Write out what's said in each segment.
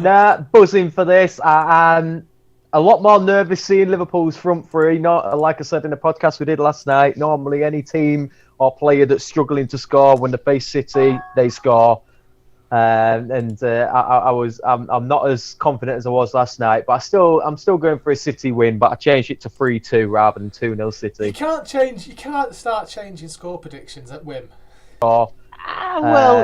Nah, buzzing for this. I'm a lot more nervous seeing Liverpool's front three. Not like I said in the podcast we did last night. Normally, any team or player that's struggling to score when they face City, they score. I'm not as confident as I was last night, but I'm still going for a City win. But I changed it to 3-2 rather than 2-0 City. You can't start changing score predictions at whim. Well,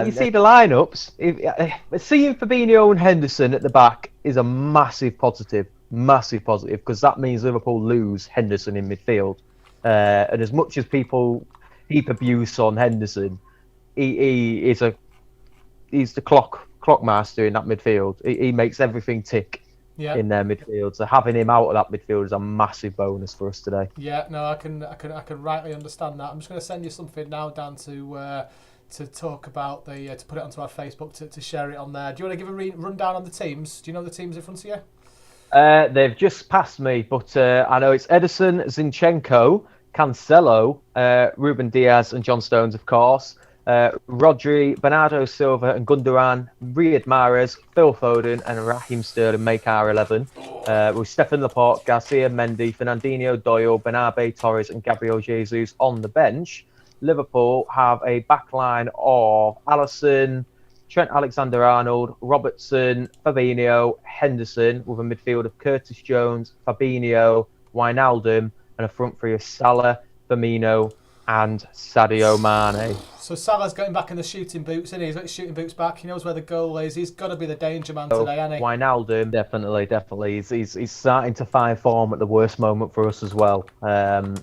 you see the lineups. Seeing Fabinho and Henderson at the back is a massive positive, because that means Liverpool lose Henderson in midfield. And as much as people heap abuse on Henderson, he's the clock master in that midfield. He makes everything tick in their midfield. So having him out of that midfield is a massive bonus for us today. Yeah, no, I can rightly understand that. I'm just going to send you something now, Dan, to talk about to put it onto our Facebook to share it on there. Do you want to give a rundown on the teams? Do you know the teams in front of you? They've just passed me, but I know it's Ederson, Zinchenko, Cancelo, Ruben Diaz, and John Stones, of course. Rodri, Bernardo Silva, and Gundogan, Riyad Mahrez, Phil Foden, and Raheem Sterling make our 11. With Stefan Laporte, Garcia, Mendy, Fernandinho, Doyle, Bernabé, Torres, and Gabriel Jesus on the bench. Liverpool have a backline of Alisson, Trent Alexander-Arnold, Robertson, Fabinho, Henderson, with a midfield of Curtis Jones, Fabinho, Wijnaldum, and a front three of Salah, Firmino, and Sadio Mane. So Salah's getting back in the shooting boots, isn't he? He's got his shooting boots back. He knows where the goal is. He's got to be the danger man today, hasn't he? Wijnaldum, definitely. He's starting to find form at the worst moment for us as well.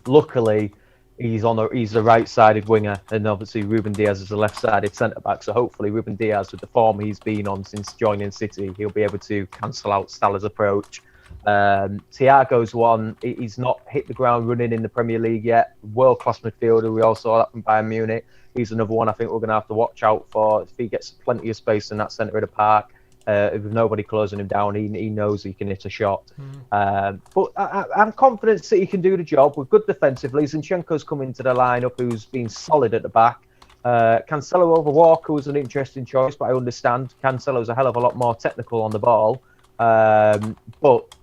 Luckily, he's the right-sided winger, and obviously Ruben Diaz is the left-sided centre-back. So hopefully Ruben Diaz, with the form he's been on since joining City, he'll be able to cancel out Salah's approach. Thiago's one. He's not hit the ground running in the Premier League yet. World-class midfielder. We all saw that from Bayern Munich. He's another one I think we're going to have to watch out for. If he gets plenty of space in that centre of the park, with nobody closing him down, he knows he can hit a shot. But I'm confident that he can do the job. We're good defensively. Zinchenko's come into the lineup, who's been solid at the back. Cancelo over Walker was an interesting choice, but I understand Cancelo's a hell of a lot more technical on the ball. But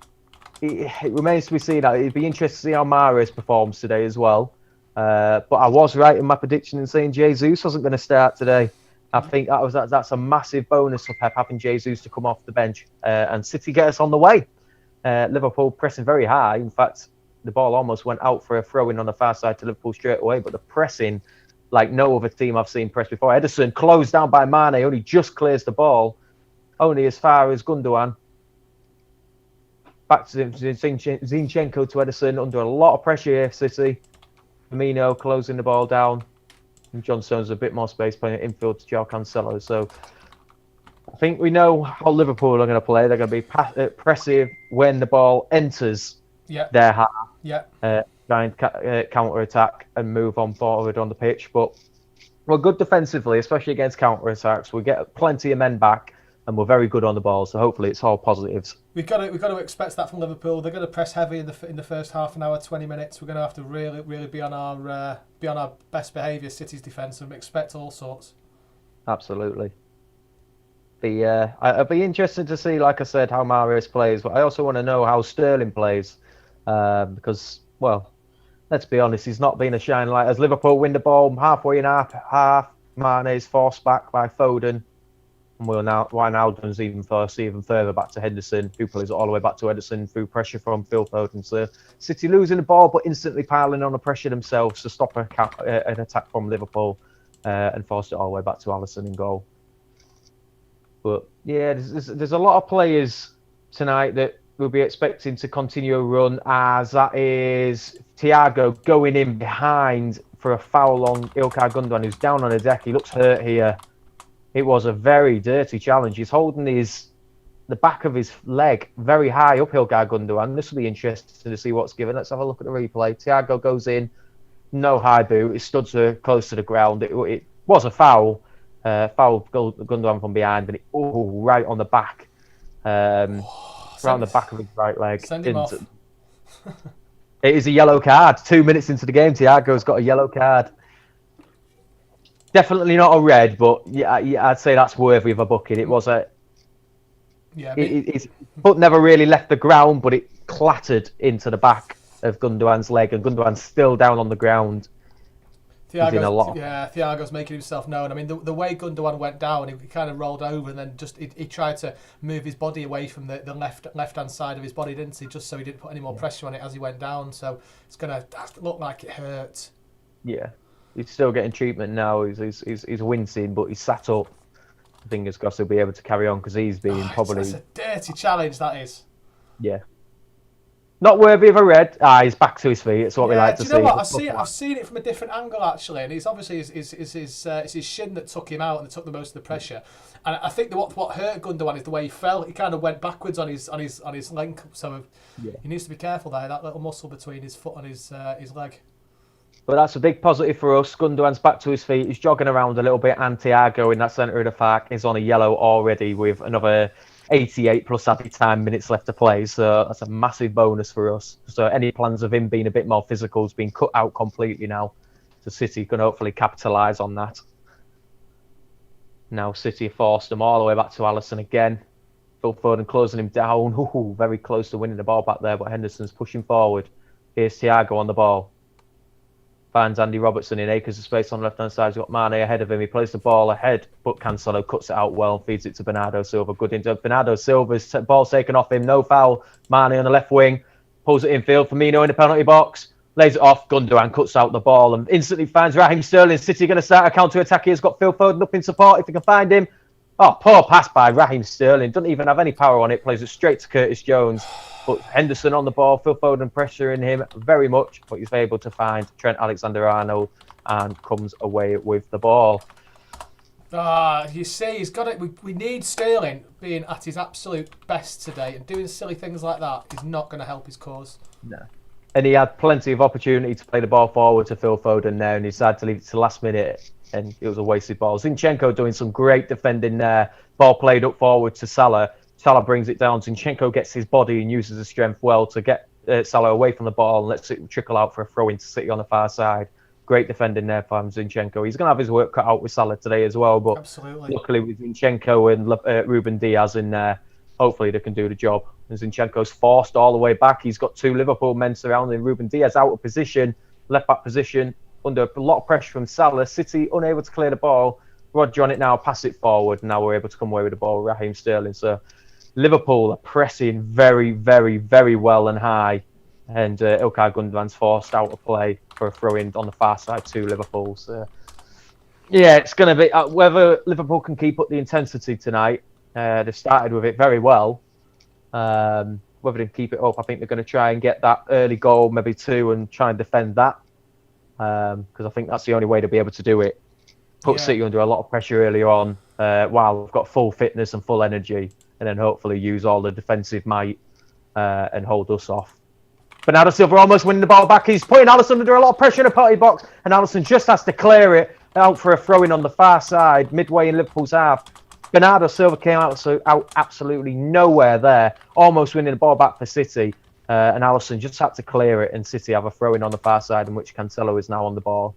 it remains to be seen. It'd be interesting to see how Mahrez performs today as well. But I was right in my prediction in saying Jesus wasn't going to start today. I think that's a massive bonus for Pep, having Jesus to come off the bench and City get us on the way. Liverpool pressing very high. In fact, the ball almost went out for a throw-in on the far side to Liverpool straight away. But the pressing, like no other team I've seen press before. Ederson closed down by Mane, only just clears the ball, only as far as Gundogan. Back to Zinchenko to Ederson, under a lot of pressure here, City. Firmino closing the ball down. And John Stones a bit more space playing it infield to Joao Cancelo. So I think we know how Liverpool are going to play. They're going to be pressive when the ball enters their half. Try and counter-attack and move on forward on the pitch. But we're good defensively, especially against counter-attacks. We get plenty of men back, and we're very good on the ball. So hopefully it's all positives. We've got to expect that from Liverpool. They're going to press heavy in the first half an hour, 20 minutes. We're going to have to really be on our best behaviour, City's defence, and expect all sorts. Absolutely. I'd be interested to see, like I said, how Mahrez plays, but I also want to know how Sterling plays, because, well, let's be honest, he's not been a shining light. As Liverpool win the ball halfway in half, Mane's forced back by Foden. And Wijnaldum's even further back to Henderson, who plays it all the way back to Ederson through pressure from Phil Foden. So City losing the ball, but instantly piling on the pressure themselves to stop an attack from Liverpool and force it all the way back to Alisson in goal. But yeah, there's a lot of players tonight that we'll be expecting to continue a run, as that is Thiago going in behind for a foul on Ilkay Gundogan, who's down on the deck. He looks hurt here. It was a very dirty challenge. He's holding the back of his leg very high up, Ilkay Gundogan. This will be interesting to see what's given. Let's have a look at the replay. Thiago goes in, no high boot. It stood close to the ground. It was a foul. Foul Gundogan from behind, but right on the back. Right on the back of his right leg. Send him off. It is a yellow card. 2 minutes into the game, Thiago's got a yellow card. Definitely not a red, but yeah, I'd say that's worthy of a booking. It was a Yeah, His foot never really left the ground, but it clattered into the back of Gundogan's leg, and Gundogan's still down on the ground. He's in a lot. Thiago's making himself known. I mean, the way Gundogan went down, he kind of rolled over and then just he tried to move his body away from the left hand side of his body, didn't he? Just so he didn't put any more pressure on it as he went down. So it's gonna look like it hurt. Yeah, he's still getting treatment now. He's wincing, but he's sat up. Fingers crossed he'll be able to carry on because he's been probably. That's a dirty challenge, that is. Yeah. Not worthy of a red. He's back to his feet. It's what we like to see. Do you know what? I've seen it from a different angle actually, and it's obviously it's his shin that took him out and that took the most of the pressure. And I think what hurt Gundogan is the way he fell. He kind of went backwards on his leg, so he needs to be careful there. That little muscle between his foot and his leg. But that's a big positive for us. Gundogan's back to his feet. He's jogging around a little bit. And Thiago in that centre of the park is on a yellow already with another 88 plus added time minutes left to play. So that's a massive bonus for us. So any plans of him being a bit more physical has been cut out completely now. So City can hopefully capitalise on that. Now City forced him all the way back to Alisson again. Phil Foden closing him down. Ooh, very close to winning the ball back there, but Henderson's pushing forward. Here's Thiago on the ball. Finds Andy Robertson in acres of space on the left-hand side. He's got Mane ahead of him. He plays the ball ahead, but Cancelo cuts it out well and feeds it to Bernardo Silva. Good into Bernardo Silva's ball taken off him. No foul. Mane on the left wing. Pulls it infield. Firmino in the penalty box. Lays it off. Gundogan cuts out the ball and instantly finds Raheem Sterling. City going to start a counter-attack. He's got Phil Foden up in support if he can find him. Oh, poor pass by Raheem Sterling. Doesn't even have any power on it. Plays it straight to Curtis Jones. But Henderson on the ball, Phil Foden pressuring him very much, but he's able to find Trent Alexander-Arnold and comes away with the ball. You see, he's got it. We need Sterling being at his absolute best today, and doing silly things like that is not going to help his cause. No. And he had plenty of opportunity to play the ball forward to Phil Foden now, and he decided to leave it to the last minute, and it was a wasted ball. Zinchenko doing some great defending there. Ball played up forward to Salah. Salah brings it down. Zinchenko gets his body and uses his strength well to get Salah away from the ball and lets it trickle out for a throw into City on the far side. Great defending there from Zinchenko. He's going to have his work cut out with Salah today as well. But absolutely, luckily with Zinchenko and Ruben Diaz in there, hopefully they can do the job. And Zinchenko's forced all the way back. He's got two Liverpool men surrounding Ruben Diaz out of position, left back position, under a lot of pressure from Salah. City unable to clear the ball. Roger on it now, pass it forward. And now we're able to come away with the ball. Raheem Sterling. So Liverpool are pressing very, very, very well and high. And Ilkay Gundogan's forced out of play for a throw-in on the far side to Liverpool. So, yeah, it's going to be whether Liverpool can keep up the intensity tonight. They've started with it very well. Whether they can keep it up, I think they're going to try and get that early goal, maybe two, and try and defend that. Because I think that's the only way to be able to do it. Put City under a lot of pressure earlier on while we've got full fitness and full energy. And then hopefully use all the defensive might and hold us off. Bernardo Silva almost winning the ball back. He's putting Alisson under a lot of pressure in the penalty box. And Alisson just has to clear it out for a throw-in on the far side, midway in Liverpool's half. Bernardo Silva came out absolutely nowhere there, almost winning the ball back for City. And Alisson just had to clear it, and City have a throw-in on the far side, in which Cancelo is now on the ball.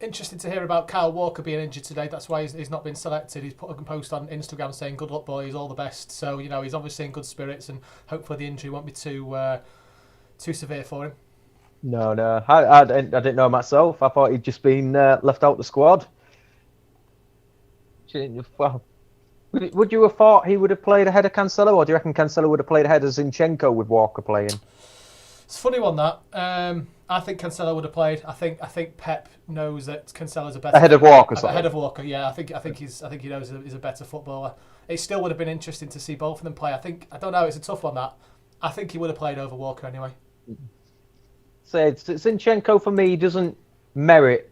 Interesting to hear about Kyle Walker being injured today. That's why he's not been selected. He's put a post on Instagram saying, "Good luck, boys, all the best." So he's obviously in good spirits, and hopefully the injury won't be too severe for him. No, I didn't know myself. I thought he'd just been left out the squad. Well, would you have thought he would have played ahead of Cancelo, or do you reckon Cancelo would have played ahead of Zinchenko with Walker playing? It's a funny one that. I think Cancelo would have played. I think Pep knows that Cancelo's a better ahead of Walker. Ahead of Walker, yeah. I think he knows he's a better footballer. It still would have been interesting to see both of them play. I don't know. It's a tough one that. I think he would have played over Walker anyway. So Zinchenko for me doesn't merit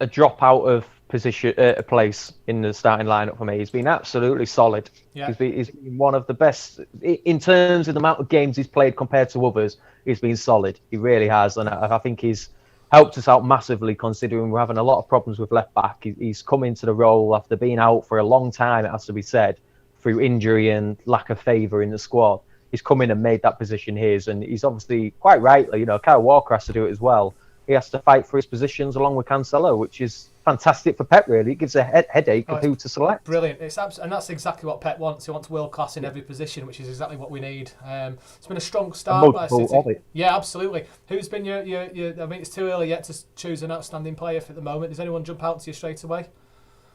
a drop out of position, a place in the starting lineup for me. He's been absolutely solid. Yeah. He's been one of the best in terms of the amount of games he's played compared to others. He's been solid. He really has, and I think he's helped us out massively. Considering we're having a lot of problems with left back, he's come into the role after being out for a long time. It has to be said, through injury and lack of favour in the squad. He's come in and made that position his, and he's obviously quite rightly. Kyle Walker has to do it as well. He has to fight for his positions along with Cancelo, which is fantastic for Pep, really. It gives a headache of who to select. Brilliant. And that's exactly what Pep wants. He wants world class in every position, which is exactly what we need. It's been a strong start by City. Of it. Yeah, absolutely. Who's been your? I mean, it's too early yet to choose an outstanding player for the moment. Does anyone jump out to you straight away?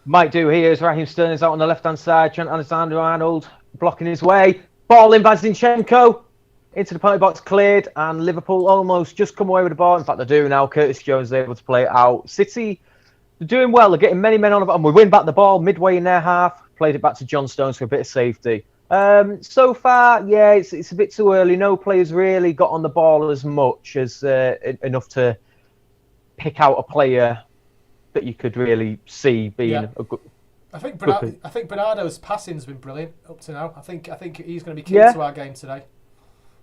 Might do here is Raheem Sterling's out on the left-hand side. Trent Alexander-Arnold blocking his way. Ball in by Zinchenko. Into the penalty box, cleared, and Liverpool almost just come away with the ball. In fact, they do now. Curtis Jones is able to play it out. City, they're doing well. They're getting many men on the ball. And we win back the ball midway in their half. Played it back to John Stones for a bit of safety. So far, yeah, it's a bit too early. No players really got on the ball as much as enough to pick out a player that you could really see being a good. I think Bernardo's passing's been brilliant up to now. I think he's going to be key to our game today.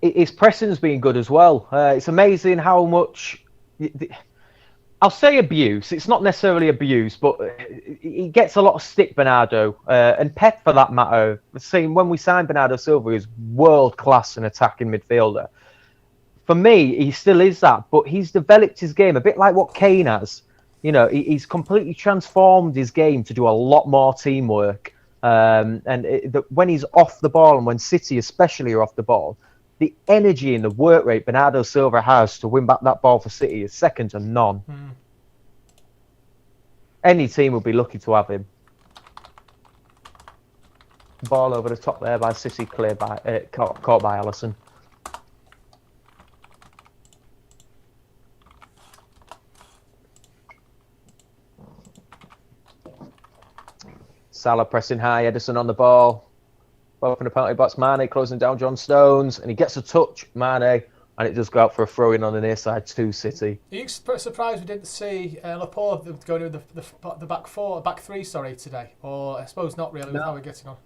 His pressing's been good as well. It's amazing how much. I'll say abuse. It's not necessarily abuse, but he gets a lot of stick, Bernardo, and Pep for that matter. Saying when we signed Bernardo Silva, he's world class in attacking midfielder. For me, he still is that, but he's developed his game a bit like what Kane has. You know, he's completely transformed his game to do a lot more teamwork. When he's off the ball, and when City especially are off the ball, the energy and the work rate Bernardo Silva has to win back that ball for City is second to none. Any team would be lucky to have him. Ball over the top there by City, cleared by caught by Alisson. Salah pressing high, Ederson on the ball. Both in the penalty box, Mane closing down John Stones, and he gets a touch, Mane, and it does go out for a throw-in on the near side to City. Are you surprised we didn't see Laporte going with the back three, today? Or I suppose not really, with how we're getting on.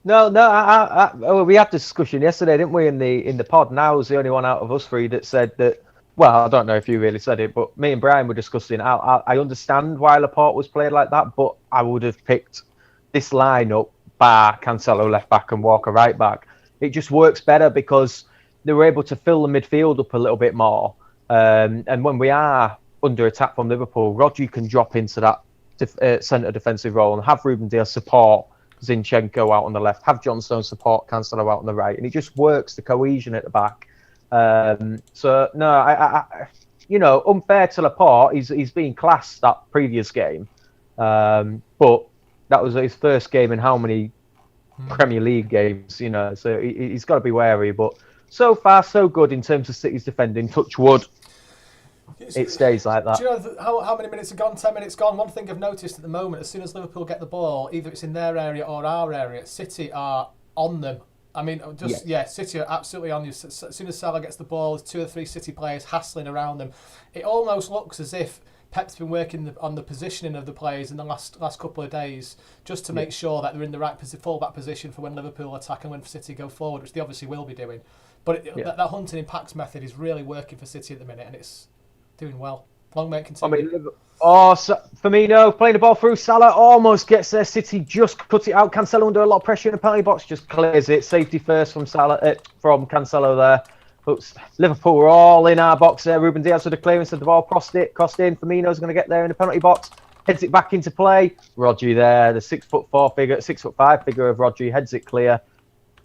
No, we had this discussion yesterday, didn't we, in the pod? And I was the only one out of us three that said that. Well, I don't know if you really said it, but me and Brian were discussing. I understand why Laporte was played like that, but I would have picked this lineup bar Cancelo left back and Walker right back. It just works better because they were able to fill the midfield up a little bit more. And when we are under attack from Liverpool, Rodri can drop into that centre defensive role and have Ruben Dias support Zinchenko out on the left, have John Stones support Cancelo out on the right, and it just works the cohesion at the back. So no, I unfair to Laporte. He's been classed that previous game, but that was his first game in how many Premier League games? You know, so he's got to be wary. But so far, so good in terms of City's defending. Touch wood, it stays like that. Do you know how many minutes are gone? 10 minutes gone. One thing I've noticed at the moment, as soon as Liverpool get the ball, either it's in their area or our area, City are on them. I mean, City are absolutely on you. As soon as Salah gets the ball, there's 2 or 3 City players hassling around them. It almost looks as if Pep's been working on the positioning of the players in the last couple of days, just to make sure that they're in the right full-back position for when Liverpool attack and when City go forward, which they obviously will be doing. But that hunting in packs method is really working for City at the minute, and it's doing well. Long may it continue. Firmino playing the ball through. Salah almost gets there. City just cut it out. Cancelo under a lot of pressure in the penalty box, just clears it. Safety first from Cancelo there. But Liverpool were all in our box there. Ruben Dias with the clearance of the ball, crossed in. Firmino's going to get there in the penalty box. Heads it back into play. Rodri there, the 6'5" figure of Rodri heads it clear.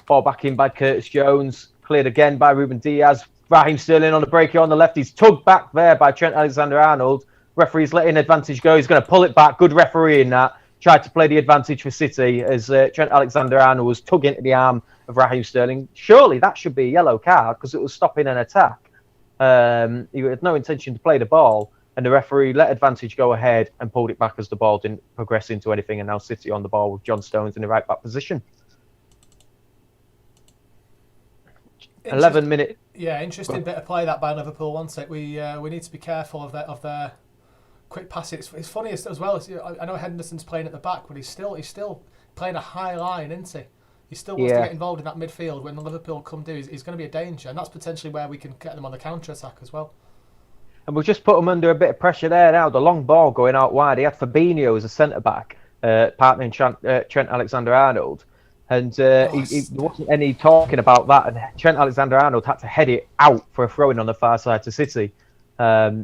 Ball back in by Curtis Jones. Cleared again by Ruben Dias. Raheem Sterling on the break here on the left. He's tugged back there by Trent Alexander-Arnold. Referee's letting advantage go. He's going to pull it back. Good referee in that. Tried to play the advantage for City as Trent Alexander-Arnold was tugging into the arm of Raheem Sterling. Surely that should be a yellow card because it was stopping an attack. He had no intention to play the ball, and the referee let advantage go ahead and pulled it back as the ball didn't progress into anything, and now City on the ball with John Stones in the right back position. 11 minutes. Yeah, interesting bit of play that by Liverpool, wasn't it? We need to be careful of their quick passing. It's funny as well. I know Henderson's playing at the back, but he's still playing a high line, isn't he? He still wants to get involved in that midfield. When the Liverpool come do, he's going to be a danger, and that's potentially where we can get them on the counter attack as well. And we've just put him under a bit of pressure there now. The long ball going out wide. He had Fabinho as a centre back, partnering Trent Alexander-Arnold. And there wasn't any talking about that. And Trent Alexander-Arnold had to head it out for a throw-in on the far side to City.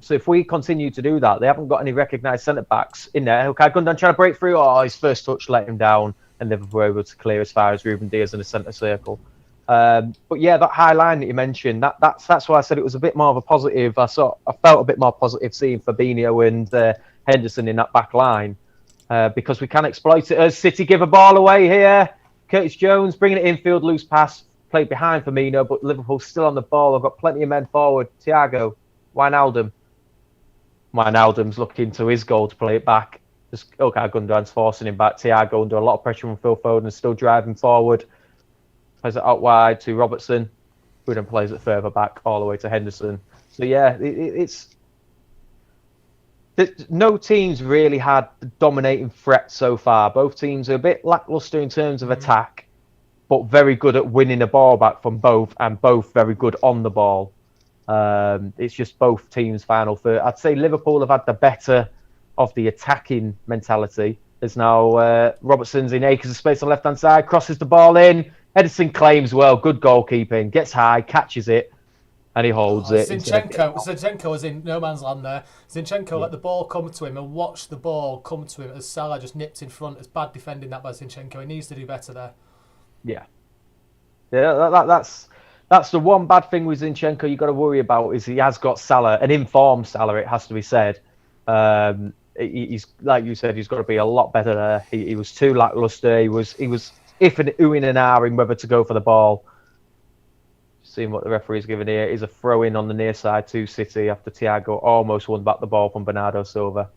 So if we continue to do that, they haven't got any recognised centre-backs in there. Okay, Gundogan trying to break through. Oh, his first touch let him down, and Liverpool were able to clear as far as Ruben Diaz in the centre circle. But yeah, that high line that you mentioned, that's why I said it was a bit more of a positive. I felt a bit more positive seeing Fabinho and Henderson in that back line because we can exploit it. As City give a ball away here, Curtis Jones bringing it infield, loose pass, played behind Firmino, but Liverpool still on the ball. I've got plenty of men forward. Thiago, Wijnaldum's looking to his goal to play it back. Just Gundogan's forcing him back. Thiago under a lot of pressure from Phil Foden, still driving forward. Plays it out wide to Robertson, who then plays it further back all the way to Henderson. So yeah, it's no teams really had the dominating threat so far. Both teams are a bit lackluster in terms of attack, but very good at winning the ball back from both, and both very good on the ball. It's just both teams' final third. I'd say Liverpool have had the better of the attacking mentality. There's now Robertson's in acres of space on the left-hand side, crosses the ball in. Edison claims well, good goalkeeping, gets high, catches it, and he holds it. Zinchenko was in no man's land there. Zinchenko let the ball come to him and watched the ball come to him as Salah just nipped in front. It's bad defending that by Zinchenko. He needs to do better there. Yeah, that's the one bad thing with Zinchenko you've got to worry about is he has got Salah, an informed Salah, it has to be said. He's like you said, he's got to be a lot better there. He was too lackluster. He was if and oohing and ahhing whether to go for the ball. Seeing what the referee's given here is a throw in on the near side to City after Thiago almost won back the ball from Bernardo Silva.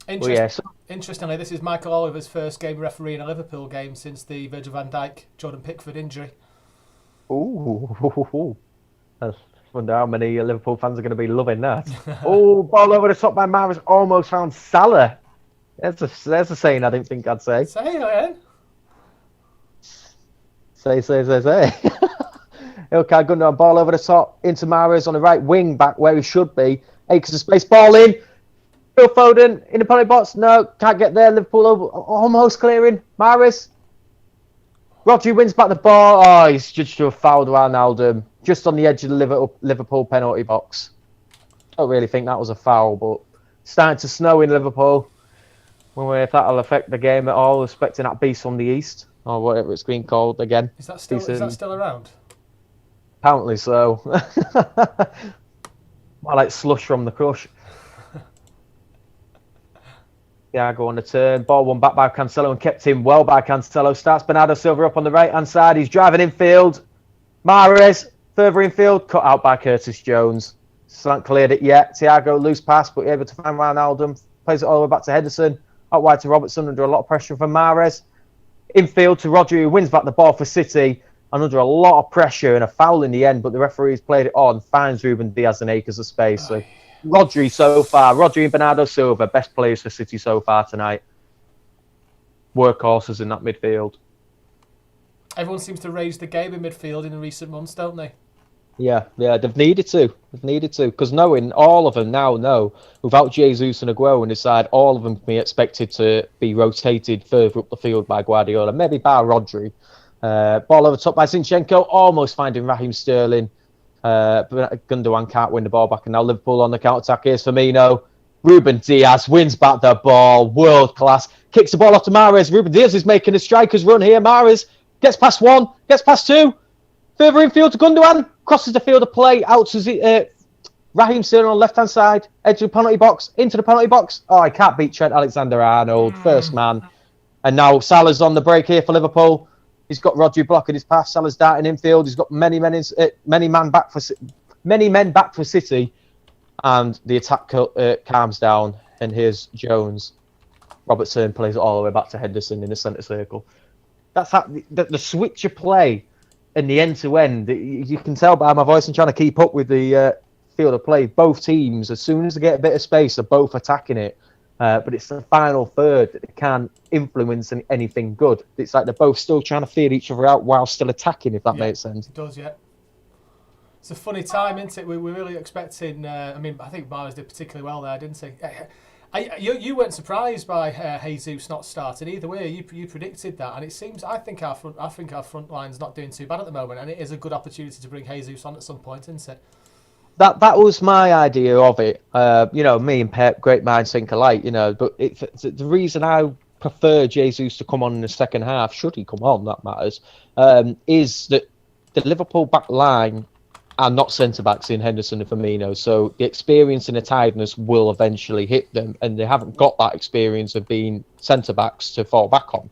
Interestingly, this is Michael Oliver's first game refereeing a Liverpool game since the Virgil van Dijk, Jordan Pickford injury. Ooh. I wonder how many Liverpool fans are going to be loving that. Ball over the top by Mahrez, almost found Salah. There's a saying I didn't think I'd say. Say it again. Say. Okay, Gundogan, ball over the top into Mahrez on the right wing, back where he should be. Acres of space, ball in. Phil Foden in the penalty box. No, can't get there. Liverpool over, almost clearing. Mahrez. Rodri wins back the ball. Oh, he's judged to have fouled Wijnaldum just on the edge of the Liverpool penalty box. I don't really think that was a foul, but it's starting to snow in Liverpool. Wonder if that'll affect the game at all, expecting that beast from the east, or whatever it's been called again. Is that still around? Apparently so. I like slush from the crush. Thiago on the turn. Ball won back by Cancelo and kept in well by Cancelo. Starts Bernardo Silva up on the right-hand side. He's driving infield. Mahrez, further infield. Cut out by Curtis Jones. Slant cleared it yet. Thiago, loose pass, but able to find Wijnaldum. Plays it all the way back to Henderson. Out wide to Robertson under a lot of pressure from Mahrez. Infield to Rodri, who wins back the ball for City. And under a lot of pressure and a foul in the end, but the referee's played it on. Finds Ruben Diaz and acres of space. So Rodri and Bernardo Silva, best players for City so far tonight. Workhorses in that midfield. Everyone seems to raise the game in midfield in recent months, don't they? Yeah, they've needed to. Because knowing all of them now know, without Jesus and Aguero in the side, all of them can be expected to be rotated further up the field by Guardiola. Maybe by Rodri. Ball over top by Zinchenko, almost finding Raheem Sterling. But Gundogan can't win the ball back, and now Liverpool on the counter-attack. Here's Firmino. Ruben Diaz wins back the ball, world class. Kicks the ball off to Mahrez. Ruben Diaz is making a striker's run here. Mahrez gets past one, gets past two. Further infield to Gundogan, crosses the field of play out to Raheem Sterling on the left-hand side, edge of the penalty box, into the penalty box. Oh, he can't beat Trent Alexander-Arnold, first man. And now Salah's on the break here for Liverpool. He's got Rodri blocking his pass. Salah's darting infield. He's got many men back for City, and the attack calms down. And here's Jones. Robertson plays it all the way back to Henderson in the centre circle. That's how the switch of play and the end to end. You can tell by my voice. I'm trying to keep up with the field of play. Both teams, as soon as they get a bit of space, are both attacking it. But it's the final third that they can't influence anything good. It's like they're both still trying to feel each other out while still attacking, if that makes sense. It does, yeah. It's a funny time, isn't it? We're really expecting... I think Mahrez did particularly well there, didn't he? You weren't surprised by Jesus not starting either way. You predicted that, and it seems... I think our front line's not doing too bad at the moment, and it is a good opportunity to bring Jesus on at some point, isn't it? that was my idea of it. You know, me and Pep, great minds think alike. You know, but the reason I prefer Jesus to come on in the second half, should he come on, that matters, is that the Liverpool back line are not centre backs in Henderson and Firmino, so the experience and the tiredness will eventually hit them, and they haven't got that experience of being centre backs to fall back on.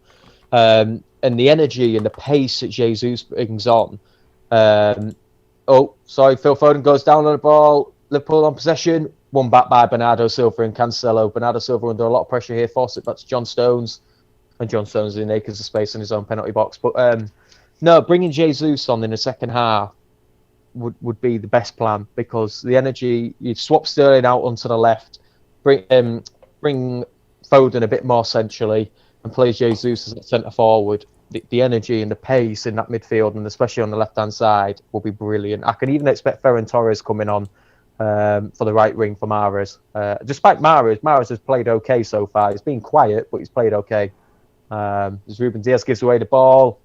And the energy and the pace that Jesus brings on. Oh, sorry, Phil Foden goes down on the ball. Liverpool on possession. Won back by Bernardo Silva and Cancelo. Bernardo Silva under a lot of pressure here. Force it back to John Stones. And John Stones in acres of space in his own penalty box. But no, bringing Jesus on in the second half would be the best plan, because the energy, you'd swap Sterling out onto the left, bring Foden a bit more centrally, and play Jesus as a centre forward. The energy and the pace in that midfield, and especially on the left-hand side, will be brilliant. I can even expect Ferran Torres coming on for the right wing for Mahrez. Despite Mahrez has played okay so far. He's been quiet, but he's played okay. As Ruben Diaz gives away the ball,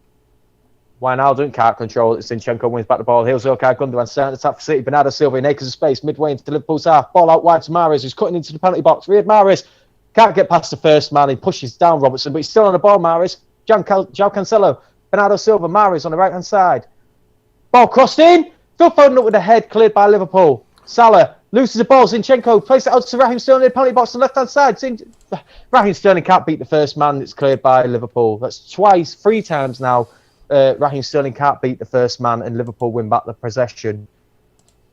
Wijnaldum can't control it. Zinchenko wins back the ball. Heels Ilkay Gundogan starting to tap for City. Bernardo Silva in acres of space, midway into Liverpool's half. Ball out wide to Mahrez, who's cutting into the penalty box. Riyad Mahrez can't get past the first man. He pushes down Robertson, but he's still on the ball, Mahrez. João Cancelo, Bernardo Silva, Mahrez on the right-hand side. Ball crossed in. Phil Foden up with the head, cleared by Liverpool. Salah loses the ball. Zinchenko plays it out to Raheem Sterling in the penalty box on the left-hand side. Raheem Sterling can't beat the first man that's cleared by Liverpool. That's three times now. Raheem Sterling can't beat the first man, and Liverpool win back the possession.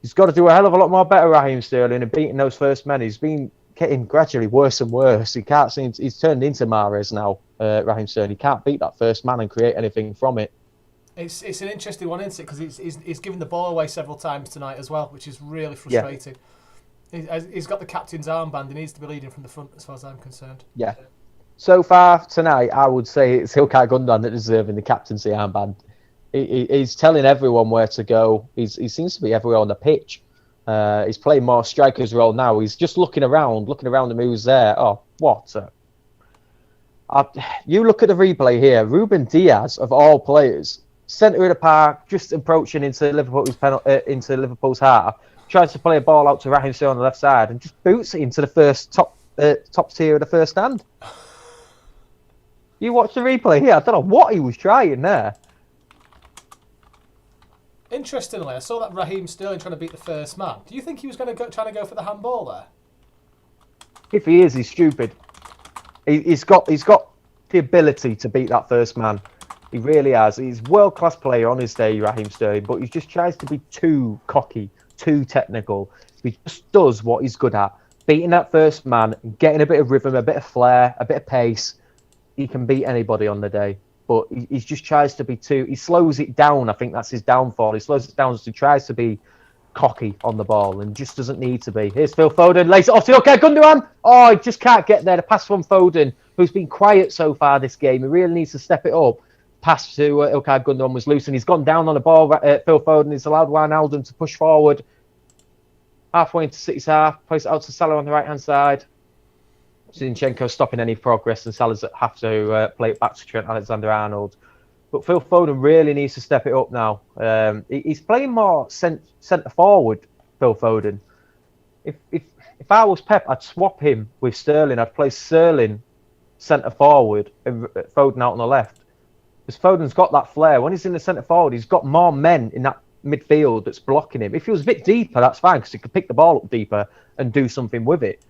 He's got to do a hell of a lot more better, Raheem Sterling, in beating those first men. He's been getting gradually worse and worse. He can't seem he's turned into Mahrez now, Raheem Sterling. He can't beat that first man and create anything from it. It's an interesting one, isn't it? Because he's given the ball away several times tonight as well, which is really frustrating. Yeah. He's got the captain's armband. He needs to be leading from the front, as far as I'm concerned. Yeah. So far tonight, I would say it's Ilkay Gundogan that is deserving the captaincy armband. He's telling everyone where to go. He seems to be everywhere on the pitch. He's playing more striker's role now. He's just looking around him who's there. Oh, what? You look at the replay here. Ruben Diaz, of all players, centre of the park, just approaching into Liverpool's half, tries to play a ball out to Raheem Sterling on the left side and just boots it into the first top tier of the first stand. You watch the replay here. I don't know what he was trying there. Interestingly, I saw that Raheem Sterling trying to beat the first man. Do you think he was trying to go for the handball there? If he is, he's stupid. He's got the ability to beat that first man. He really has. He's a world-class player on his day, Raheem Sterling, but he just tries to be too cocky, too technical. He just does what he's good at. Beating that first man, getting a bit of rhythm, a bit of flair, a bit of pace. He can beat anybody on the day, but he just tries to be he slows it down. I think that's his downfall. He slows it down as he tries to be cocky on the ball and just doesn't need to be. Here's Phil Foden, lays it off to Ilkay Gundogan. Oh, he just can't get there. The pass from Foden, who's been quiet so far this game. He really needs to step it up. Pass to Ilkay Gundogan was loose and he's gone down on the ball. Phil Foden has allowed Wijnaldum to push forward. Halfway into City's half, plays it out to Salah on the right-hand side. Zinchenko stopping any progress, and Salah's have to play it back to Trent Alexander-Arnold. But Phil Foden really needs to step it up now. He's playing more centre forward, Phil Foden. If I was Pep, I'd swap him with Sterling. I'd play Sterling centre forward and Foden out on the left. Because Foden's got that flair. When he's in the centre forward, he's got more men in that midfield that's blocking him. If he was a bit deeper, that's fine, because he could pick the ball up deeper and do something with it.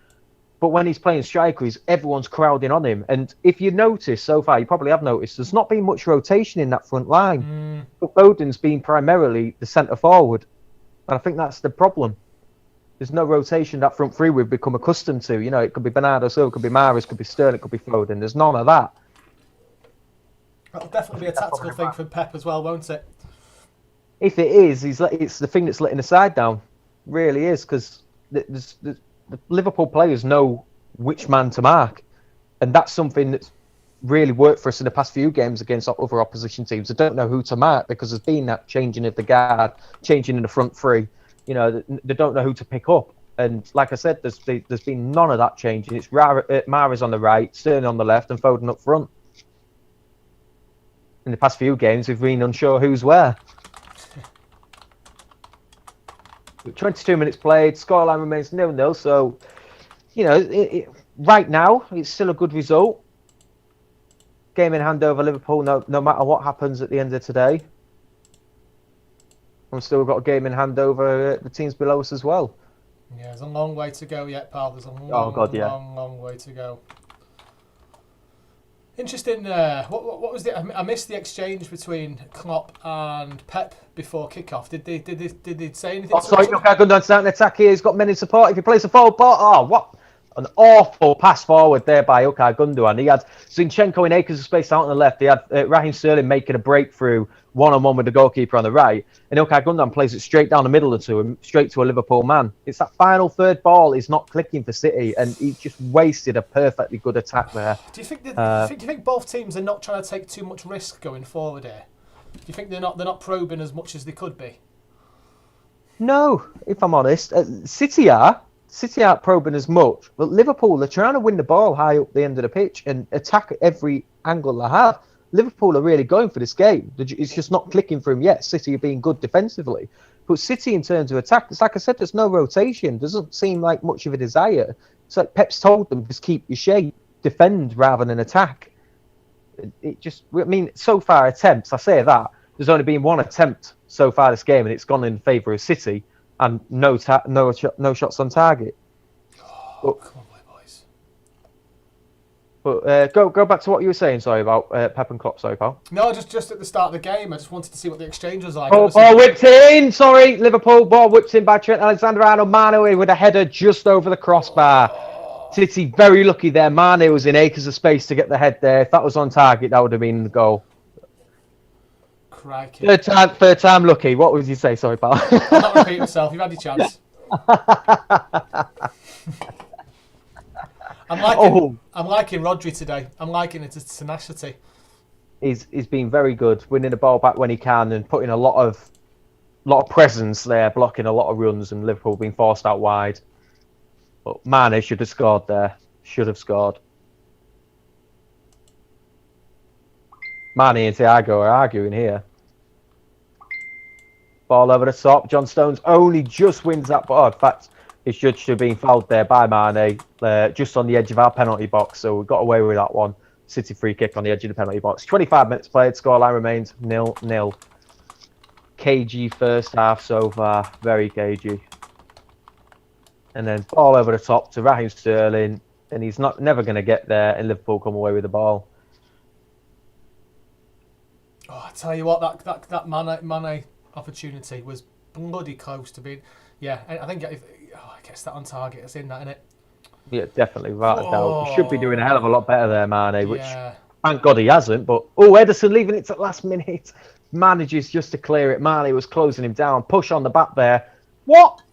But when he's playing strikers, everyone's crowding on him. And if you notice so far, you probably have noticed, there's not been much rotation in that front line. But Foden's been primarily the centre forward. And I think that's the problem. There's no rotation that front three we've become accustomed to. You know, it could be Bernardo Silva, it could be Mahrez, it could be Sterling, it could be Foden. There's none of that. That'll definitely be a tactical thing for Pep as well, won't it? If it is, it's the thing that's letting the side down. It really is, because the Liverpool players know which man to mark, and that's something that's really worked for us in the past few games against other opposition teams. They don't know who to mark because there's been that changing of the guard, changing in the front three. You know, they don't know who to pick up. And like I said, there's been none of that changing. It's Mahrez on the right, Sterling on the left, and Foden up front. In the past few games, we've been unsure who's where. 22 minutes played, scoreline remains 0-0. So, you know, right now, it's still a good result. Game in hand over Liverpool, no matter what happens at the end of today. We've still got a game in hand over the teams below us as well. Yeah, there's a long way to go yet, pal. There's a long way to go. Interesting. What was the? I missed the exchange between Klopp and Pep before kickoff. Did they say anything? Oh, sorry, okay, good on starting attack here. He's got many support. If he plays a forward ball, oh, what an awful pass forward there by Okay Gundogan. He had Zinchenko in acres of space out on the left. He had Raheem Sterling making a breakthrough one-on-one with the goalkeeper on the right. And Okay Gundogan plays it straight down the middle to him, straight to a Liverpool man. It's that final third ball is not clicking for City, and he just wasted a perfectly good attack there. Do you think both teams are not trying to take too much risk going forward here? Do you think they're not probing as much as they could be? No, if I'm honest. City aren't probing as much, but Liverpool are trying to win the ball high up the end of the pitch and attack every angle they have. Liverpool are really going for this game. It's just not clicking for them yet. City are being good defensively. But City, in terms of attack, it's like I said, there's no rotation. Doesn't seem like much of a desire. It's like Pep's told them, just keep your shape, defend rather than attack. So far attempts, I say that, there's only been one attempt so far this game, and it's gone in favour of City, and no shots on target. Oh, come on, boys. But go back to what you were saying, sorry, about Pep and Klopp, sorry, pal. No, just at the start of the game, I just wanted to see what the exchange was like. Ball whipped in, sorry, Liverpool, ball whipped in by Trent Alexander-Arnold. Mane with a header just over the crossbar. City very lucky there. Mane was in acres of space to get the head there. If that was on target, that would have been the goal. Crikey. Third time lucky. What would you say? Sorry, pal. I'll not repeat myself. You've had your chance. I'm liking Rodri today. I'm liking his tenacity. He's been very good, winning the ball back when he can and putting a lot of presence there, blocking a lot of runs, and Liverpool being forced out wide. But Mane should have scored there. Should have scored. Mane and Thiago are arguing here. Ball over the top. John Stones only just wins that ball. In fact, his judge should have been fouled there by Mane, just on the edge of our penalty box. So we got away with that one. City free kick on the edge of the penalty box. 25 minutes played. Scoreline remains 0-0. Cagey first half so far. Very cagey. And then ball over the top to Raheem Sterling, and he's never going to get there, and Liverpool come away with the ball. Oh, I tell you what, that Mane opportunity was bloody close to being. Yeah, I think I guess that on target. It's in that, isn't it? Yeah, definitely, without a doubt. He should be doing a hell of a lot better there, Mane, which thank God he hasn't. But Ederson leaving it to the last minute, manages just to clear it. Mane was closing him down, push on the back there. What?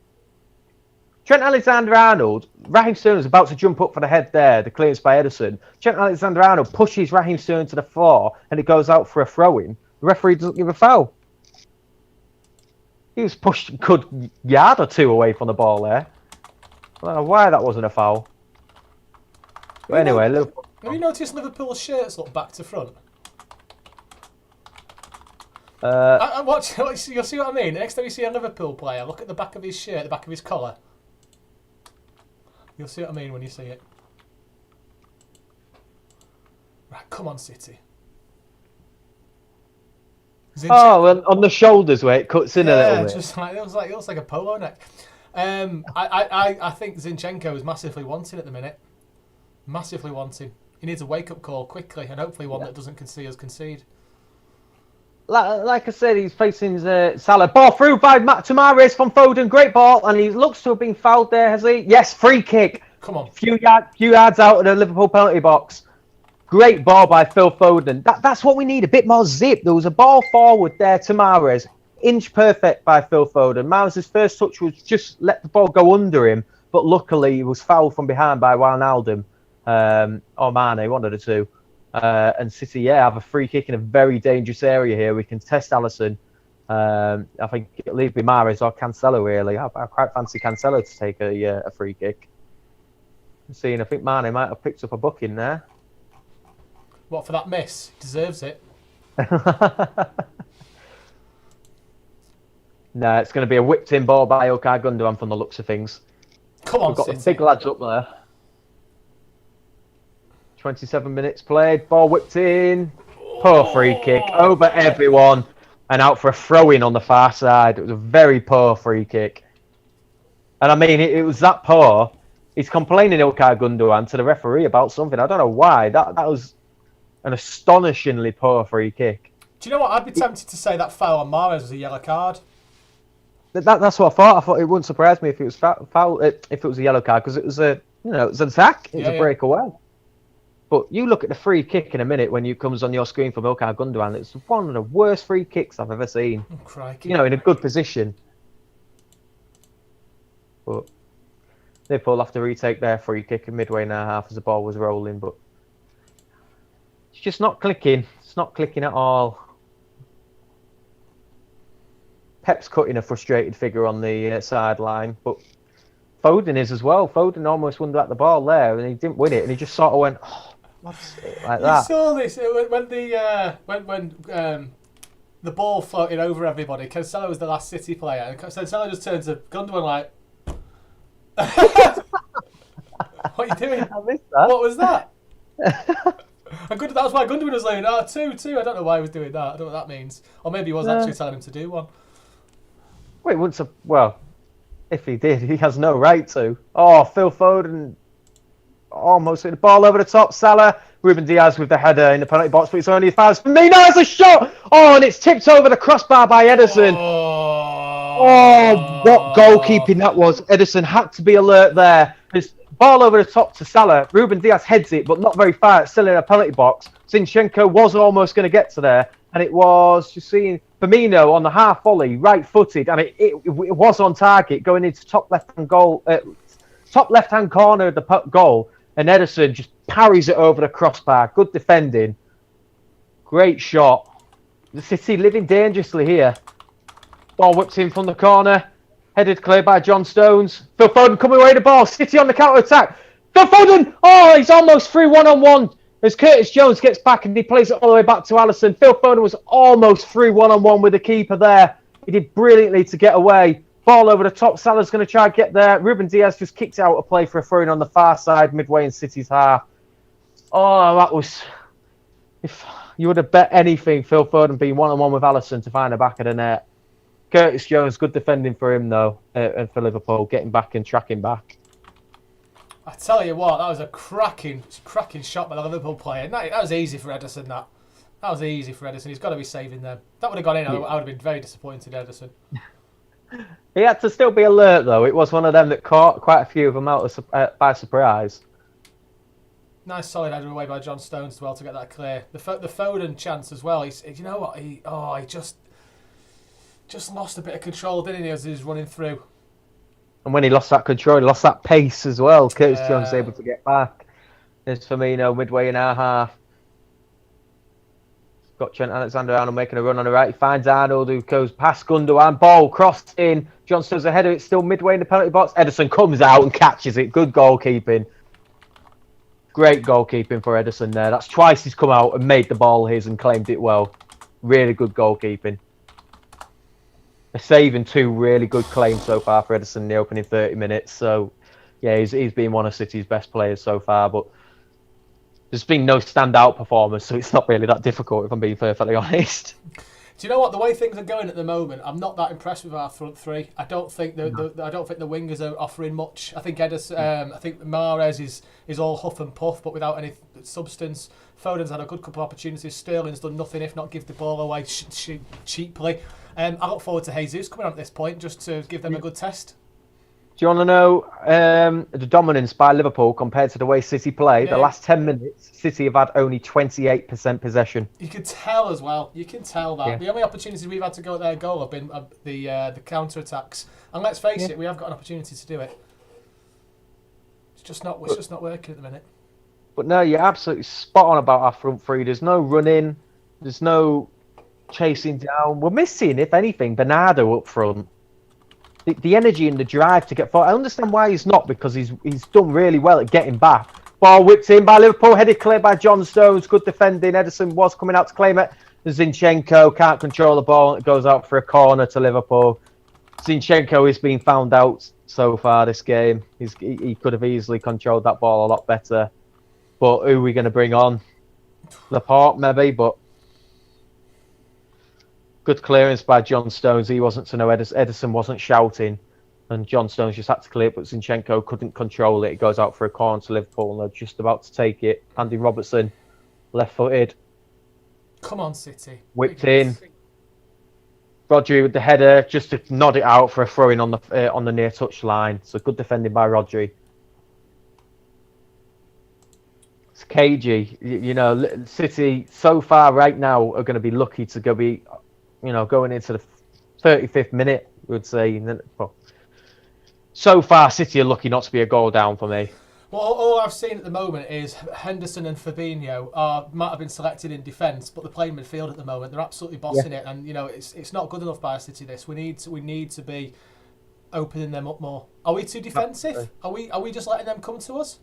Trent Alexander-Arnold, Raheem Sterling was about to jump up for the head there, the clearance by Ederson. Trent Alexander-Arnold pushes Raheem Sterling to the floor, and it goes out for a throw-in. The referee doesn't give a foul. He was pushed a good yard or two away from the ball there. I don't know why that wasn't a foul. But anyway, Liverpool. Have you noticed Liverpool's shirts look back to front? You'll see what I mean. Next time you see a Liverpool player, look at the back of his shirt, the back of his collar. You'll see what I mean when you see it. Right, come on, City. Well, on the shoulders where it cuts in a little bit. Just like it looks like a polo neck. I think Zinchenko is massively wanting at the minute. Massively wanting. He needs a wake-up call quickly, and hopefully one that doesn't see us concede. Like I said, he's facing Salah. Ball through by Tamares from Foden. Great ball, and he looks to have been fouled there, has he? Yes, free kick. Come on. Few yards out of the Liverpool penalty box. Great ball by Phil Foden. That's what we need, a bit more zip. There was a ball forward there, Tamares. Inch perfect by Phil Foden. Mahrez's first touch was just let the ball go under him, but luckily he was fouled from behind by Wijnaldum or Mane, one of the two. And City, have a free kick in a very dangerous area here. We can test Alisson. I think it'll either be Mahrez or Cancelo, really. I quite fancy Cancelo to take a free kick. I think Mane might have picked up a booking there. What, for that miss? He deserves it. No, it's going to be a whipped-in ball by Ilkay Gundogan from the looks of things. Come on, We've got City. the big lads up there. 27 minutes played. Ball whipped in. Poor free kick over everyone and out for a throw-in on the far side. It was a very poor free kick. And I mean, it was that poor. He's complaining, Ilkay Gundogan, to the referee about something. I don't know why. That was an astonishingly poor free kick. Do you know what? I'd be tempted to say that foul on Mahrez was a yellow card. That's what I thought. I thought it wouldn't surprise me if it was foul, if it was a yellow card, because it was it was an attack. It was a breakaway. But you look at the free kick in a minute when it comes on your screen from Ilkay Gundogan. It's one of the worst free kicks I've ever seen. Oh, crikey. You know, in a good position. But Liverpool have to retake their free kick in midway in our half as the ball was rolling. But it's just not clicking. It's not clicking at all. Pep's cutting a frustrated figure on the sideline, but Foden is as well. Foden almost won back the ball there, and he didn't win it, and he just sort of went, oh, what's it, like that. You saw this when the ball floated over everybody. Cancelo was the last City player, and Cancelo just turns to Gundogan like, "What are you doing? I missed that. What was that?" And that was why Gundogan was like, two. I don't know why he was doing that. I don't know what that means. Or maybe he was actually telling him to do one. Wait, well, if he did, he has no right to. Oh, Phil Foden almost hit the ball over the top. Salah, Ruben Diaz with the header in the penalty box, but it's only a foul. Firmino has a shot! Oh, and it's tipped over the crossbar by Ederson. Oh, what goalkeeping that was. Ederson had to be alert there. There's ball over the top to Salah. Ruben Diaz heads it, but not very far. It's still in a penalty box. Zinchenko was almost going to get to there, and it was just seeing Firmino on the half volley, right-footed, and it was on target, going into top left-hand corner of the goal, and Ederson just parries it over the crossbar. Good defending, great shot. The City living dangerously here. Ball whipped in from the corner, headed clear by John Stones. Phil Foden coming away the ball. City on the counter-attack. Phil Foden! Oh, he's almost through one-on-one. As Curtis Jones gets back and he plays it all the way back to Alisson. Phil Foden was almost through one-on-one with the keeper there. He did brilliantly to get away. Ball over the top. Salah's going to try and get there. Ruben Diaz just kicked out a play for a throw-in on the far side, midway in City's half. Oh, that was... If you would have bet anything, Phil Foden being one-on-one with Alisson to find the back of the net. Curtis Jones, good defending for him, though, and for Liverpool, getting back and tracking back. I tell you what, that was a cracking shot by the Liverpool player. That was easy for Ederson, that was easy for Ederson. He's got to be saving them. That would have gone in, I would have been very disappointed, Ederson. He had to still be alert, though. It was one of them that caught quite a few of them out by surprise. Nice solid header away by John Stones as well to get that clear. The Foden chance as well. You know what? He just lost a bit of control, didn't he, as he was running through. And when he lost that control, he lost that pace as well. Curtis Jones was able to get back. There's Firmino midway in our half. Got Trent Alexander-Arnold making a run on the right. He finds Arnold, who goes past Gundogan. Ball crossed in. John Stones ahead of it, still midway in the penalty box. Ederson comes out and catches it. Good goalkeeping. Great goalkeeping for Ederson there. That's twice he's come out and made the ball his and claimed it well. Really good goalkeeping. A save and two really good claims so far for Ederson in the opening 30 minutes. So, yeah, he's been one of City's best players so far. But there's been no standout performance, so it's not really that difficult, if I'm being perfectly honest. Do you know what? The way things are going at the moment, I'm not that impressed with our front three. I don't think the wingers are offering much. I think Ederson, I think Mahrez is all huff and puff, but without any substance. Foden's had a good couple of opportunities. Sterling's done nothing, if not give the ball away cheaply. I look forward to Jesus coming on at this point, just to give them a good test. Do you want to know the dominance by Liverpool compared to the way City play? Yeah. The last 10 minutes, City have had only 28% possession. You can tell as well. You can tell that. Yeah. The only opportunities we've had to go at their goal have been the counter-attacks. And let's face it, we have got an opportunity to do it. It's just not working at the minute. But no, you're absolutely spot on about our front three. There's no running. There's no chasing down. We're missing, if anything, Bernardo up front. The energy and the drive to get forward. I understand why he's not, because he's done really well at getting back. Ball whipped in by Liverpool, headed clear by John Stones. Good defending. Ederson was coming out to claim it. Zinchenko can't control the ball. It goes out for a corner to Liverpool. Zinchenko is being found out so far this game. He could have easily controlled that ball a lot better. But who are we going to bring on? Laporte, maybe, but good clearance by John Stones. He wasn't to know Ederson wasn't shouting, and John Stones just had to clear it, but Zinchenko couldn't control it. It goes out for a corner to Liverpool, and they're just about to take it. Andy Robertson, left-footed. Come on, City. Whipped in. Rodri with the header, just to nod it out for a throw-in on the near touch line. So good defending by Rodri. It's cagey. You know, City so far right now are going to be lucky to going into the 35th minute, we would say. Well, so far, City are lucky not to be a goal down for me. Well, all I've seen at the moment is Henderson and Fabinho might have been selected in defence, but they're playing midfield at the moment. They're absolutely bossing it, and it's not good enough by City. This we need to be opening them up more. Are we too defensive? Are we just letting them come to us?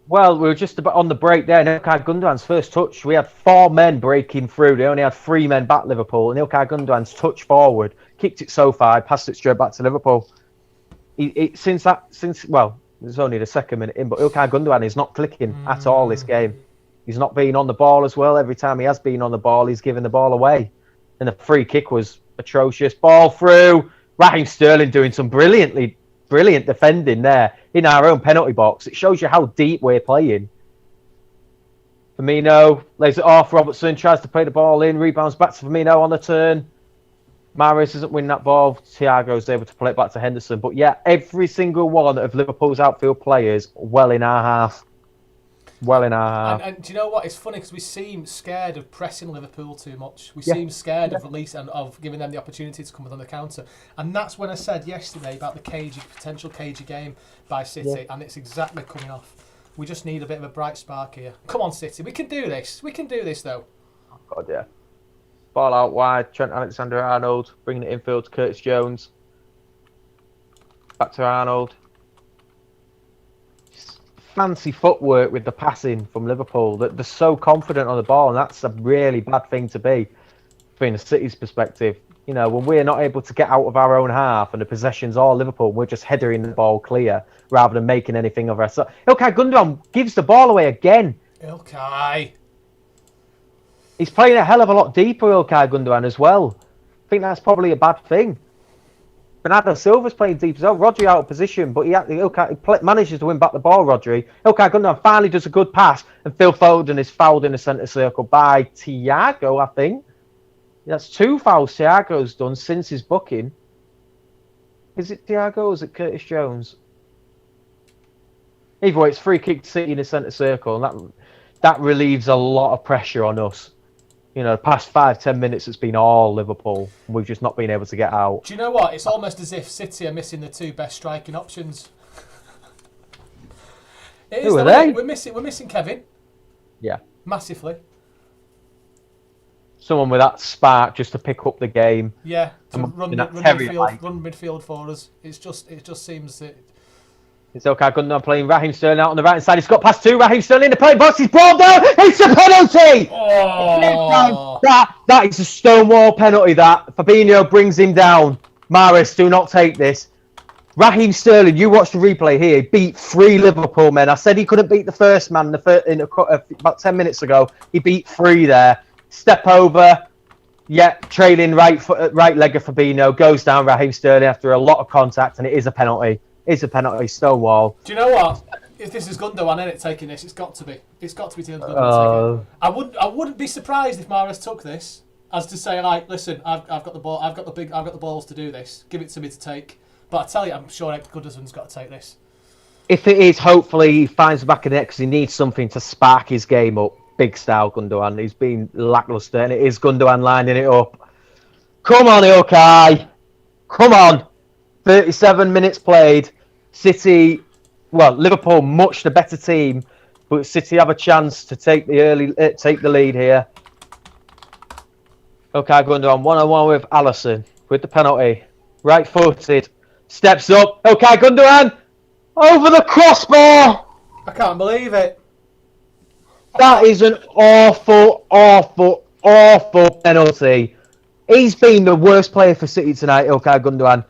Well, we were just about on the break there. Ilkay Gundogan's first touch. We had 4 men breaking through. They only had 3 men back Liverpool, and Ilkay Gundogan's touch forward, kicked it so far, passed it straight back to Liverpool. There's only the second minute in, but Ilkay Gundogan is not clicking at all this game. He's not being on the ball as well. Every time he has been on the ball, he's giving the ball away. And the free kick was atrocious. Ball through. Raheem Sterling doing some brilliant defending there in our own penalty box. It shows you how deep we're playing. Firmino lays it off. Robertson tries to play the ball in. Rebounds back to Firmino on the turn. Mahrez doesn't win that ball. Thiago's able to play it back to Henderson. But yeah, every single one of Liverpool's outfield players well in our half. And do you know what? It's funny because we seem scared of pressing Liverpool too much. We seem scared of release and of giving them the opportunity to come on the counter. And that's when I said yesterday about the potential cagey game by City, and it's exactly coming off. We just need a bit of a bright spark here. Come on, City. We can do this. We can do this, though. Oh, God, yeah. Ball out wide, Trent Alexander-Arnold, bringing it infield to Curtis Jones. Back to Arnold. Just fancy footwork with the passing from Liverpool. They're so confident on the ball, and that's a really bad thing to be from the City's perspective. You know, when we're not able to get out of our own half and the possession's all Liverpool, we're just headering the ball clear rather than making anything of ourselves. Ilkay Gundogan gives the ball away again. Ilkay. He's playing a hell of a lot deeper, Ilkay Gundogan, as well. I think that's probably a bad thing. Bernardo Silva's playing deep as well. Rodri out of position, but Ilkay manages to win back the ball, Rodri. Ilkay Gundogan finally does a good pass, and Phil Foden is fouled in the centre circle by Thiago, I think. That's 2 fouls Thiago's done since his booking. Is it Thiago or is it Curtis Jones? Either way, it's free kick to City in the centre circle, and that relieves a lot of pressure on us. You know, the past 5-10 minutes, it's been all Liverpool. We've just not been able to get out. Do you know what? It's almost as if City are missing the 2 best striking options. Who are they? We're missing Kevin. Yeah. Massively. Someone with that spark just to pick up the game. Yeah, to run midfield for us. It just seems that. It's Ilkay Gundogan playing Raheem Sterling out on the right side. He's got past 2. Raheem Sterling in the play box. He's brought down. It's a penalty. Oh. That is a stonewall penalty. That Fabinho brings him down. Mahrez, do not take this. Raheem Sterling, you watch the replay here. He beat 3 Liverpool men. I said he couldn't beat the first man about 10 minutes ago. He beat 3 there. Step over. Yeah, trailing right leg of Fabinho. Goes down Raheem Sterling after a lot of contact, and it is a penalty. It's a penalty, stonewall. Do you know what? If this is Gundogan, isn't it, taking this? It's got to be. It's got to be Gundogan taking it. I wouldn't be surprised if Mahrez took this as to say, like, listen, I've got the ball. I've got the balls to do this. Give it to me to take. But I tell you, I'm sure Gundogan's got to take this. If it is, hopefully he finds the back of the net because he needs something to spark his game up. Big style, Gundogan. He's been lacklustre, and it is Gundogan lining it up. Come on, Ilkay. Come on. 37 minutes played. City, Liverpool, much the better team, but City have a chance to take the lead here. Ilkay Gundogan 1-on-1 with Alisson with the penalty. Right-footed. Steps up. Ilkay Gundogan over the crossbar. I can't believe it. That is an awful, awful, awful penalty. He's been the worst player for City tonight, Ilkay Gundogan.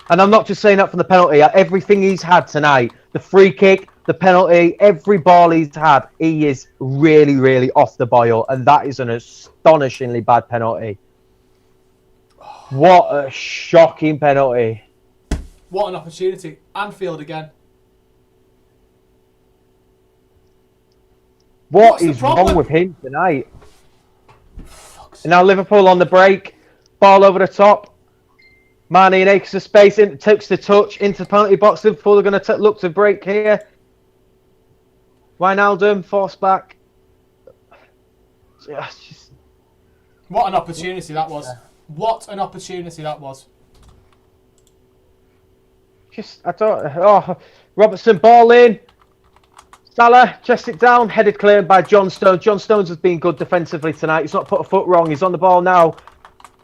And I'm not just saying that from the penalty. Everything he's had tonight, the free kick, the penalty, every ball he's had, he is really, really off the boil. And that is an astonishingly bad penalty. What a shocking penalty. What an opportunity. Anfield again. What is wrong with him tonight? And now Liverpool on the break. Ball over the top. Mane in acres of space. Takes the touch into the penalty box. Liverpool are going to look to break here. Wijnaldum forced back. What an opportunity that was. What an opportunity that was. Robertson ball in. Salah chests it down, headed clear by John Stones. John Stones has been good defensively tonight. He's not put a foot wrong. He's on the ball now.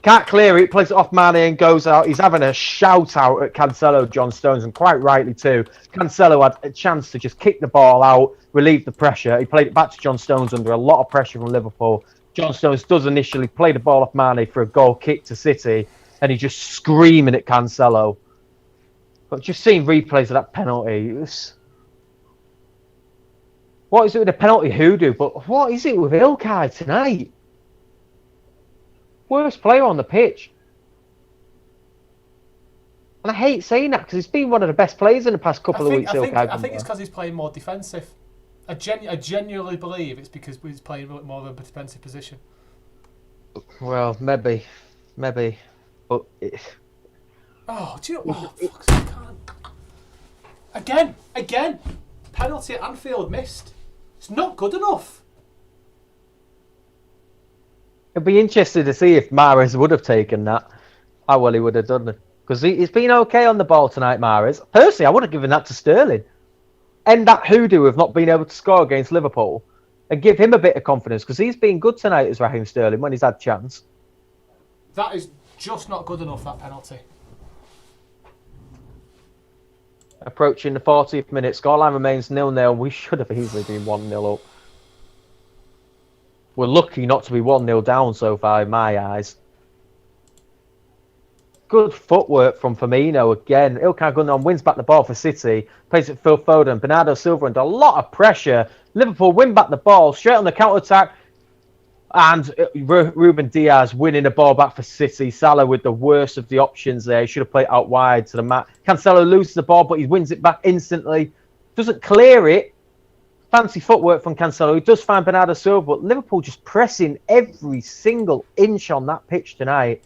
Can't clear it. Plays it off Mane and goes out. He's having a shout out at Cancelo, John Stones, and quite rightly too. Cancelo had a chance to just kick the ball out, relieve the pressure. He played it back to John Stones under a lot of pressure from Liverpool. John Stones does initially play the ball off Mane for a goal kick to City, and he's just screaming at Cancelo. But just seeing replays of that penalty, what is it with the penalty hoodoo? But what is it with Ilkay tonight? Worst player on the pitch. And I hate saying that because he's been one of the best players in the past couple of weeks. I think it's because he's playing more defensive. I genuinely believe it's because he's playing more of a defensive position. Well, maybe. But oh, do you know? Oh, fuck's sake, I can't. Again. Penalty at Anfield missed. It's not good enough. It'd be interesting to see if Mahrez would have taken that. How well he would have done it. Because he's been okay on the ball tonight, Mahrez. Personally, I would have given that to Sterling. End that hoodoo of not being able to score against Liverpool. And give him a bit of confidence. Because he's been good tonight as Raheem Sterling when he's had chance. That is just not good enough, that penalty. Approaching the 40th minute. Scoreline remains 0-0. We should have easily been 1-0 up. We're lucky not to be 1-0 down so far in my eyes. Good footwork from Firmino again. Ilkay Gundogan wins back the ball for City. Plays it Phil Foden. Bernardo Silva under a lot of pressure. Liverpool win back the ball straight on the counter-attack. And Ruben Diaz winning the ball back for City. Salah with the worst of the options there. He should have played out wide to the mat. Cancelo loses the ball, but he wins it back instantly. Doesn't clear it. Fancy footwork from Cancelo. He does find Bernardo Silva, but Liverpool just pressing every single inch on that pitch tonight.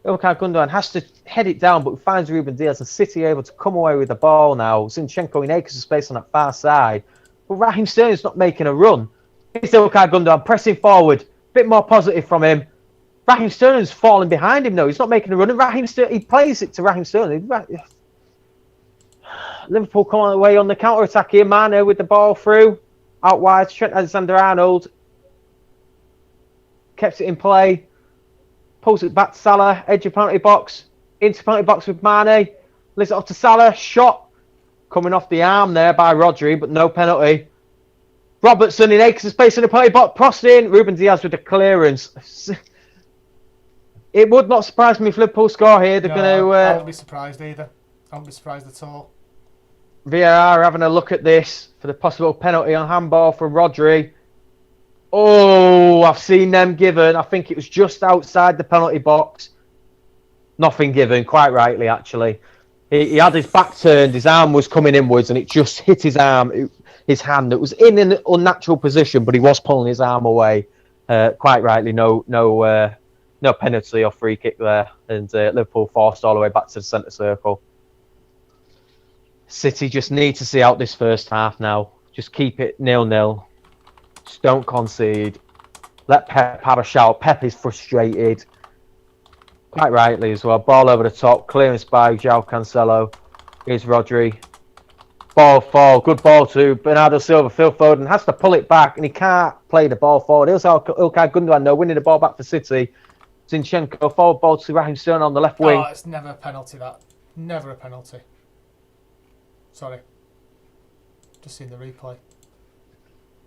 Ilkay Gundogan has to head it down, but finds Ruben Diaz, and City able to come away with the ball now. Zinchenko in acres of space on that far side. But Raheem Sterling's not making a run. It's Ilkay Gundogan pressing forward. Bit more positive from him. Raheem Sterling's falling behind him, though. He's not making a run. And he plays it to Raheem Sterling. Liverpool come away on the counter-attack here. Mane with the ball through. Out wide. Trent Alexander-Arnold. Kept it in play. Pulls it back to Salah. Edge of penalty box. Into penalty box with Mane. Lifts it off to Salah. Shot. Coming off the arm there by Rodri, but no penalty. Robertson in acres of space in the penalty box. Crossed in. Ruben Diaz with the clearance. It would not surprise me if Liverpool score here. They're going to. I wouldn't be surprised either. I wouldn't be surprised at all. VAR having a look at this for the possible penalty on handball from Rodri. Oh, I've seen them given. I think it was just outside the penalty box. Nothing given, quite rightly, actually. He had his back turned, his arm was coming inwards, and it just hit his arm, his hand. It was in an unnatural position, but he was pulling his arm away. Quite rightly, no penalty or free kick there. And Liverpool forced all the way back to the centre circle. City just need to see out this first half now. Just keep it 0-0. Just don't concede. Let Pep have a shout. Pep is frustrated. Quite rightly as well. Ball over the top. Clearance by João Cancelo. Here's Rodri. Ball forward. Good ball to Bernardo Silva. Phil Foden has to pull it back and he can't play the ball forward. Here's Ilkay Gundogan though, winning the ball back for City. Zinchenko. Forward ball to Raheem Sterling on the left wing. Oh, it's never a penalty, that. Never a penalty. Sorry. Just seen the replay.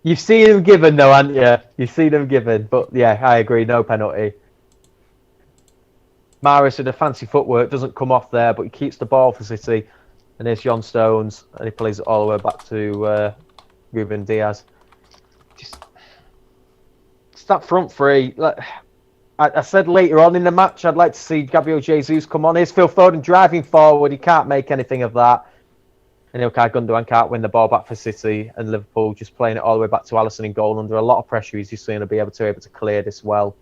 You've seen them given though, haven't you? You've seen them given. But yeah, I agree. No penalty. Maris with a fancy footwork, doesn't come off there, but he keeps the ball for City. And there's John Stones, and he plays it all the way back to Ruben Diaz. Just that front three. I said later on in the match, I'd like to see Gabriel Jesus come on. Here's Phil Foden driving forward. He can't make anything of that. And Ilkay Gundogan can't win the ball back for City, and Liverpool just playing it all the way back to Alisson in goal under a lot of pressure. He's just going to be able to clear this well.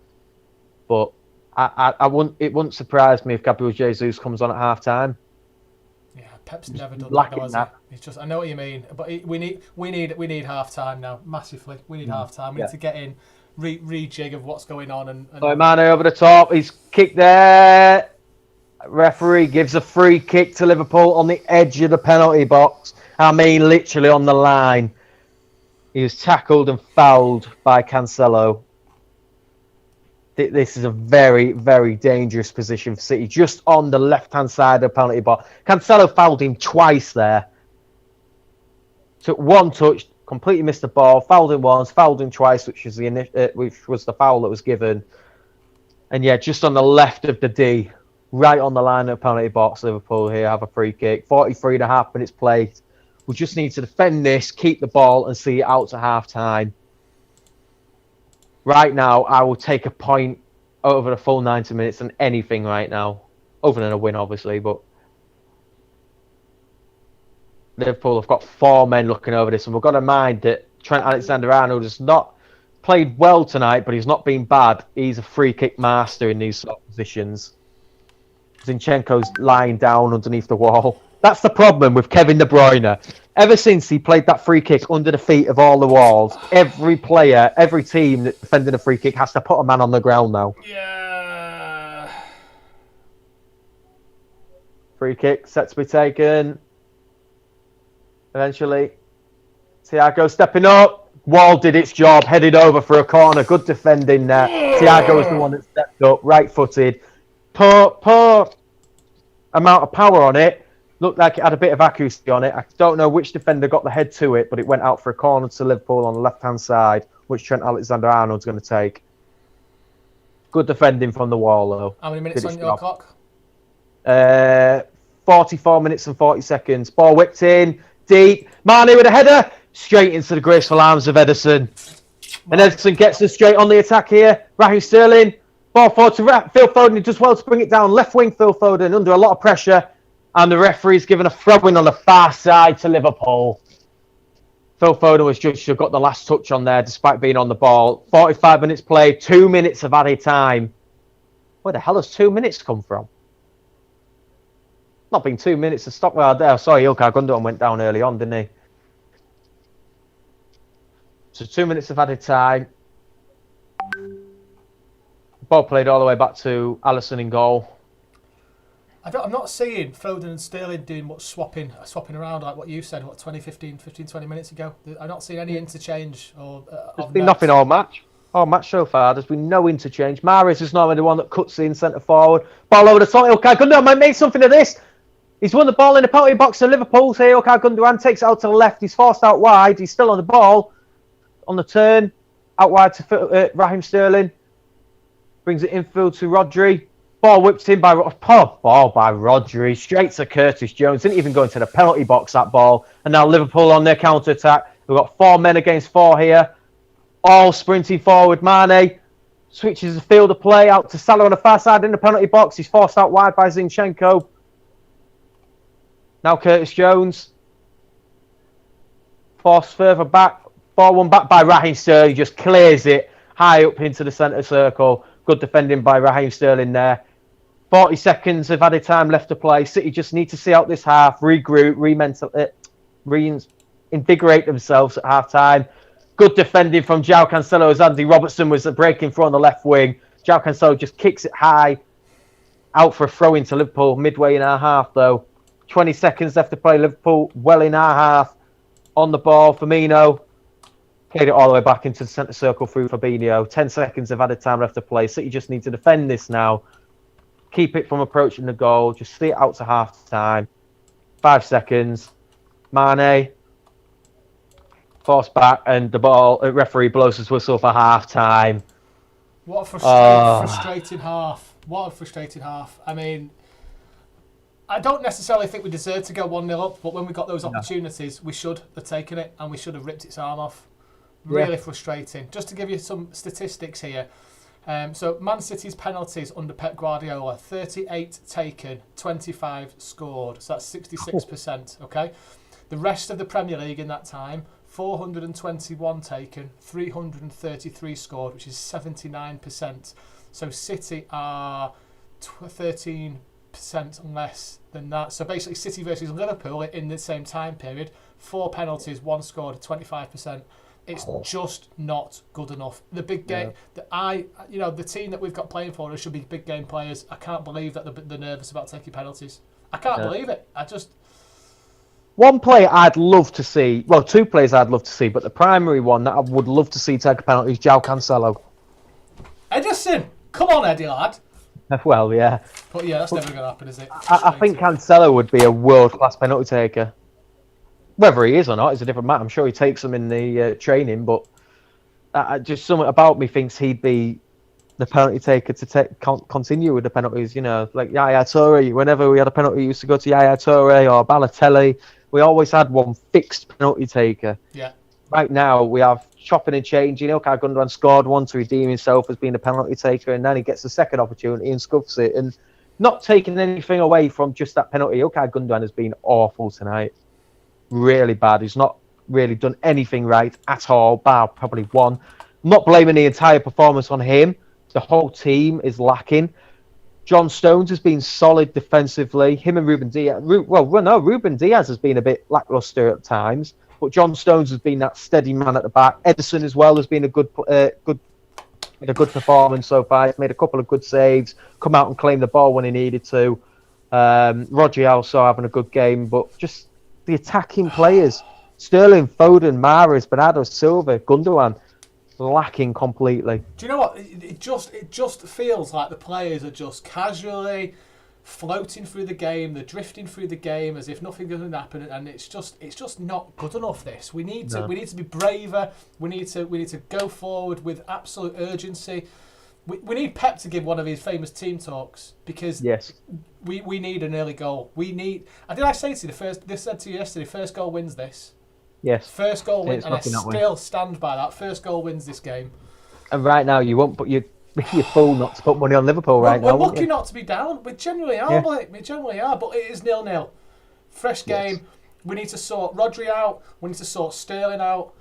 But it wouldn't surprise me if Gabriel Jesus comes on at half time. Yeah, Pep's never done that, has he? It's just, I know what you mean, but we need half time now massively. We need half time. We need to get in, rejig of what's going on, and Mane over the top. He's kicked there. Referee gives a free kick to Liverpool on the edge of the penalty box. I mean, literally on the line. He was tackled and fouled by Cancelo. This is a very, very dangerous position for City. Just on the left-hand side of the penalty box. Cancelo fouled him twice there. Took one touch, completely missed the ball. Fouled him once, fouled him twice, which was the foul that was given. And yeah, just on the left of the D. Right on the line of the penalty box, Liverpool here have a free kick. 43.5 minutes played. We just need to defend this, keep the ball, and see it out to half time. Right now, I will take a point over the full 90 minutes and anything right now. Other than a win, obviously, but Liverpool have got 4 men looking over this, and we've got to mind that Trent Alexander-Arnold has not played well tonight, but he's not been bad. He's a free kick master in these sort of positions. Zinchenko's lying down underneath the wall. That's the problem with Kevin De Bruyne. Ever since he played that free kick under the feet of all the walls, every player, every team that defended a free kick has to put a man on the ground now. Yeah. Free kick, set to be taken. Eventually, Thiago stepping up. Wall did its job, headed over for a corner. Good defending there. Thiago was the one that stepped up, right-footed. Poor amount of power on it. Looked like it had a bit of accuracy on it. I don't know which defender got the head to it, but it went out for a corner to Liverpool on the left-hand side, which Trent Alexander-Arnold's going to take. Good defending from the wall, though. How many minutes on your clock? 44 minutes and 40 seconds. Ball whipped in, deep. Mane with a header. Straight into the graceful arms of Ederson. And Ederson gets us straight on the attack here. Raheem Sterling. Ball forward to Phil Foden. He does well to bring it down. Left wing Phil Foden under a lot of pressure. And the referee's given a throw-in on the far side to Liverpool. Phil Foden was judged to have got the last touch on there despite being on the ball. 45 minutes played. 2 minutes of added time. Where the hell has 2 minutes come from? Not been 2 minutes to stop. Well, there. Sorry, Ilkay Gundogan went down early on, didn't he? So 2 minutes of added time. Ball played all the way back to Alisson in goal. I'm not seeing Foden and Sterling doing much swapping around like what you said, 15, 20 minutes ago. I'm not seeing any interchange. There's been nothing all match. All match so far. There's been no interchange. Maris is normally the one that cuts in centre forward. Ball over the top. Ilkay Gundogan might make something of this. He's won the ball in the penalty box to Liverpool. So Ilkay Gundogan takes it out to the left. He's forced out wide. He's still on the ball. On the turn. Out wide to Raheem Sterling. Brings it infield to Rodri. Ball whipped in by Rodri. Straight to Curtis Jones. Didn't even go into the penalty box, that ball. And now Liverpool on their counter-attack. We've got 4 men against 4 here. All sprinting forward. Mane switches the field of play out to Salah on the far side in the penalty box. He's forced out wide by Zinchenko. Now Curtis Jones. Forced further back. 4-1 back by Raheem Sterling. Just clears it high up into the centre circle. Good defending by Raheem Sterling there. 40 seconds of added time left to play. City just need to see out this half, regroup, reinvigorate themselves at half time. Good defending from João Cancelo as Andy Robertson was breaking through on the left wing. João Cancelo just kicks it high. Out for a throw into Liverpool midway in our half though. 20 seconds left to play. Liverpool well in our half. On the ball, Firmino. Played it all the way back into the centre circle through Fabinho. 10 seconds of added time left to play. City just need to defend this now. Keep it from approaching the goal. Just see it out to half time. 5 seconds. Mane. Force back and the ball. Referee blows his whistle for half time. What a frustrating half. What a frustrating half. I mean, I don't necessarily think we deserve to go 1-0 up, but when we got those opportunities, we should have taken it and we should have ripped its arm off. Really frustrating. Just to give you some statistics here. So Man City's penalties under Pep Guardiola, 38 taken, 25 scored. So that's 66%, okay? The rest of the Premier League in that time, 421 taken, 333 scored, which is 79%. So City are 13% less than that. So basically City versus Liverpool in the same time period, 4 penalties, 1 scored, 25%. It's just not good enough. The big game, the team that we've got playing for us should be big game players. I can't believe that they're nervous about taking penalties. I can't believe it. One player I'd love to see, well, 2 players I'd love to see, but the primary one that I would love to see take a penalty is João Cancelo. Edison, come on, Eddie lad. Well, yeah. But yeah, that's never going to happen, is it? I think Cancelo would be a world-class penalty taker. Whether he is or not is a different matter. I'm sure he takes them in the training, but just something about me thinks he'd be the penalty taker to continue with the penalties. You know, like Yaya Toure. Whenever we had a penalty, we used to go to Yaya Toure or Balotelli. We always had one fixed penalty taker. Yeah. Right now, we have chopping and changing. Okay, Gundogan scored one to redeem himself as being a penalty taker, and then he gets the second opportunity and scuffs it. And not taking anything away from just that penalty. Okay, Gundogan has been awful tonight. Really bad. He's not really done anything right at all, bar probably one. I'm not blaming the entire performance on him. The whole team is lacking. John Stones has been solid defensively. Him and Ruben Diaz. Ruben Diaz has been a bit lackluster at times, but John Stones has been that steady man at the back. Edison as well has been a good performance so far. He's made a couple of good saves, come out and claim the ball when he needed to. Rodri also having a good game, but just the attacking players, Sterling, Foden, Mahrez, Bernardo Silva, Gundogan, lacking completely. Do you know what? It just feels like the players are just casually floating through the game. They're drifting through the game as if nothing is going to happen, and it's just not good enough. This we need to be braver. We need to go forward with absolute urgency. We need Pep to give one of his famous team talks because we need an early goal. We need. Did I say to you this said to you yesterday? First goal wins this. Yes. First goal wins, and I still stand by that. First goal wins this game. And right now, you won't put you're fool not to put money on Liverpool now. We're lucky not to be down. We genuinely are, Blake. We genuinely are. But it is 0-0. Fresh game. We need to sort Rodri out. We need to sort Sterling out.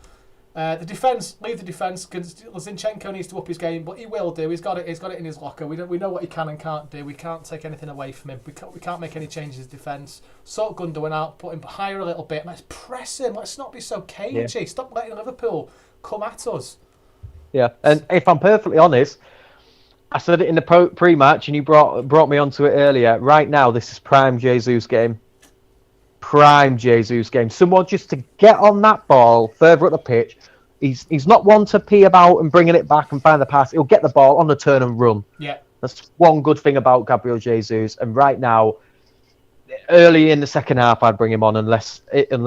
The defence, leave the defence because Zinchenko needs to up his game, but he will do. He's got it in his locker. We know what he can and can't do. We can't take anything away from him. We can't make any changes in defence. Sort Gundogan out, put him higher a little bit. Let's press him. Let's not be so cagey. Yeah. Stop letting Liverpool come at us. Yeah, and if I'm perfectly honest, I said it in the pre-match, and you brought me onto it earlier. Right now, this is prime Jesus game. Prime Jesus game. Someone just to get on that ball further up the pitch. He's not one to pee about and bringing it back and find the pass. He'll get the ball on the turn and run. Yeah, that's one good thing about Gabriel Jesus. And right now, early in the second half, I'd bring him on unless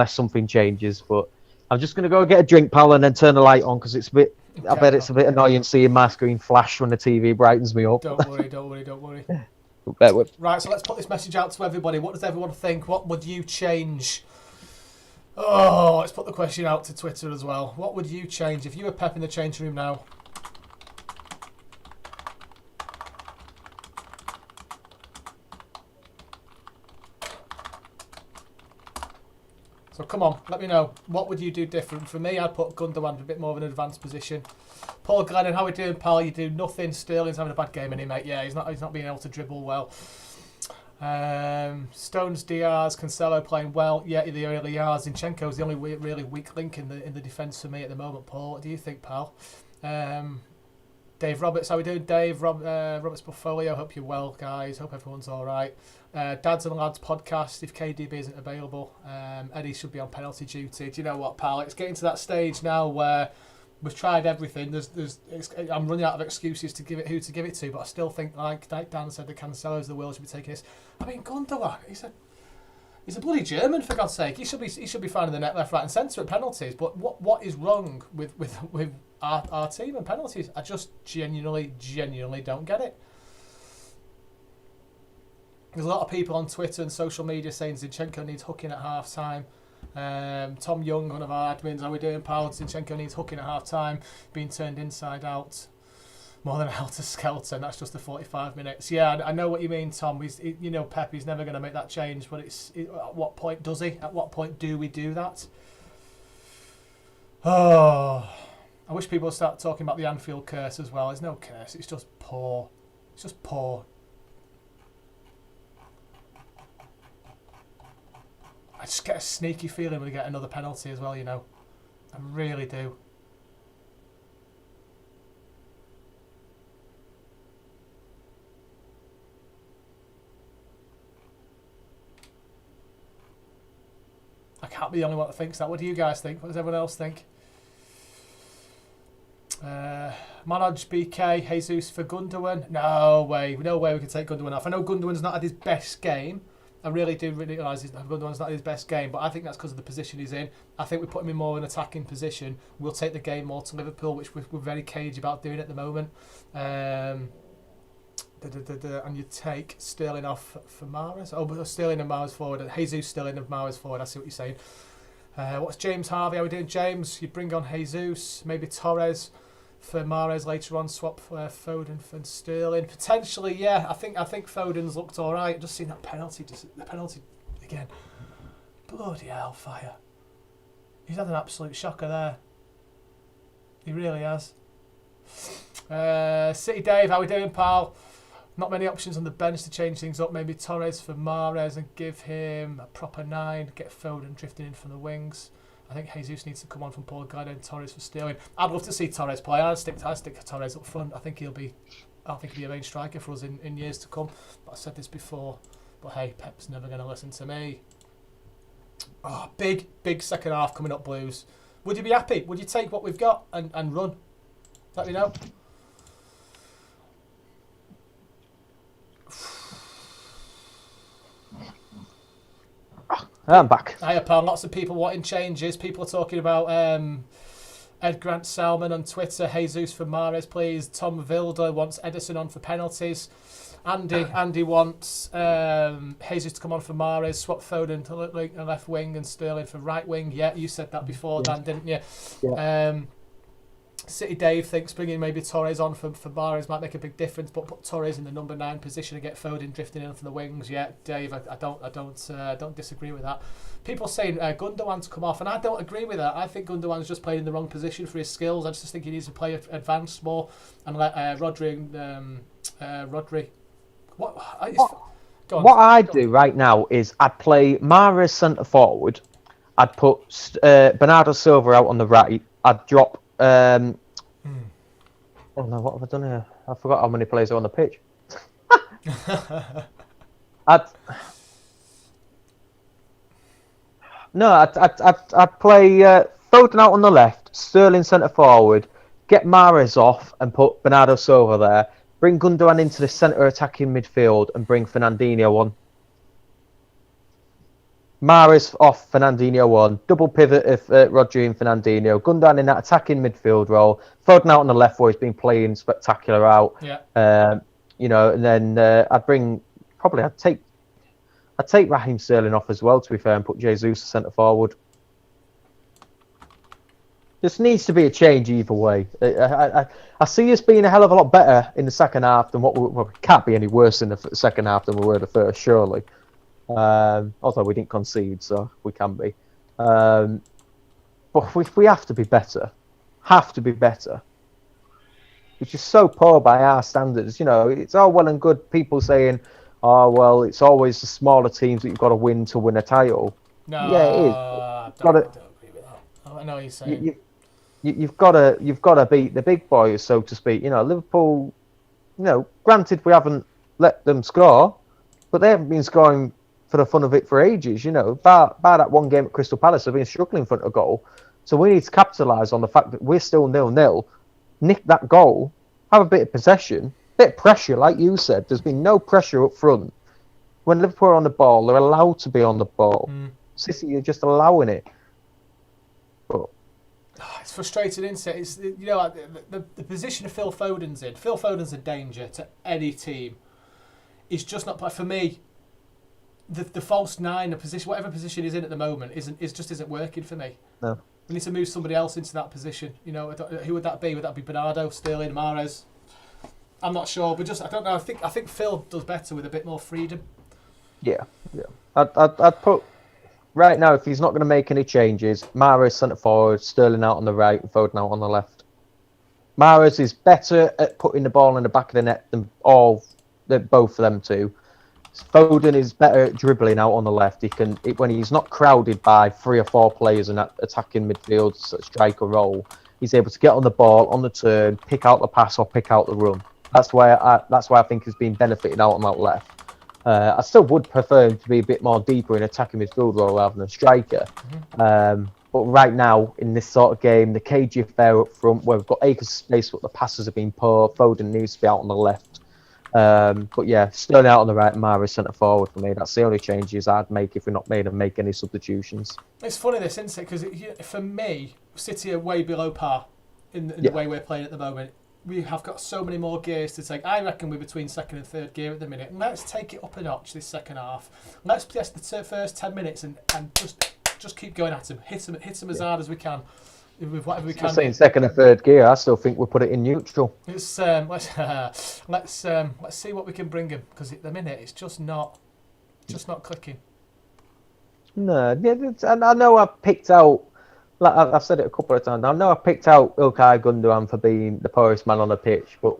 something changes. But I'm just gonna go get a drink, pal, and then turn the light on because it's a bit. Okay, I bet it's a bit annoying seeing my screen flash when the TV brightens me up. Don't worry. Right, so let's put this message out to everybody. What does everyone think? What would you change? Oh, let's put the question out to Twitter as well. What would you change if you were Pep in the changing room now? So come on, let me know. What would you do different? For me, I'd put Gundogan in a bit more of an advanced position. Paul Glennon, how are we doing, pal? You do nothing. Sterling's having a bad game, isn't he, mate? Yeah, he's not being able to dribble well. Stones, Diaz, Cancelo playing well. Yeah, they really are. Zinchenko's the only really weak link in the defence for me at the moment. Paul, what do you think, pal? Dave Roberts, how we doing, Dave? Roberts Portfolio, hope you're well, guys. Hope everyone's all right. Dads and Lads podcast, if KDB isn't available, Eddie should be on penalty duty. Do you know what, pal? It's getting to that stage now where we've tried everything. I'm running out of excuses to give it to, but I still think, like Dan said, the Cancelo's the world should be taking this. I mean, Gundogan, he's a bloody German, for God's sake. He should be finding the net left, right, and centre at penalties. But what is wrong with our team and penalties? I just genuinely don't get it. There's a lot of people on Twitter and social media saying Zinchenko needs hooking at half time. Tom Young, one of our admins, how we doing, pal? Zinchenko needs hooking at half time, being turned inside out. More than a helter-skelter, and that's just the 45 minutes. Yeah, I know what you mean, Tom. You know, Pep, he's never going to make that change, but at what point does he? At what point do we do that? Oh, I wish people would start talking about the Anfield curse as well. There's no curse, it's just poor. It's just poor. I just get a sneaky feeling when we get another penalty as well, you know. I really do. I can't be the only one that thinks that. What do you guys think? What does everyone else think? Manoj BK, Jesus for Gundogan. No way we can take Gundogan off. I know Gundogan's not had his best game. I really do realise Gundogan's not his best game, but I think that's because of the position he's in. I think we put him in more of an attacking position. We'll take the game more to Liverpool, which we're very cagey about doing at the moment. And you take Sterling off for Mahrez. Oh, but Sterling and Mahrez forward. And Jesus Sterling and Mahrez forward. I see what you're saying. What's James Harvey? How are we doing, James? You bring on Jesus, maybe Torres for Mahrez later on. Swap Foden for Sterling. Potentially, yeah. I think Foden's looked all right. Just seen that penalty. The penalty again. Bloody hellfire. He's had an absolute shocker there. He really has. City Dave, how we doing, pal? Not many options on the bench to change things up. Maybe Torres for Mahrez and give him a proper 9. Get Foden drifting in from the wings. I think Jesus needs to come on from Paul Guide and Torres for Sterling. I'd love to see Torres play. I'd stick Torres up front. I think he'll be a main striker for us in years to come. But I said this before. But hey, Pep's never going to listen to me. Oh, big second half coming up, Blues. Would you be happy? Would you take what we've got and run? Let me know. I'm back. Hiya, pal. Lots of people wanting changes. People are talking about Ed Grant Salmon on Twitter. Jesus for Mahrez, please. Tom Vilder wants Edison on for penalties. Andy wants Jesus to come on for Mahrez. Swap Foden to left wing and Sterling for right wing. Yeah, you said that before, Dan, didn't you? Yeah. City Dave thinks bringing maybe Torres on for Mahrez might make a big difference, but put Torres in the number 9 position and get Foden drifting in from the wings. Yeah, Dave, I don't disagree with that. People saying Gundogan to come off, and I don't agree with that. I think Gundogan's just playing in the wrong position for his skills. I just think he needs to play advanced more and let Rodri. What I'd do right now is I'd play Mahrez centre forward. I'd put Bernardo Silva out on the right. I'd drop. Oh no! What have I done here? I forgot how many players are on the pitch. I'd play Foden out on the left, Sterling centre forward, get Mahrez off and put Bernardo Silva there. Bring Gundogan into the centre attacking midfield and bring Fernandinho on. Mahrez off, Fernandinho on. Double pivot if Rodri and Fernandinho. Gundogan in that attacking midfield role. Foden out on the left where he's been playing spectacular out. Yeah. And then I'd take Raheem Sterling off as well, to be fair, and put Jesus centre forward. Just needs to be a change either way. I see us being a hell of a lot better in the second half than we can't be any worse in the second half than we were the first, surely. Although we didn't concede, so we can be. But we have to be better. Have to be better. Which is so poor by our standards. You know, it's all well and good people saying, oh, well, it's always the smaller teams that you've got to win a title. No, yeah, it is. I don't agree with that. I know what you're saying. You've got to beat the big boys, so to speak. You know, Liverpool, granted we haven't let them score, but they haven't been scoring for the fun of it for ages, bar that one game at Crystal Palace, they've been struggling in front of goal. So we need to capitalise on the fact that we're still 0-0, nick that goal, have a bit of possession, bit of pressure, like you said. There's been no pressure up front. When Liverpool are on the ball, they're allowed to be on the ball. City, you're just allowing it. But it's frustrating, isn't it? It's, the position of Phil Foden's in. Phil Foden's a danger to any team. He's just not, for me, the false nine, a position, whatever position he's in at the moment, isn't working for me. No. We need to move somebody else into that position. You know, who would that be? Would that be Bernardo, Sterling, Mahrez? I'm not sure, but I don't know. I think Phil does better with a bit more freedom. Yeah. I'd put right now, if he's not going to make any changes, Mahrez centre forward, Sterling out on the right, and Foden out on the left. Mahrez is better at putting the ball in the back of the net than both of them two. Foden is better at dribbling out on the left. When he's not crowded by 3 or 4 players in that attacking midfield striker role, he's able to get on the ball on the turn, pick out the pass or pick out the run. That's why I think he's been benefited out on that left. I still would prefer him to be a bit more deeper in attacking midfield role rather than a striker. But right now, in this sort of game, the cagey affair up front, where we've got acres of space, but the passes have been poor. Foden needs to be out on the left. But yeah, Sterling out on the right, Mahrez centre forward for me. That's the only changes I'd make if we're not made to make any substitutions. It's funny this, isn't it? Because for me, City are way below par in the way we're playing at the moment. We have got so many more gears to take. I reckon we're between second and third gear at the minute. And let's take it up a notch this second half. Let's test the first 10 minutes and just keep going at him. Hit him as hard as we can. With whatever we can. Saying second or third gear, I still think we'll put it in neutral. It's let's see what we can bring him, because at the minute it's just not clicking. No, and I know I've picked out, like I've said it a couple of times. I know I picked out Ilkay Gundogan for being the poorest man on the pitch, but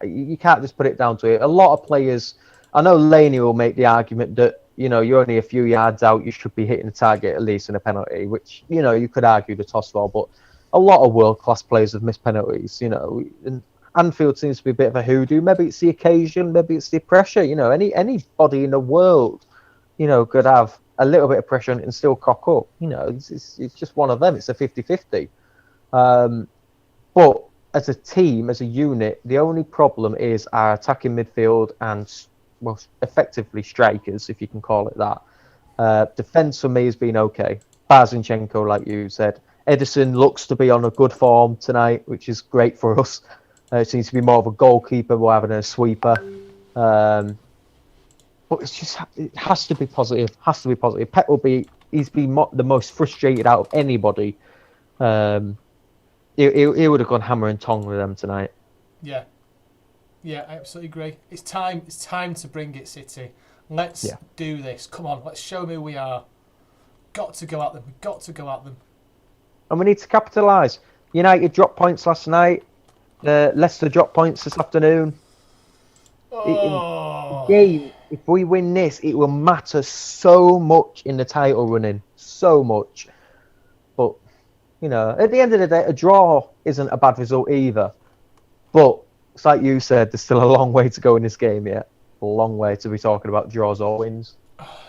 you can't just put it down to it. A lot of players, I know Laney will make the argument that, you know, you're only a few yards out, you should be hitting the target at least in a penalty, which, you know, you could argue the toss for, but a lot of world-class players have missed penalties, you know. And Anfield seems to be a bit of a hoodoo. Maybe it's the occasion, maybe it's the pressure, you know. Anybody in the world, you know, could have a little bit of pressure and still cock up. You know, it's just one of them. It's a 50-50. But as a team, as a unit, the only problem is our attacking midfield and, well, effectively strikers, if you can call it that. Defence for me has been okay. Barzinchenko, like you said. Edison looks to be on a good form tonight, which is great for us. It seems to be more of a goalkeeper rather than a sweeper. But it has to be positive. Pep he's been the most frustrated out of anybody. He would have gone hammer and tongue with them tonight. Yeah, I absolutely agree. It's time to bring it, City. Let's do this. Come on, let's show them who we are. Got to go at them. We've got to go at them. And we need to capitalise. United dropped points last night. Leicester dropped points this afternoon. Game, if we win this, it will matter so much in the title running. So much. But, you know, at the end of the day, a draw isn't a bad result either. But, it's like you said, there's still a long way to go in this game yet. A long way to be talking about draws or wins.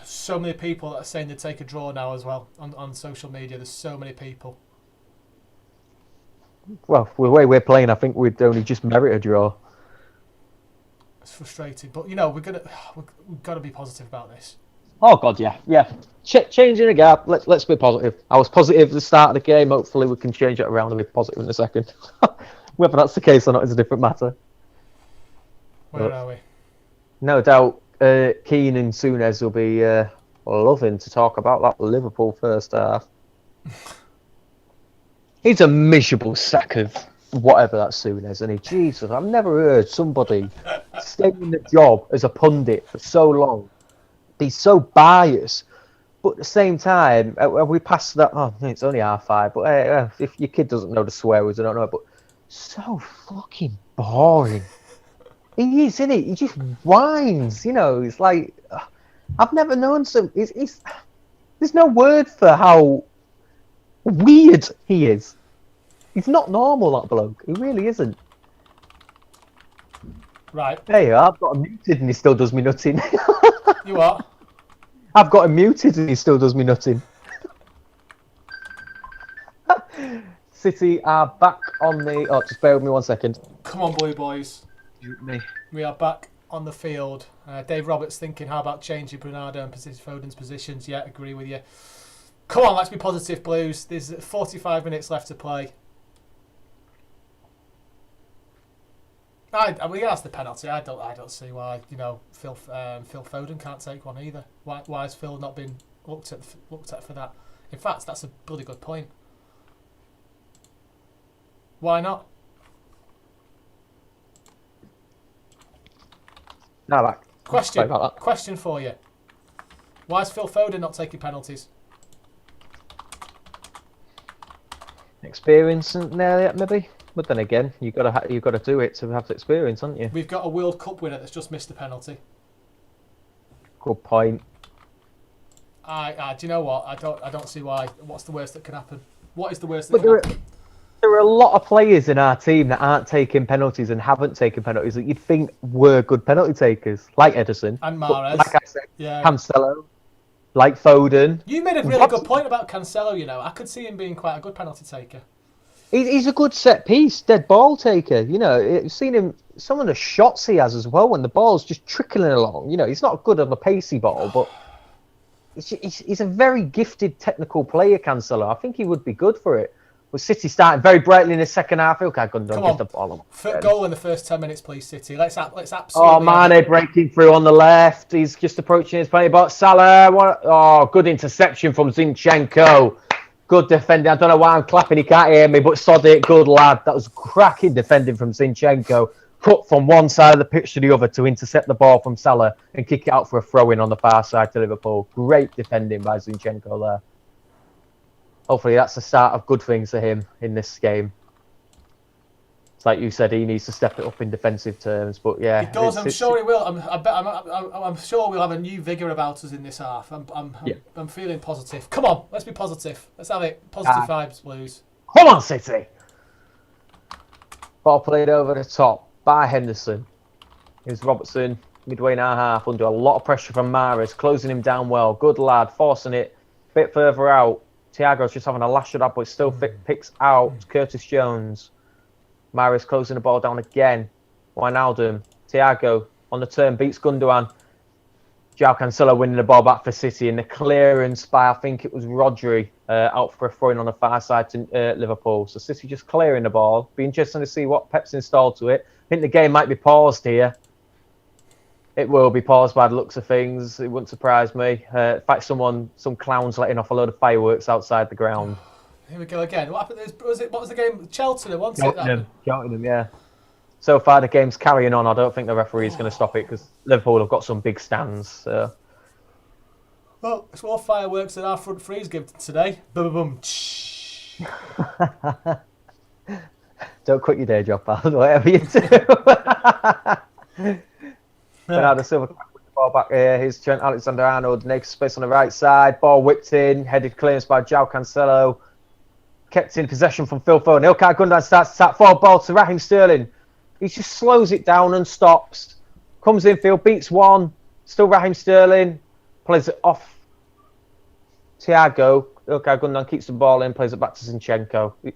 So many people that are saying they take a draw now as well on social media. There's so many people. Well, the way we're playing, I think we'd only just merit a draw. It's frustrating, but you know we've got to be positive about this. Oh God, yeah. Changing the gap. Let's be positive. I was positive at the start of the game. Hopefully, we can change it around and be positive in a second. Whether that's the case or not is a different matter. Where are we? No doubt, Keane and Souness will be loving to talk about that Liverpool first half. He's a miserable sack of whatever that Souness, and Jesus, I've never heard somebody stay in the job as a pundit for so long. He's so biased, but at the same time, we passed that. Oh, it's only R5, but if your kid doesn't know the swear words, I don't know. But so fucking boring. He is, isn't he? He just whines. You know, it's like I've never known some. There's no word for how weird he is. He's not normal, that bloke. He really isn't. Right. Hey, I've got him muted and he still does me nutting. You what? I've got him muted and he still does me nutting. City are back on the... Oh, just bear with me 1 second. Come on, Blue Boys. Mute me. We are back on the field. Dave Roberts thinking, how about changing Bernardo and Foden's positions? Yeah, agree with you. Come on, let's be positive, Blues. There's 45 minutes left to play. Well, he has the penalty. I don't see why Phil Foden can't take one either. Why has Phil not been looked at for that? In fact, that's a bloody good point. Why not? No, Question for you. Why is Phil Foden not taking penalties? Experience there, maybe. But then again, you got to do it to have the experience, haven't you? We've got a World Cup winner that's just missed a penalty. Good point. Do you know what? I don't see why. What's the worst that can happen? What is the worst that can happen? There are a lot of players in our team that aren't taking penalties and haven't taken penalties that you'd think were good penalty takers, like Edison And Mahrez. Like I said, yeah. Cancelo, like Foden. You made a really good point about Cancelo. I could see him being quite a good penalty taker. He's a good set piece, dead ball taker. You've seen him, some of the shots he has as well when the ball's just trickling along. He's not good on the pacey ball, but he's a very gifted technical player, Cancelo. I think he would be good for it. With City starting very brightly in the second half, Ilkay Gundogan gives the ball. Goal in the first 10 minutes, please, City. Let's absolutely. Oh, Mane breaking through on the left. He's just approaching his penalty box. Salah. Good interception from Zinchenko. Good defending. I don't know why I'm clapping. He can't hear me, but sod it. Good lad. That was cracking defending from Zinchenko. Cut from one side of the pitch to the other to intercept the ball from Salah and kick it out for a throw-in on the far side to Liverpool. Great defending by Zinchenko there. Hopefully that's the start of good things for him in this game. It's like you said, he needs to step it up in defensive terms. But yeah, he does. I'm sure he will. I'm sure we'll have a new vigour about us in this half. I'm feeling positive. Come on, let's be positive. Let's have it. Positive vibes, Blues. Come on, City. Ball played over the top by Henderson. Here's Robertson midway in our half under a lot of pressure from Mahrez, closing him down well. Good lad, forcing it a bit further out. Thiago's just having a lash at that, but still picks out Curtis Jones. Mahrez closing the ball down again. Wijnaldum. Thiago on the turn beats Gundogan. João Cancelo winning the ball back for City, and the clearance by, I think it was Rodri, out for a throw-in on the far side to Liverpool. So City just clearing the ball. Be interesting to see what Pep's installed to it. I think the game might be paused here. It will be paused by the looks of things. It wouldn't surprise me. In fact, some clowns letting off a load of fireworks outside the ground. Here we go again. What happened? What was the game? Cheltenham, wasn't it? Cheltenham, yeah. So far, the game's carrying on. I don't think the referee's going to stop it because Liverpool have got some big stands. So. Well, it's more fireworks than our front threes give today. Boom, boom, boom. Don't quit your day job, pal. Whatever you do. Bernardo Silva with the ball back here. Here's Trent Alexander-Arnold. Naked space on the right side. Ball whipped in. Headed clearance by João Cancelo. Kept in possession from Phil Foden. Ilkay Gundogan starts to tap forward ball to Raheem Sterling. He just slows it down and stops. Comes infield, beats one. Still Raheem Sterling. Plays it off Thiago. Ilkay Gundogan keeps the ball in. Plays it back to Zinchenko. I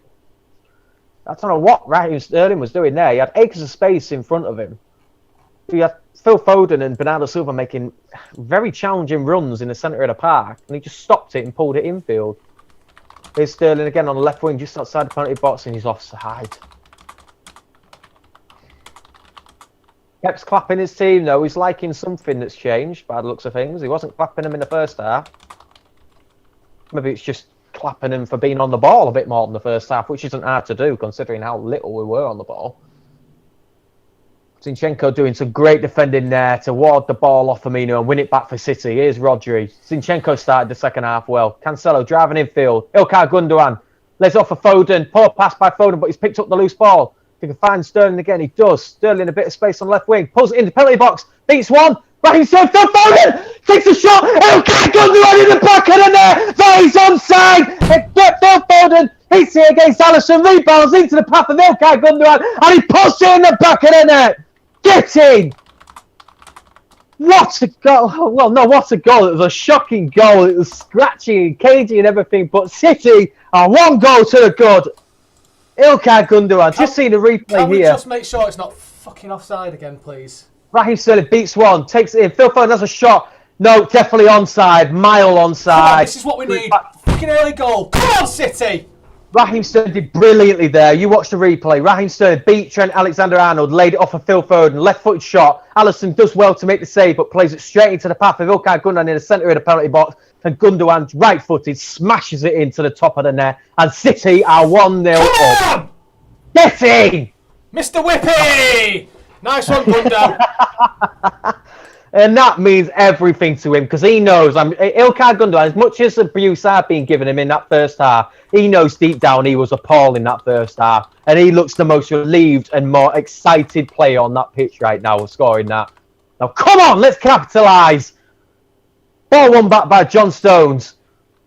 don't know what Raheem Sterling was doing there. He had acres of space in front of him. He had Phil Foden and Bernardo Silva making very challenging runs in the centre of the park, and he just stopped it and pulled it infield. Here's Sterling again on the left wing, just outside the penalty box, and he's offside. Pep's clapping his team, though. He's liking something that's changed by the looks of things. He wasn't clapping them in the first half. Maybe it's just clapping them for being on the ball a bit more than the first half, which isn't hard to do, considering how little we were on the ball. Zinchenko doing some great defending there to ward the ball off Firmino and win it back for City. Here's Rodri. Zinchenko started the second half well. Cancelo driving infield. Ilkay Gundogan. Lays off for Foden. Poor pass by Foden, but he's picked up the loose ball. He can find Sterling again. He does. Sterling a bit of space on the left wing. Pulls it in the penalty box. Beats one. Raheem Sterling. Phil Foden takes a shot. Ilkay Gundogan in the back of the net. That is onside. Phil Foden hits it against Alisson. Rebounds into the path of Ilkay Gundogan, and he puts it in the back of the net. Get in! What a goal! Well, no, what a goal! It was a shocking goal. It was scratchy and cagey and everything. But City are one goal to the good. Ilkay Gundogan. Just see the replay here. Can we just make sure it's not fucking offside again, please? Raheem Sterling beats one, takes it in. Phil Foden has a shot. No, definitely onside. Mile onside. Come on, this is what we need. Fucking early goal. Come on, City! Raheem Sterling did brilliantly there. You watch the replay. Raheem Sterling beat Trent Alexander-Arnold, laid it off of Phil Foden, left-footed shot. Alisson does well to make the save, but plays it straight into the path of Ilkay Gundogan in the centre of the penalty box. And Gundogan, right-footed, smashes it into the top of the net. And City are 1-0 up. Get in! Mr. Whippy! Nice one, Gundo. And that means everything to him because he knows Ilkay Gundogan, as much as abuse I've been giving him in that first half, he knows deep down he was appalling that first half. And he looks the most relieved and more excited player on that pitch right now of scoring that. Now, come on, let's capitalise. Ball won back by John Stones.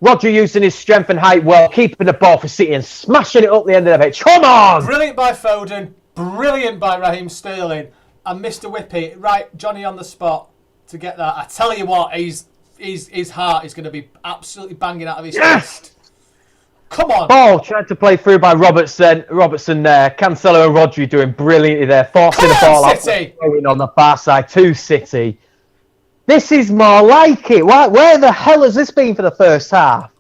Rodri using his strength and height well, keeping the ball for City and smashing it up the end of the pitch. Come on! Brilliant by Foden. Brilliant by Raheem Sterling. And Mr. Whippy, right, Johnny on the spot to get that. I tell you what, his heart is going to be absolutely banging out of his chest. Come on. Ball tried to play through by Robertson there. Cancelo and Rodri doing brilliantly there, forcing the ball out on the far side to City. This is more like it. Where the hell has this been for the first half?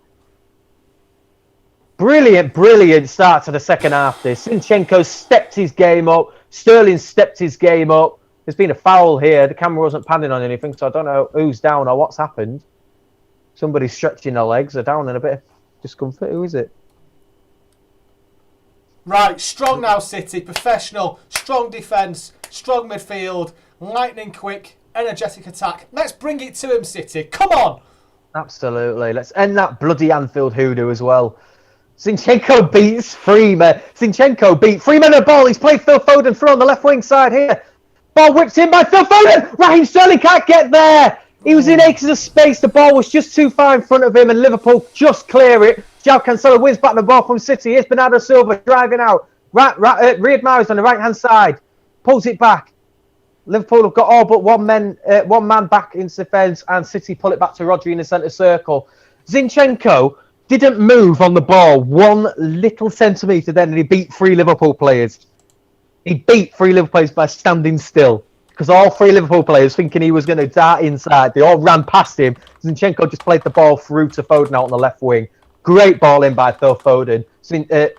Brilliant start to the second half. Zinchenko stepped his game up. Sterling stepped his game up. There's been a foul here. The camera wasn't panning on anything, so I don't know who's down or what's happened. Somebody's stretching their legs. They're down in a bit of discomfort. Who is it? Right, strong now, City. Professional. Strong defence. Strong midfield. Lightning quick. Energetic attack. Let's bring it to him, City. Come on. Absolutely. Let's end that bloody Anfield hoodoo as well. Zinchenko beats Freeman. Zinchenko beat Freeman the ball. He's played Phil Foden through on the left wing side here. Ball whipped in by Phil Foden. Raheem Sterling can't get there. He was in acres of space. The ball was just too far in front of him and Liverpool just clear it. João Cancelo wins back the ball from City. Here's Bernardo Silva driving out. Riyad Mahrez on the right-hand side. Pulls it back. Liverpool have got all but one man back into defence and City pull it back to Rodri in the centre circle. Zinchenko didn't move on the ball one little centimetre then and he beat 3 Liverpool players. He beat 3 Liverpool players by standing still. Because all 3 Liverpool players thinking he was going to dart inside. They all ran past him. Zinchenko just played the ball through to Foden out on the left wing. Great ball in by Phil Foden.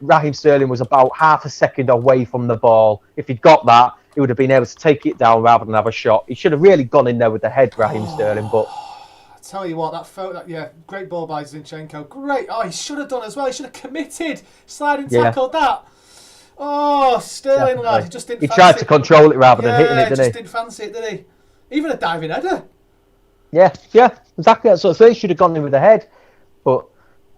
Raheem Sterling was about half a second away from the ball. If he'd got that, he would have been able to take it down rather than have a shot. He should have really gone in there with the head, Raheem Sterling, but... I tell you what, great ball by Zinchenko. Great. Oh, he should have done as well. He should have committed. Sliding tackled that. Oh, Sterling, lad. He just didn't fancy it. He tried to control it rather than hitting it, didn't he? He just didn't fancy it, did he? Even a diving header. Yeah, exactly. That's what I say. He should have gone in with the head. But,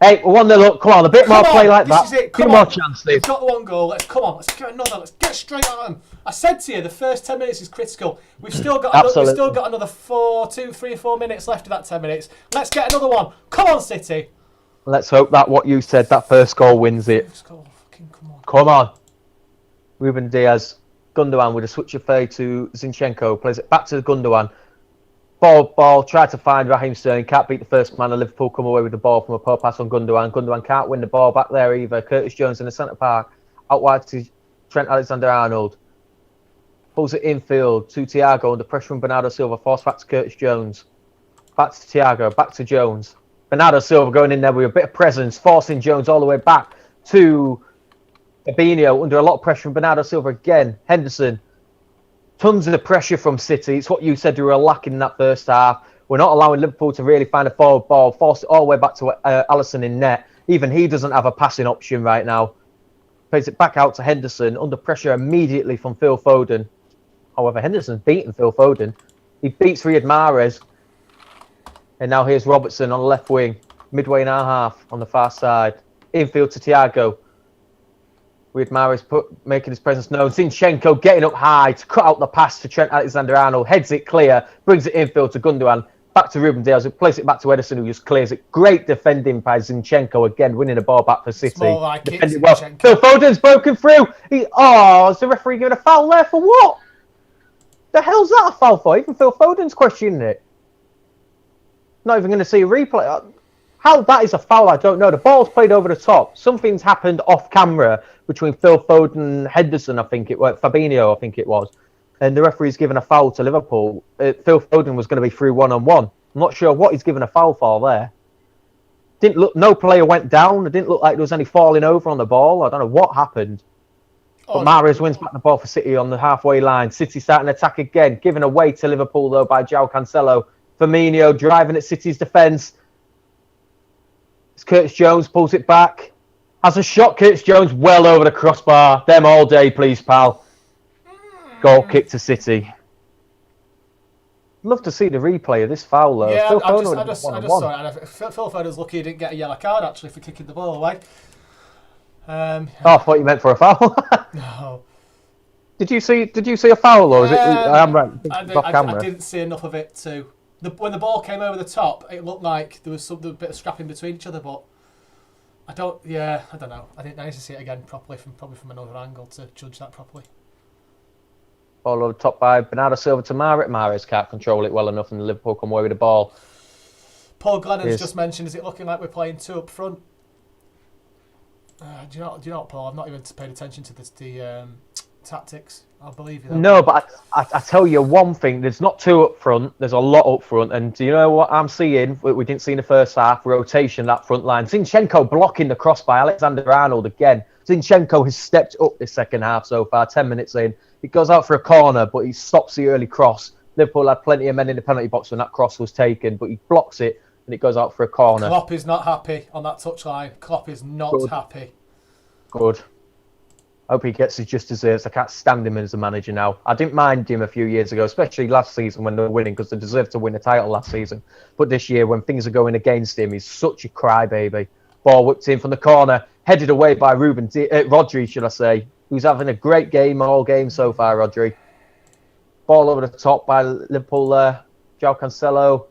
hey, 1-0 up. Come on, a bit more play like that. This is it. Two more chances. We've got the 1 goal. Let's get another. Let's get straight at them. I said to you, the first 10 minutes is critical. We've still got another 3 or 4 minutes left of that 10 minutes. Let's get another one. Come on, City. Let's hope that what you said, that first goal wins it. First goal. Fucking come on. Come on. Ruben Diaz, Gundogan with a switch of play to Zinchenko, plays it back to Gundogan. Ball, tried to find Raheem Sterling, can't beat the first man, and Liverpool come away with the ball from a poor pass on Gundogan. Gundogan can't win the ball back there either. Curtis Jones in the centre park, out wide to Trent Alexander-Arnold. Pulls it infield to Thiago under pressure from Bernardo Silva, forced back to Curtis Jones. Back to Thiago, back to Jones. Bernardo Silva going in there with a bit of presence, forcing Jones all the way back to Fabinho under a lot of pressure from Bernardo Silva again. Henderson. Tons of the pressure from City. It's what you said we were lacking in that first half. We're not allowing Liverpool to really find a forward ball. Forced it all the way back to Alisson in net. Even he doesn't have a passing option right now. Plays it back out to Henderson. Under pressure immediately from Phil Foden. However, Henderson's beaten Phil Foden. He beats Riyad Mahrez. And now here's Robertson on the left wing. Midway in our half on the far side. Infield to Thiago. Riyad Mahrez making his presence known. Zinchenko getting up high to cut out the pass to Trent Alexander-Arnold. Heads it clear. Brings it infield to Gundogan. Back to Ruben Diaz. Plays it back to Ederson, who just clears it. Great defending by Zinchenko again, winning the ball back for City. Like defending well. Phil Foden's broken through. Is the referee giving a foul there for what? The hell's that a foul for? Even Phil Foden's questioning it. Not even going to see a replay. How that is a foul, I don't know. The ball's played over the top. Something's happened off camera between Phil Foden and Henderson, I think it was. Fabinho, I think it was. And the referee's given a foul to Liverpool. Phil Foden was going to be through 1-on-1. I'm not sure what he's given a foul for there. Didn't look. No player went down. It didn't look like there was any falling over on the ball. I don't know what happened. But Mahrez wins back the ball for City on the halfway line. City starting to attack again, given away to Liverpool though by João Cancelo. Firmino driving at City's defence. It's Curtis Jones pulls it back. Has a shot. Curtis Jones well over the crossbar. Them all day, please, pal. Goal kick to City. Love to see the replay of this foul though. Yeah, I just saw it. And Phil Foden's lucky he didn't get a yellow card actually for kicking the ball away. I thought you meant for a foul. No. Did you see a foul or is it? I'm right. I didn't see enough of it to. When the ball came over the top, it looked like there was a bit of scrapping between each other, but I don't know. I need to see it again properly from another angle to judge that properly. Ball over the top by Bernardo Silva to Mahrez. Mahrez can't control it well enough, and Liverpool come away with the ball. Paul Glennon's just mentioned, is it looking like we're playing two up front? Do you know what, Paul? I've not even paid attention to the tactics. I'll believe you. No, but I tell you one thing. There's not two up front. There's a lot up front. And do you know what I'm seeing? We didn't see in the first half. Rotation, that front line. Zinchenko blocking the cross by Alexander-Arnold again. Zinchenko has stepped up this second half so far, 10 minutes in. He goes out for a corner, but he stops the early cross. Liverpool had plenty of men in the penalty box when that cross was taken, but he blocks it and it goes out for a corner. Klopp is not happy on that touchline. Klopp is not happy. Good. Hope he gets his just desserts. I can't stand him as a manager now. I didn't mind him a few years ago, especially last season when they were winning, because they deserved to win a title last season. But this year, when things are going against him, he's such a crybaby. Ball whipped in from the corner, headed away by Rodri, should I say, who's having a great game all game so far, Rodri. Ball over the top by Liverpool there. João Cancelo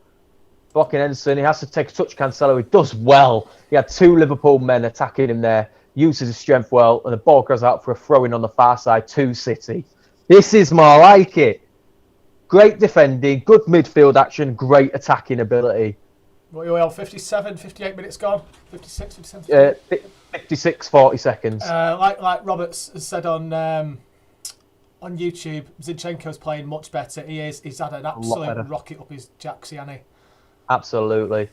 blocking Henderson. He has to take a touch, Cancelo. He does well. He had two Liverpool men attacking him there. Uses his strength well, and the ball goes out for a throw-in on the far side to City. This is more like it. Great defending, good midfield action, great attacking ability. What are we on, 57, 58 minutes gone? 56, 57? 56, 40 seconds. Like Roberts has said on YouTube, Zinchenko's playing much better. He's had an absolute rocket up his jacksie, hasn't he? Absolutely.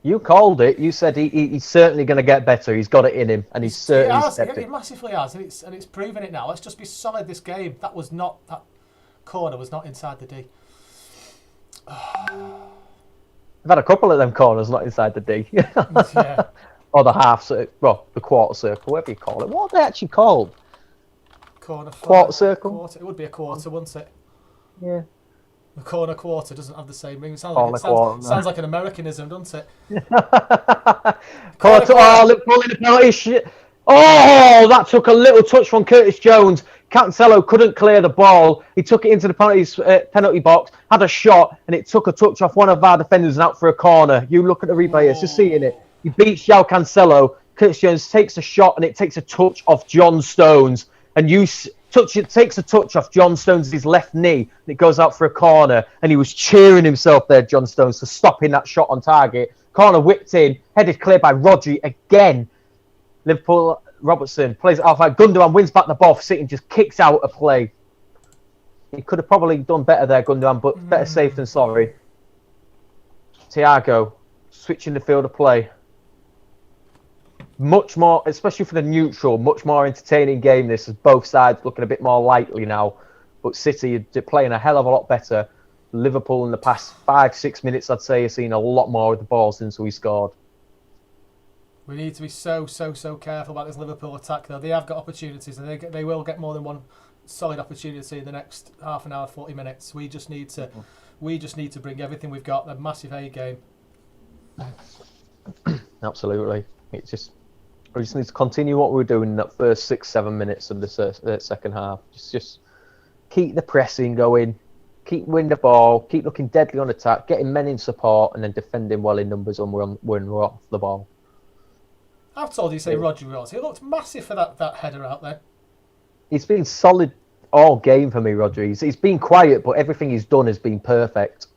You called it. You said he's certainly going to get better. He's got it in him, and he's certainly. He massively has, and it's proven it now. Let's just be solid this game. That corner was not inside the D. I've had a couple of them corners not inside the D. Yeah. Or the half circle, well, the quarter circle, whatever you call it. What are they actually called? Quarter circle. It would be a quarter, wouldn't it? Yeah. The corner quarter doesn't have the same ring. It sounds like an Americanism, doesn't it? Quarter. Oh, Liverpool in the penalty shit. Oh, that took a little touch from Curtis Jones. Cancelo couldn't clear the ball. He took it into the penalty box, had a shot, and it took a touch off one of our defenders and out for a corner. You look at the replay, it's just seeing it. He beats João Cancelo. Curtis Jones takes a shot, and it takes a touch off John Stones. And it takes a touch off John Stones' left knee, and it goes out for a corner. And he was cheering himself there, John Stones, for stopping that shot on target. Corner whipped in, headed clear by Rodri again. Liverpool, Robertson plays it off. Gundogan wins back the ball for City and just kicks out a play. He could have probably done better there, Gundogan, but better safe than sorry. Thiago switching the field of play. Much more, especially for the neutral, much more entertaining game. This is both sides looking a bit more lightly now. But City are playing a hell of a lot better. Liverpool in the past 5-6 minutes, I'd say, have seen a lot more with the ball since we scored. We need to be so careful about this Liverpool attack, though. They have got opportunities, and they will get more than one solid opportunity in the next half an hour, 40 minutes. We just need to bring everything we've got. A massive A game. Absolutely. We just need to continue what we were doing in that first 6-7 minutes of the second half. Just keep the pressing going, keep winning the ball, keep looking deadly on attack, getting men in support, and then defending well in numbers when we're off the ball. I've told you to say Rodri was. He looked massive for that header out there. He's been solid all game for me, Rodri. He's been quiet, but everything he's done has been perfect.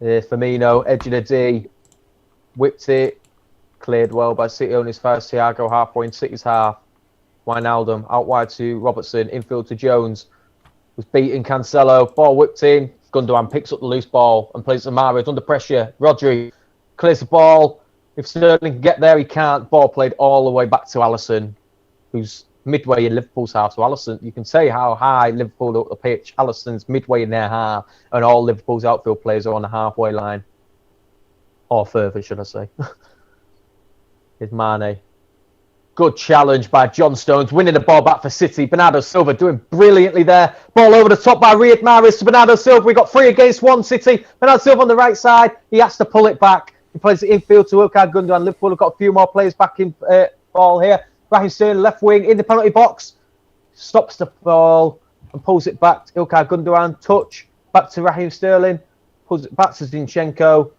Firmino, edge of the D, whipped it. Cleared well by City on his first. Thiago halfway in City's half. Wijnaldum out wide to Robertson. Infield to Jones. Was beating Cancelo. Ball whipped in. Gundogan picks up the loose ball and plays to Mahrez under pressure. Rodri clears the ball. If Sterling can get there, he can't. Ball played all the way back to Alisson, who's midway in Liverpool's half. So Alisson, you can say how high Liverpool are up the pitch. Alisson's midway in their half, and all Liverpool's outfield players are on the halfway line. Or further, should I say. Here's Mane. Good challenge by John Stones, winning the ball back for City. Bernardo Silva doing brilliantly there. Ball over the top by Riyad Mahrez to Bernardo Silva. We got 3 against 1 City. Bernardo Silva on the right side. He has to pull it back. He plays it infield to Ilkay Gundogan. Liverpool have got a few more players back in ball here. Raheem Sterling, left wing, in the penalty box. Stops the ball and pulls it back to Ilkay Gundogan. Touch, back to Raheem Sterling. Pulls it back to Zinchenko,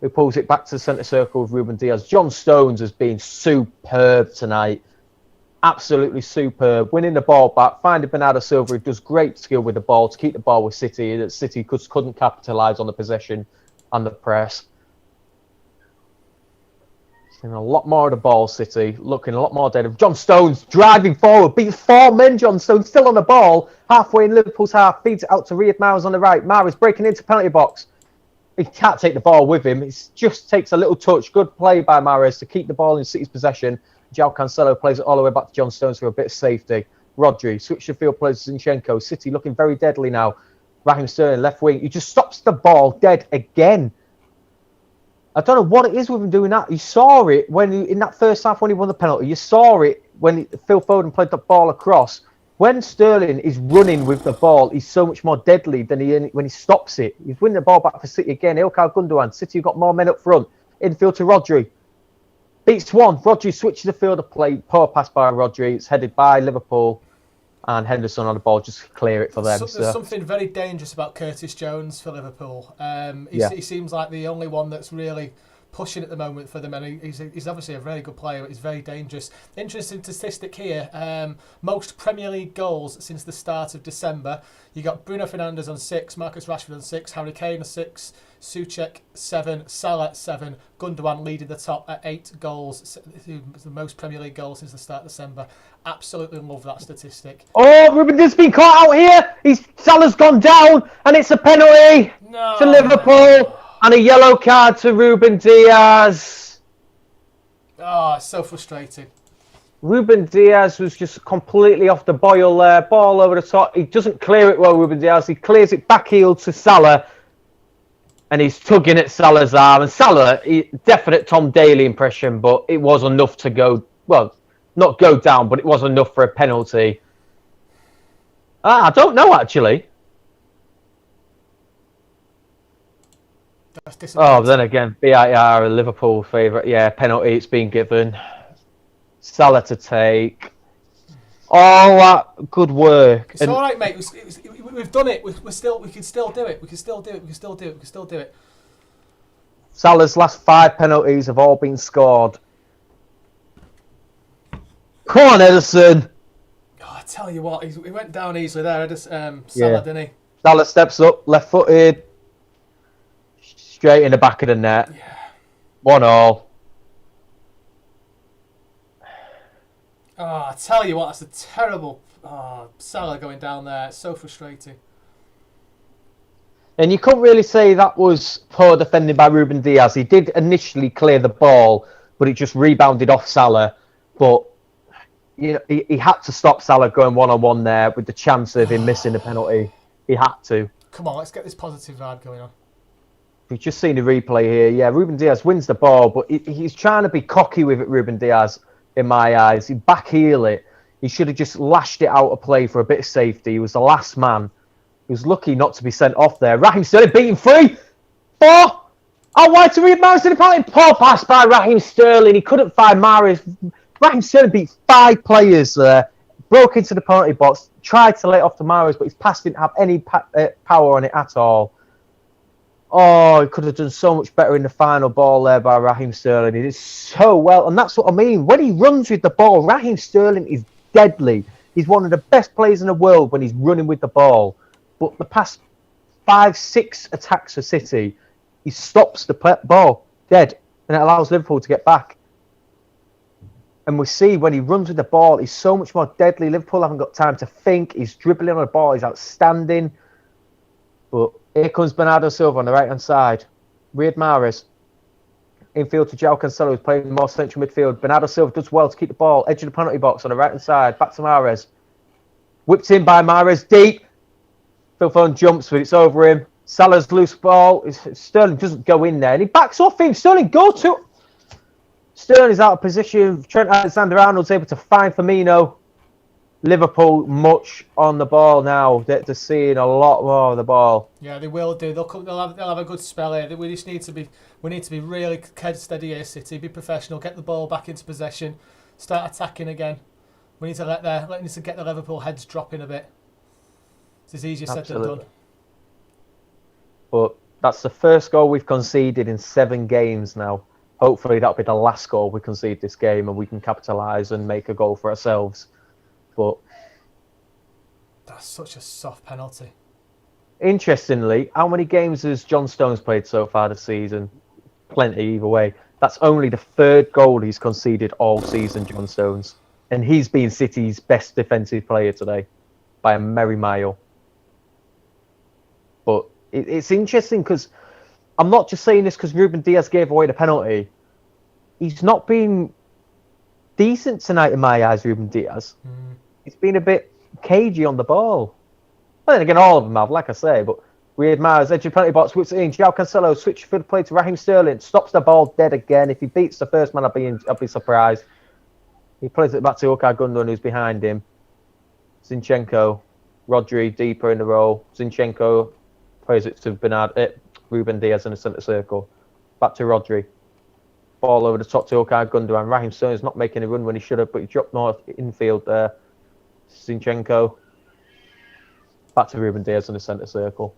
who pulls it back to the centre circle of Ruben Diaz. John Stones has been superb tonight. Absolutely superb. Winning the ball back, finding Bernardo Silva, who does great skill with the ball to keep the ball with City. That City couldn't capitalise on the possession and the press. Seeing a lot more of the ball, City. Looking a lot more dead. John Stones driving forward. Beats 4 men, John Stones. Still on the ball. Halfway in Liverpool's half. Feeds it out to Riyad Mahrez on the right. Mahrez breaking into penalty box. He can't take the ball with him. It just takes a little touch. Good play by Mahrez to keep the ball in City's possession. João Cancelo plays it all the way back to John Stones for a bit of safety. Rodri, switch the field, plays Zinchenko. City looking very deadly now. Raheem Sterling, left wing. He just stops the ball dead again. I don't know what it is with him doing that. You saw it in that first half when he won the penalty. You saw it when Phil Foden played the ball across. When Sterling is running with the ball, he's so much more deadly than when he stops it. He's winning the ball back for City again. Ilkay Gundogan. City have got more men up front. Infield to Rodri. Beats 1. Rodri switches the field of play. Poor pass by Rodri. It's headed by Liverpool. And Henderson on the ball, just clear it for them. There's something very dangerous about Curtis Jones for Liverpool. He seems like the only one that's really pushing at the moment for them, and he's obviously a very good player, but he's very dangerous. Interesting statistic here, most Premier League goals since the start of December. You got Bruno Fernandes on 6, Marcus Rashford on 6, Harry Kane on 6, Souček 7, Salah 7, Gundogan leading the top at 8 goals. The most Premier League goals since the start of December. Absolutely love that statistic. Oh, Ruben Diaz been caught out here. Salah's gone down, and it's a penalty to Liverpool. And a yellow card to Ruben Diaz. Oh, it's so frustrating. Ruben Diaz was just completely off the boil there. Ball over the top. He doesn't clear it well, Ruben Diaz. He clears it backheel to Salah. And he's tugging at Salah's arm. And Salah, definite Tom Daly impression, but it was enough to go, well, not go down, but it was enough for a penalty. I don't know, actually. Oh, then again, BIR, a Liverpool favourite. Yeah, penalty, it's been given. Salah to take. All that good work. It's all right, mate. We've done it. We can still do it. We can still do it. Salah's last 5 penalties have all been scored. Come on, Ederson. Oh, I tell you what, he went down easily there. Salah, didn't he? Salah steps up, left-footed. Straight in the back of the net. Yeah. 1-1. Oh, I tell you what, that's a terrible... Oh, Salah going down there. It's so frustrating. And you couldn't really say that was poor defending by Ruben Diaz. He did initially clear the ball, but it just rebounded off Salah. But you know, he had to stop Salah going 1-on-1 there with the chance of him missing the penalty. He had to. Come on, let's get this positive vibe going on. We've just seen the replay here. Yeah, Ruben Diaz wins the ball, but he's trying to be cocky with it, Ruben Diaz, in my eyes. He backheel it. He should have just lashed it out of play for a bit of safety. He was the last man. He was lucky not to be sent off there. Raheem Sterling beating 3. 4. Oh, wide to Riyad Mahrez in the penalty. Poor pass by Raheem Sterling. He couldn't find Mahrez. Raheem Sterling beat 5 players there. Broke into the penalty box. Tried to lay it off to Mahrez, but his pass didn't have any power on it at all. Oh, he could have done so much better in the final ball there by Raheem Sterling. He did so well. And that's what I mean. When he runs with the ball, Raheem Sterling is deadly. He's one of the best players in the world when he's running with the ball. But the past 5-6 attacks for City, he stops the ball dead. And it allows Liverpool to get back. And we see when he runs with the ball, he's so much more deadly. Liverpool haven't got time to think. He's dribbling on the ball. He's outstanding. But here comes Bernardo Silva on the right-hand side. Riyad Mahrez. Infield to João Cancelo, who's playing more central midfield. Bernardo Silva does well to keep the ball. Edge of the penalty box on the right-hand side. Back to Mahrez. Whipped in by Mahrez. Deep. Phil Foden jumps, but it's over him. Salah's loose ball. Sterling doesn't go in there. And he backs off him. Sterling, go to... Sterling's out of position. Trent Alexander-Arnold's able to find Firmino. Liverpool much on the ball now. They're seeing a lot more of the ball. Yeah, they will do. They'll have a good spell here. We just need to be really steady here, City. Be professional. Get the ball back into possession. Start attacking again. We need to get the Liverpool heads dropping a bit. It's easier said than done. But that's the first goal we've conceded in 7 games now. Hopefully that'll be the last goal we concede this game, and we can capitalise and make a goal for ourselves. But that's such a soft penalty. Interestingly, how many games has John Stones played so far this season? Plenty either way. That's only the 3rd goal he's conceded all season, John Stones. And he's been City's best defensive player today by a merry mile. But it's interesting because I'm not just saying this because Ruben Diaz gave away the penalty. He's not been decent tonight in my eyes, Ruben Diaz. He's been a bit cagey on the ball. Well, then again, all of them have, like I say, but we admire his edge of penalty box, whips it in. João Cancelo switches for the play to Raheem Sterling, stops the ball dead again. If he beats the first man, I'll be surprised. He plays it back to Ilkay Gundogan, who's behind him. Zinchenko, Rodri deeper in the role. Zinchenko plays it to Ruben Diaz in the centre circle. Back to Rodri. Ball over the top to Ilkay Gundogan. Raheem Sterling's not making a run when he should have, but he dropped north infield there. Zinchenko. Back to Ruben Diaz in the centre circle.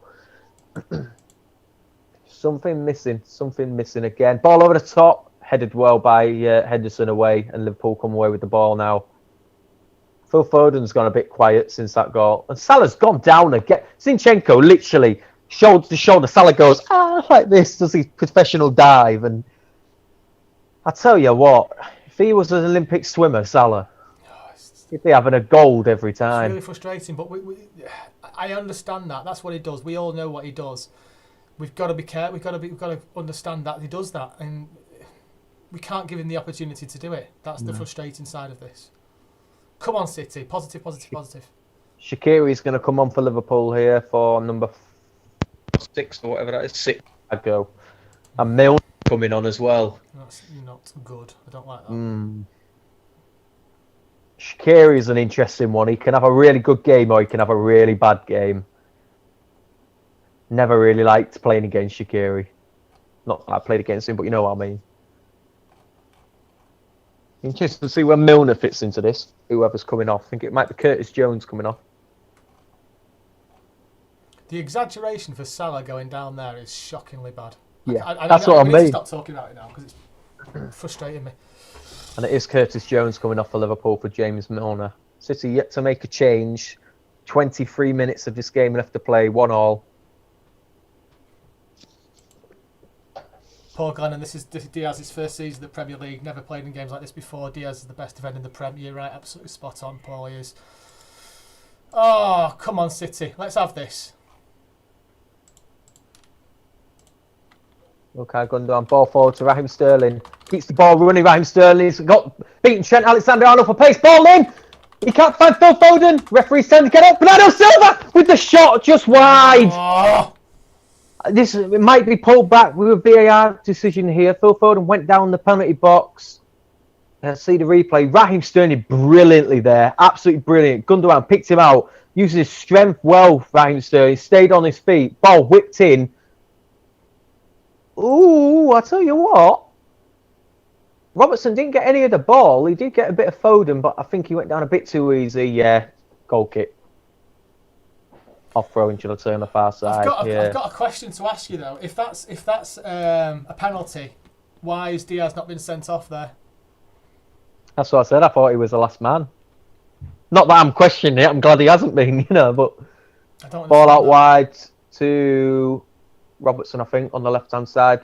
Something missing again. Ball over the top. Headed well by Henderson away, and Liverpool come away with the ball now. Phil Foden's gone a bit quiet since that goal. And Salah's gone down again. Zinchenko literally shoulder to shoulder. Salah goes, like this, does his professional dive. And I tell you what, if he was an Olympic swimmer, Salah, he'd be having a gold every time. It's really frustrating, but I understand that. That's what he does. We all know what he does. We've got to be careful. We've got to understand that he does that, and we can't give him the opportunity to do it. That's the frustrating side of this. Come on, City. Positive. Shaqiri's going to come on for Liverpool here for number 6 or whatever that is. 6 ago. And Milner coming on as well. That's not good. I don't like that. Shaqiri is an interesting one. He can have a really good game or he can have a really bad game. Never really liked playing against Shaqiri. Not that I played against him, but you know what I mean. Interesting to see where Milner fits into this. Whoever's coming off. I think it might be Curtis Jones coming off. The exaggeration for Salah going down there is shockingly bad. Yeah, that's what I mean. Stop talking about it now because it's frustrating me. And it is Curtis Jones coming off for Liverpool for James Milner. City yet to make a change. 23 minutes of this game left to play. 1-1. Paul Glennon, this is Diaz's first season in the Premier League. Never played in games like this before. Diaz is the best defender in the Prem. You're right, absolutely spot on, Paul. He is. Oh, come on, City. Let's have this. Okay, Gundogan, ball forward to Raheem Sterling. Keeps the ball running, Raheem Sterling. He's got beaten Trent Alexander-Arnold for pace. Ball in! He can't find Phil Foden. Referee's telling him to get up. Bernardo Silva with the shot just wide. Oh. It might be pulled back with a VAR decision here. Phil Foden went down the penalty box. See the replay. Raheem Sterling brilliantly there. Absolutely brilliant. Gundogan picked him out. Using his strength well, Raheem Sterling. Stayed on his feet. Ball whipped in. Ooh, I tell you what. Robertson didn't get any of the ball. He did get a bit of Foden, but I think he went down a bit too easy. Yeah, goal kick. Off throwing, should I say, on the far side. I've got a question to ask you though. If that's a penalty, why has Diaz not been sent off there? That's what I said. I thought he was the last man. Not that I'm questioning it. I'm glad he hasn't been, but I don't ball out wide to Robertson, I think, on the left-hand side.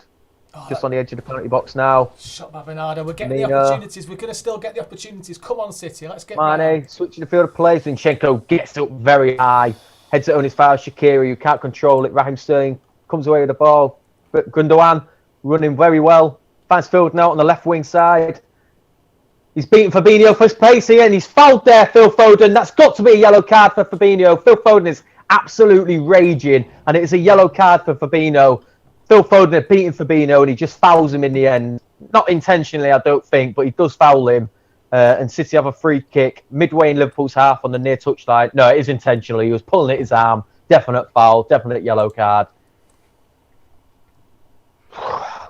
Just on the edge of the penalty box now. Shot by Bernardo. We're getting the opportunities. We're going to still get the opportunities. Come on, City. Let's get Mane, switching the field of play. Zinchenko gets up very high. Heads it on his foul. Shaqiri, who can't control it. Raheem Sterling comes away with the ball. But Gundogan running very well. Finds Foden out on the left wing side. He's beaten Fabinho for his place here, and he's fouled there, Phil Foden. That's got to be a yellow card for Fabinho. Phil Foden is absolutely raging, and it is a yellow card for Fabinho. Phil Foden had beaten Fabinho, and he just fouls him in the end. Not intentionally, I don't think, but he does foul him. And City have a free kick midway in Liverpool's half on the near touchline. No, it is intentionally. He was pulling at his arm. Definite foul, definite yellow card.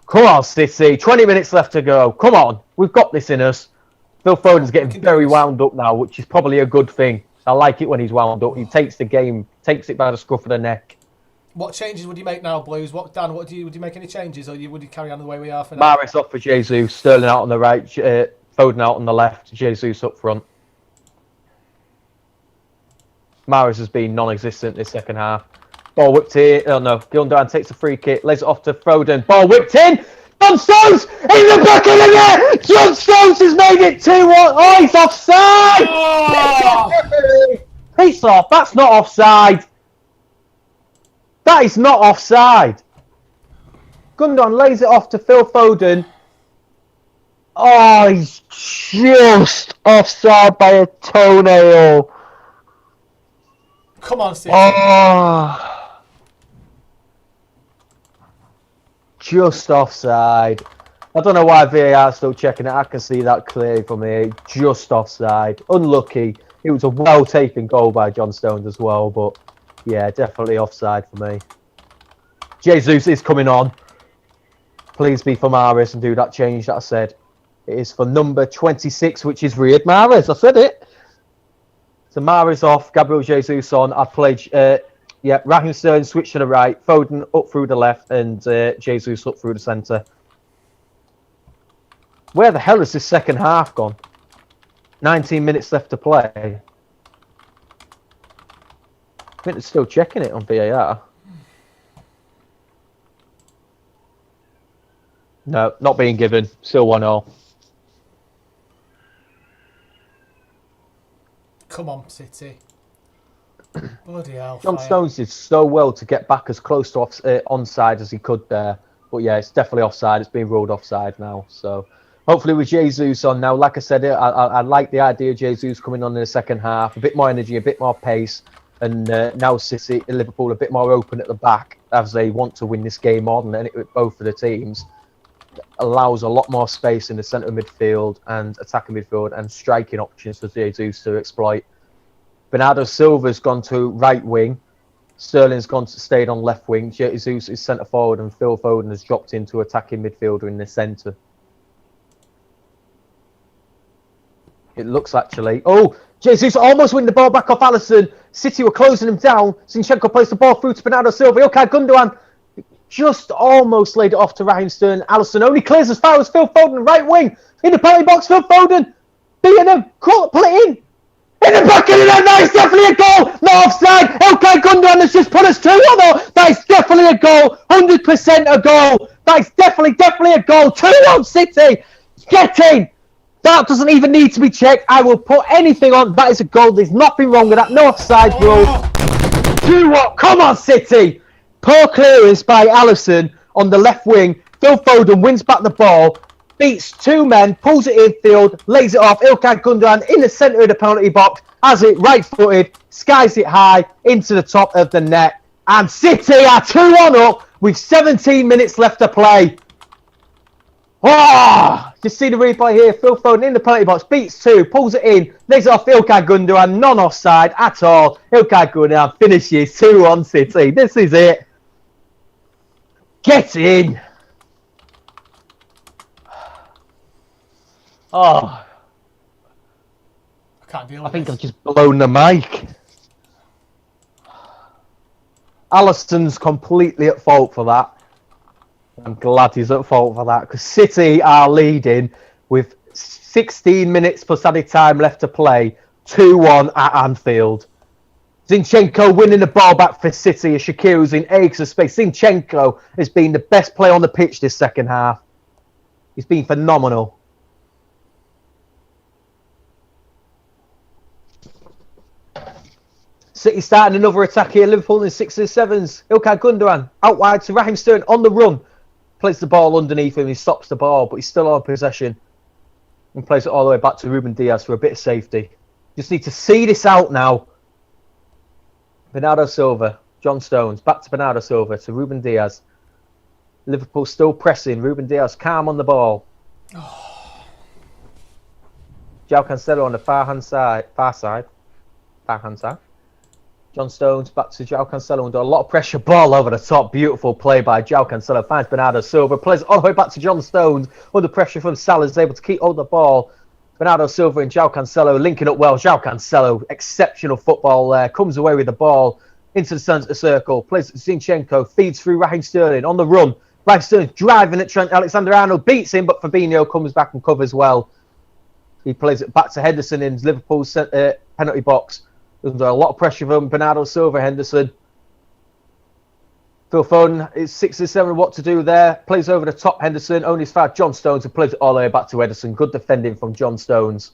Come on, City. 20 minutes left to go. Come on. We've got this in us. Phil Foden's getting very wound up now, which is probably a good thing. I like it when he's wound up. He takes the game, takes it by the scruff of the neck. What changes would you make now, Blues? Dan, would you make any changes, or would you carry on the way we are for now? Maris off for Jesus, Sterling out on the right, Foden out on the left, Jesus up front. Maris has been non-existent this second half. Ball whipped in. Oh no, Gundogan takes a free kick, lays it off to Foden. Ball whipped in. John Stones in the back of the net. John Stones has made it 2-1. Oh, he's offside. Oh! Peace off. That's not offside. That is not offside. Gundogan lays it off to Phil Foden. Oh, he's just offside by a toenail. Come on, City. Oh. Just offside. I don't know why VAR's still checking it. I can see that clearly from here. Just offside. Unlucky. It was a well-taken goal by John Stones as well, but yeah, definitely offside for me. Jesus is coming on. Please be for Mahrez and do that change that I said. It is for number 26, which is Riyad Mahrez. I said it. So Mahrez off, Gabriel Jesus on. I'd play... yeah, Raheem Sterling switch to the right, Foden up through the left, and Jesus up through the centre. Where the hell is this second half gone? 19 minutes left to play. I think they're still checking it on VAR. No, not being given. Still 1-0. Come on, City. Bloody hell. John Stones did so well to get back as close to onside as he could there. But yeah, it's definitely offside. It's been ruled offside now. So hopefully with Jesus on now, like I said, I like the idea of Jesus coming on in the second half. A bit more energy, a bit more pace. And now City, Liverpool a bit more open at the back as they want to win this game more than both of the teams. Allows a lot more space in the centre midfield and attacking midfield and striking options for Jesus to exploit. Bernardo Silva's gone to right wing. Sterling's stayed on left wing. Jesus is centre forward, and Phil Foden has dropped into attacking midfielder in the centre. It looks actually. Oh, Jesus almost winning the ball back off Alisson. City were closing him down. Zinchenko plays the ball through to Bernardo Silva. Okay, Gundogan just almost laid it off to Raheem Sterling. Alisson only clears as far as Phil Foden, right wing. In the penalty box, Phil Foden. Beating him. Pull it in. In the back of the net, that is definitely a goal. Not offside. Okay, Gundogan has just put us 2-1 though. That is definitely a goal. 100% a goal. That is definitely a goal. 2-1 City. Get in. That doesn't even need to be checked. I will put anything on. That is a goal. There's nothing wrong with that. No offside rule. 2-1. Come on, City. Poor clearance by Alisson on the left wing. Phil Foden wins back the ball. Beats two men, pulls it infield, lays it off. Ilkay Gundogan in the centre of the penalty box, has it right-footed, skies it high into the top of the net. And City are 2-1 up with 17 minutes left to play. Oh, just see the replay here. Phil Foden in the penalty box, beats two, pulls it in, lays it off Ilkay Gundogan, non-offside at all. Ilkay Gundogan finishes 2-1 City. This is it. Get in. Oh, I can't deal with I think this. I've just blown the mic. Alisson's completely at fault for that. I'm glad he's at fault for that because City are leading with 16 minutes plus added time left to play. 2-1 at Anfield. Zinchenko winning the ball back for City as Shakiru's in acres of space. Zinchenko has been the best player on the pitch this second half. He's been phenomenal. City starting another attack here. Liverpool in 6s and 7s. Ilkay Gundogan out wide to Raheem Sterling on the run. plays the ball underneath him. He stops the ball, but he's still on possession and plays it all the way back to Ruben Diaz for a bit of safety. Just need to see this out now. Bernardo Silva, John Stones, back to Bernardo Silva, to Ruben Diaz. Liverpool still pressing. Ruben Diaz calm on the ball. João Cancelo on the far side. John Stones back to João Cancelo under a lot of pressure. Ball over the top. Beautiful play by João Cancelo. Finds Bernardo Silva. Plays all the way back to John Stones. Under pressure from Salah. Is able to keep hold of the ball. Bernardo Silva and João Cancelo linking up well. João Cancelo, exceptional football there. Comes away with the ball into the centre circle. Plays Zinchenko. Feeds through Raheem Sterling on the run. Raheem Sterling driving at Trent Alexander-Arnold. Beats him, but Fabinho comes back and covers well. He plays it back to Henderson in Liverpool's penalty box. Under a lot of pressure from Bernardo Silva, Henderson. Phil Foden is 6-7 what to do there. Plays over the top, Henderson. Only as far as John Stones, who plays it all the way back to Ederson. Good defending from John Stones.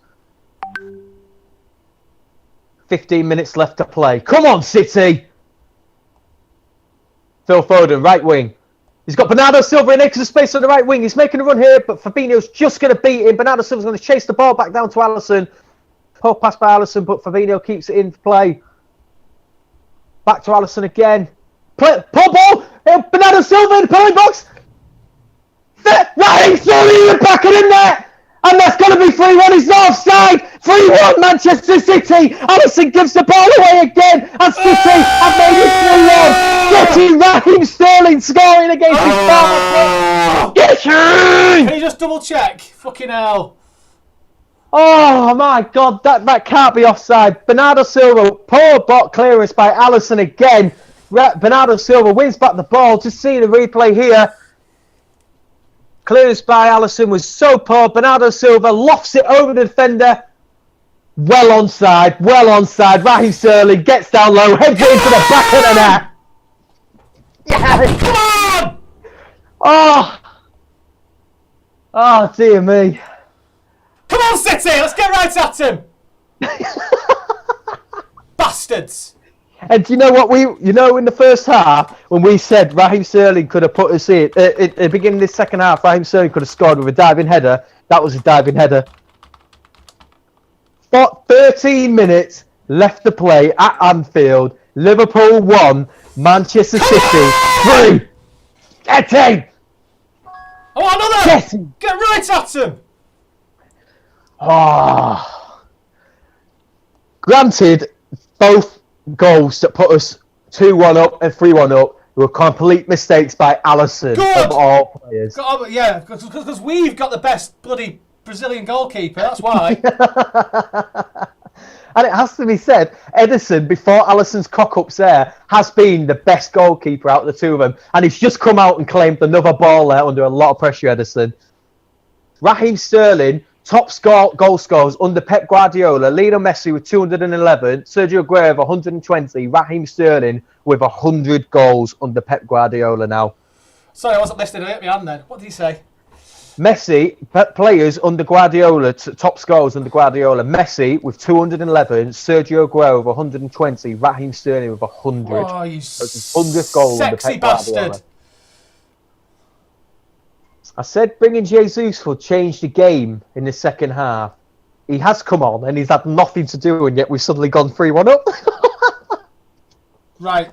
15 minutes left to play. Come on, City! Phil Foden, right wing. He's got Bernardo Silva in extra space on the right wing. He's making a run here, but Fabinho's just going to beat him. Bernardo Silva's going to chase the ball back down to Alisson. Poor pass by Alisson, but Fabinho keeps it in play. Back to Alisson again. Pull ball! Bernardo Silva in the penalty box! Raheem Sterling back in there! And that's going to be 3-1. He's not offside! 3-1 Manchester City! Alisson gives the ball away again! And City have made it 3-1! City, Raheem Sterling scoring against his former team! Can you just double check? Fucking hell. Oh my God, that can't be offside. Bernardo Silva, poor bot clearance by Alisson again. Bernardo Silva wins back the ball. Just seeing the replay here. Clearance by Alisson was so poor. Bernardo Silva lofts it over the defender. Well onside, well onside. Raheem Sterling gets down low, heads it into the back of the net. Yes. Oh dear me. Come on, City! Let's get right at him! Bastards! And do you know what in the first half, when we said Raheem Sterling could have put us in, at the beginning of the second half, Raheem Sterling could have scored with a diving header. That was a diving header. But 13 minutes left to play at Anfield. Liverpool 1, Manchester City 3. Get in! Oh, another! Get right at him! Oh. Granted, both goals that put us 2-1 up and 3-1 up were complete mistakes by Alisson of all players. Yeah, because we've got the best bloody Brazilian goalkeeper, that's why. And it has to be said, Ederson, before Alisson's cock-ups there, has been the best goalkeeper out of the two of them. And he's just come out and claimed another ball there under a lot of pressure, Ederson. Raheem Sterling, top goal scorers under Pep Guardiola. Lionel Messi with 211, Sergio Aguero with 120, Raheem Sterling with 100 goals under Pep Guardiola now. Sorry, I wasn't listening at my hand then. What did he say? Messi, players under Guardiola, top scorers under Guardiola. Messi with 211, Sergio Aguero with 120, Raheem Sterling with 100. Oh, you 100th goal under sexy Pep bastard. Guardiola. I said bringing Jesus would change the game in the second half. He has come on and he's had nothing to do, and yet we've suddenly gone 3-1 up. Right.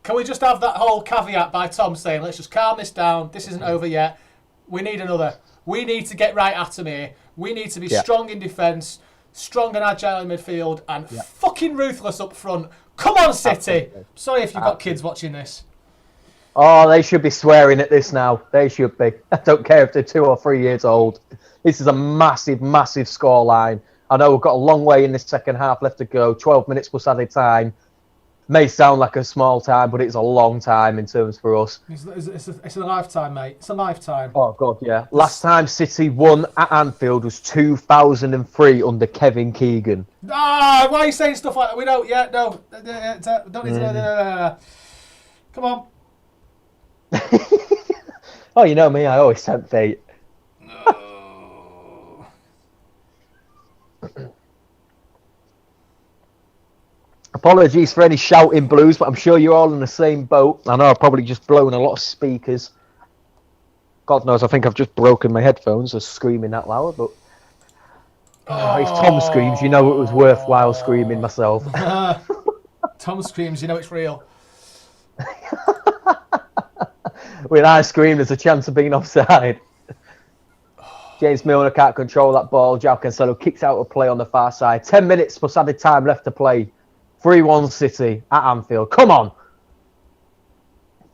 Can we just have that whole caveat by Tom saying, let's just calm this down. This isn't over yet. We need another. We need to get right at him here. We need to be strong in defence, strong and agile in midfield, and fucking ruthless up front. Come on, City. Absolutely. Sorry if you've got kids watching this. Oh, they should be swearing at this now. They should be. I don't care if they're 2 or 3 years old. This is a massive, massive scoreline. I know we've got a long way in this second half left to go. 12 minutes plus added time. May sound like a small time, but it's a long time in terms for us. It's a lifetime, mate. It's a lifetime. Oh, God, yeah. Last time City won at Anfield was 2003 under Kevin Keegan. Ah, why are you saying stuff like that? We don't, no. Don't need to... Come on. Oh, you know me, I always tempt fate. No. Apologies for any shouting blues, but I'm sure you're all in the same boat. I know I've probably just blown a lot of speakers. God knows, I think I've just broken my headphones. As screaming that loud, but if Tom screams, you know it was worthwhile screaming myself. Tom screams, you know it's real. When I scream, there's a chance of being offside. James Milner can't control that ball. João Cancelo kicks out a play on the far side. 10 minutes plus added time left to play. 3-1 City at Anfield. Come on.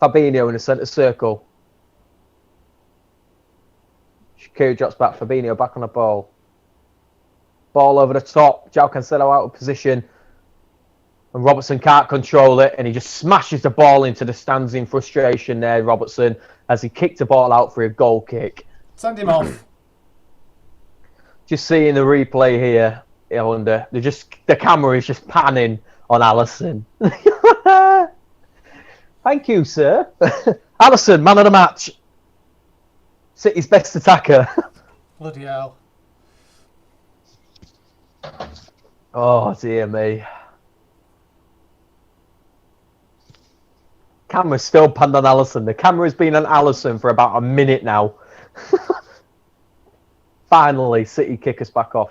Fabinho in the centre circle. Shaqiri drops back. Fabinho back on the ball. Ball over the top. João Cancelo out of position. And Robertson can't control it. And he just smashes the ball into the stands in frustration there, Robertson, as he kicked the ball out for a goal kick. Send him off. Just seeing the replay here, I wonder. The camera is just panning on Alisson. Thank you, sir. Alisson, man of the match. City's best attacker. Bloody hell. Oh, dear me. Camera's still panned on Alisson. The camera's been on Alisson for about a minute now. Finally, City kick us back off.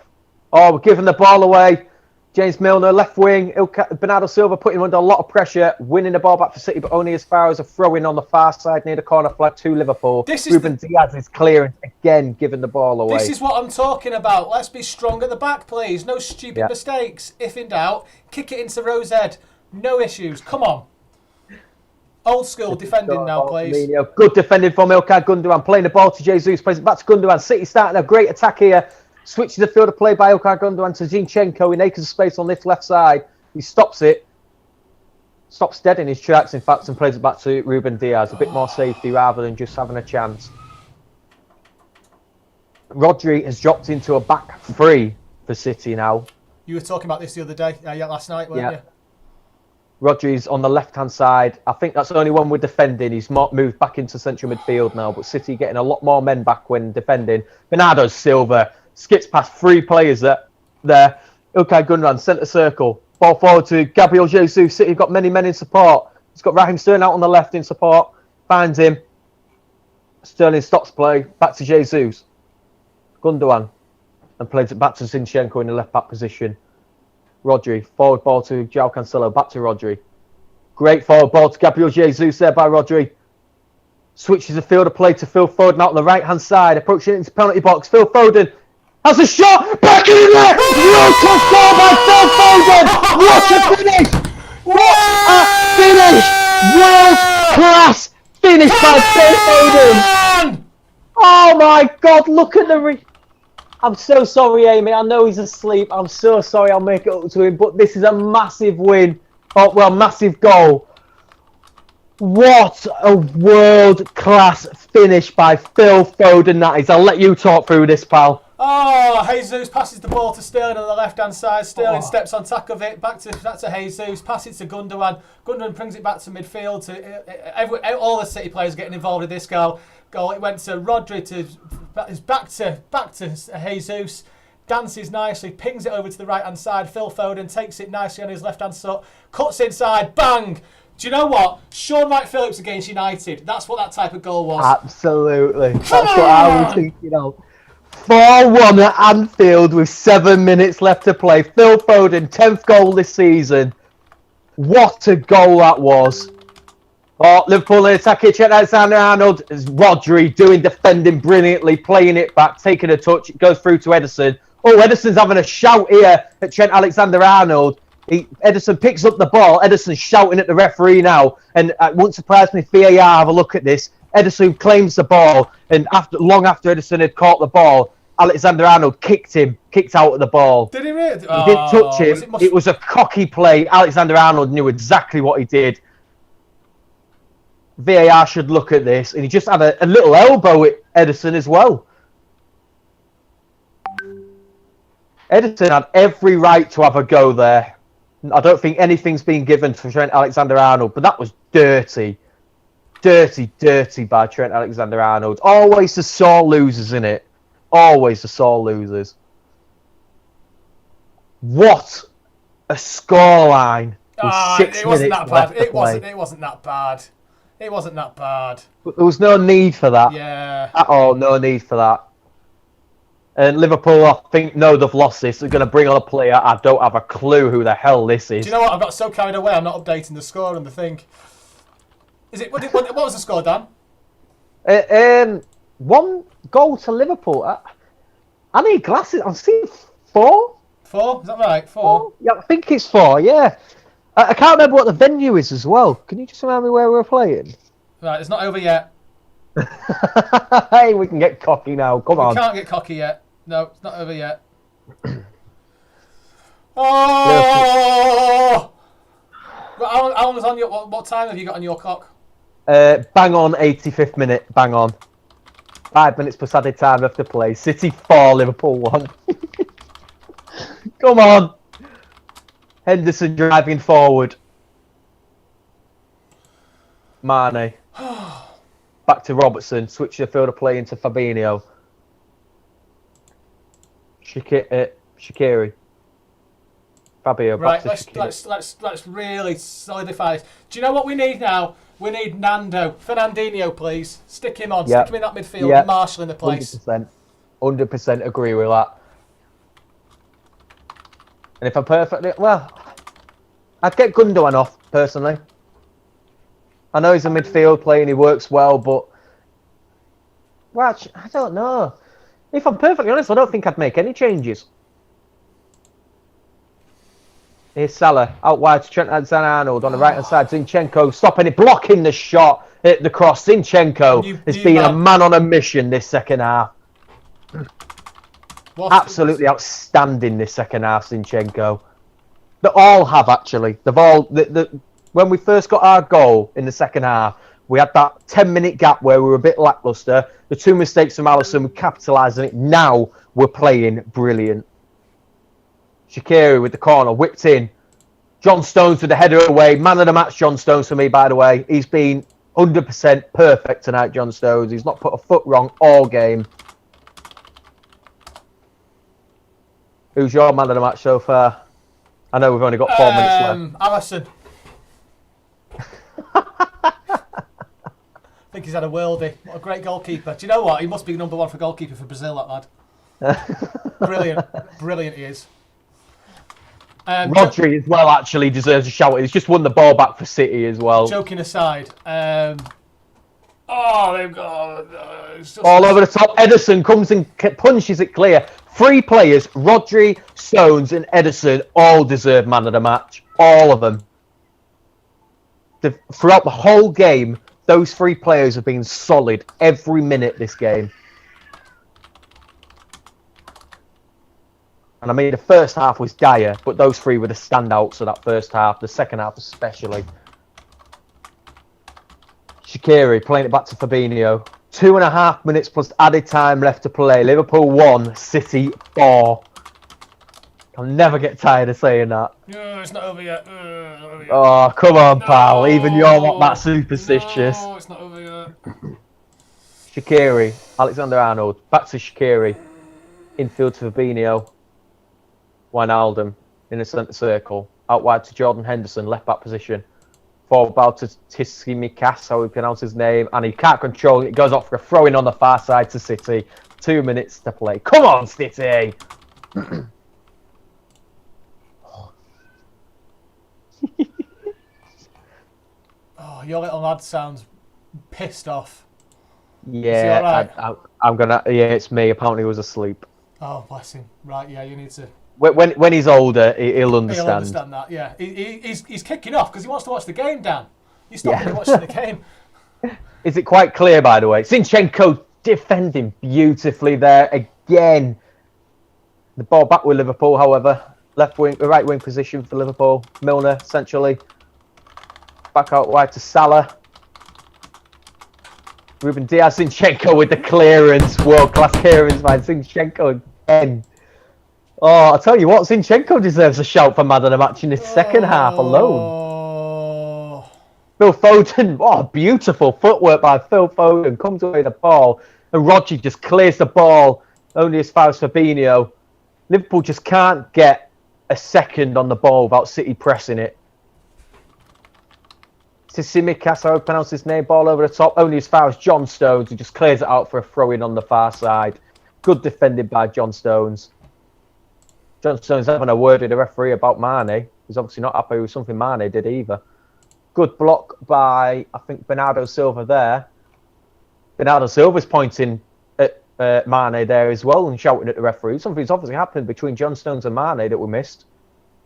Oh, we're giving the ball away. James Milner, left wing. Bernardo Silva putting him under a lot of pressure, winning the ball back for City, but only as far as a throw-in on the far side near the corner flag to Liverpool. Ruben Diaz is clearing again, giving the ball away. This is what I'm talking about. Let's be strong at the back, please. No stupid mistakes. If in doubt, kick it into Rosehead. No issues. Come on. Old school defending now, please. Good defending from İlkay Gundogan. Playing the ball to Jesus. Plays it back to Gundogan. City starting a great attack here. Switches the field of play by İlkay Gundogan to Zinchenko in acres of space on this left side. He stops it. Stops dead in his tracks, in fact, and plays it back to Ruben Diaz. A bit more safety rather than just having a chance. Rodri has dropped into a back three for City now. You were talking about this the other day, last night, weren't you? Rodri's on the left-hand side. I think that's the only one we're defending. He's moved back into central midfield now, but City getting a lot more men back when defending. Bernardo Silva skips past three players there. İlkay Gundogan, centre circle. Ball forward to Gabriel Jesus. City got many men in support. He's got Raheem Sterling out on the left in support. Finds him. Sterling stops play. Back to Jesus. Gundogan. And plays it back to Zinchenko in the left-back position. Rodri, forward ball to João Cancelo, back to Rodri. Great forward ball to Gabriel Jesus there by Rodri. Switches the field of play to Phil Foden out on the right-hand side, approaching into the penalty box. Phil Foden has a shot, back in there! Beautiful goal by Phil Foden! What a finish! What a finish! World-class finish by Phil Foden! Oh my God, look at the... I'm so sorry, Amy. I know he's asleep. I'm so sorry. I'll make it up to him. But this is a massive win. Oh, well, massive goal. What a world-class finish by Phil Foden that is. I'll let you talk through this, pal. Oh, Jesus passes the ball to Sterling on the left-hand side. Sterling steps on top of it. Back to Jesus. Passes to Gundogan. Gundogan brings it back to midfield. All the City players getting involved in this goal. It went to Rodri back to Jesus. Dances nicely, pings it over to the right-hand side. Phil Foden takes it nicely on his left-hand side. Cuts inside. Bang! Do you know what? Sean Wright-Phillips against United. That's what that type of goal was. Absolutely. That's what I was thinking of. 4-1 at Anfield with 7 minutes left to play. Phil Foden, 10th goal this season. What a goal that was. Oh, Liverpool in attack here. Trent Alexander-Arnold. Rodri doing defending brilliantly, playing it back, taking a touch. It goes through to Ederson. Oh, Ederson's having a shout here at Trent Alexander-Arnold. Ederson picks up the ball. Ederson's shouting at the referee now. And it wouldn't surprise me if VAR have a look at this. Ederson claims the ball. And long after Ederson had caught the ball, Alexander-Arnold kicked out of the ball. Did he really? He didn't touch him. It was a cocky play. Alexander-Arnold knew exactly what he did. VAR should look at this. And he just had a little elbow at Ederson as well. Ederson had every right to have a go there. I don't think anything's been given to Trent Alexander-Arnold, but that was dirty. Dirty, dirty by Trent Alexander-Arnold. Always the sore losers in it. Always the sore losers. What a scoreline. It wasn't that bad. It wasn't that bad. It wasn't that bad. But there was no need for that. Yeah. At all, no need for that. And Liverpool, I think, know they've lost this. They're going to bring on a player. I don't have a clue who the hell this is. Do you know what? I got so carried away. I'm not updating the score and the thing. Is it? What was the score, Dan? 1 goal to Liverpool. I need glasses. I'm seeing 4. 4? Is that right? 4? Yeah, I think it's 4. Yeah. I can't remember what the venue is as well. Can you just remind me where we're playing? Right, it's not over yet. Hey, we can get cocky now. Come on. We can't get cocky yet. No, it's not over yet. Oh! How long was on your? What time have you got on your clock? Bang on 85th minute. Bang on. 5 minutes plus added time left to play. City 4, Liverpool 1. Come on. Henderson driving forward. Mane. Back to Robertson. Switch the field of play into Fabinho. Shaqiri. Fabio. Right, back to let's really solidify this. Do you know what we need now? We need Nando. Fernandinho, please. Stick him on. Yep. Stick him in that midfield. Yep. Marshall in the place. 100% agree with that. And if I'm perfectly... Well, I'd get Gundogan off, personally. I know he's a midfield player and he works well, but... Well, I don't know. If I'm perfectly honest, I don't think I'd make any changes. Here's Salah, out wide to Trent Alexander-Arnold on the right-hand side. Zinchenko stopping it, blocking the shot, hit the cross. Zinchenko has been a man on a mission this second half. Absolutely outstanding this second half, Zinchenko. They all have, actually. They've all... when we first got our goal in the second half, we had that 10-minute gap where we were a bit lacklustre. The 2 mistakes from Alisson, we capitalised on it. Now we're playing brilliant. Shaqiri with the corner, whipped in. John Stones with the header away. Man of the match, John Stones, for me, by the way. He's been 100% perfect tonight, John Stones. He's not put a foot wrong all game. Who's your man of the match so far? I know we've only got 4 minutes left. Alisson. I think he's had a worldie. What a great goalkeeper. Do you know what? He must be number 1 for goalkeeper for Brazil, that lad. Brilliant. Brilliant he is. Rodri as well actually deserves a shout. He's just won the ball back for City as well. Joking aside. They've got... all over the top. Ederson comes and punches it clear. 3 players, Rodri, Stones and Ederson, all deserve man of the match. All of them. Throughout the whole game, those 3 players have been solid every minute this game. And I mean, the first half was dire, but those 3 were the standouts of that first half, the second half especially. Shaqiri playing it back to Fabinho. 2.5 minutes plus added time left to play. Liverpool 1, City 4. I'll never get tired of saying that. No, it's not over yet. Oh, come on, pal. Even you're not that superstitious. No, it's not over yet. Shaqiri, Alexander-Arnold. Back to Shaqiri. Infield to Fabinho. Wijnaldum in the centre circle. Out wide to Jordan Henderson, left back position. Forward ball to Tsimikas, how we pronounce his name. And he can't control it. It goes off for a throw-in on the far side to City. 2 minutes to play. Come on, City! Oh, your little lad sounds pissed off. Yeah, right? I'm gonna... Yeah, it's me. Apparently he was asleep. Oh, bless him. Right, yeah, you need to... When he's older, he'll understand. He'll understand that, yeah. He's kicking off because he wants to watch the game, Dan. You stop watching the game. Is it quite clear, by the way? Zinchenko defending beautifully there again. The ball back with Liverpool, however. Right wing position for Liverpool. Milner, essentially. Back out wide to Salah. Ruben Diaz, Zinchenko with the clearance. World-class clearance by Zinchenko again. Oh, I'll tell you what, Zinchenko deserves a shout for man of the match in the second half alone. Phil Foden, beautiful footwork by Phil Foden. Comes away the ball. And Rodri just clears the ball only as far as Fabinho. Liverpool just can't get a second on the ball without City pressing it. Tsimikas, I would pronounce his name, ball over the top, only as far as John Stones, who just clears it out for a throw-in on the far side. Good defending by John Stones. John Stones having a word with the referee about Mane. He's obviously not happy with something Mane did either. Good block by, I think, Bernardo Silva there. Bernardo Silva's pointing at Mane there as well and shouting at the referee. Something's obviously happened between John Stones and Mane that we missed.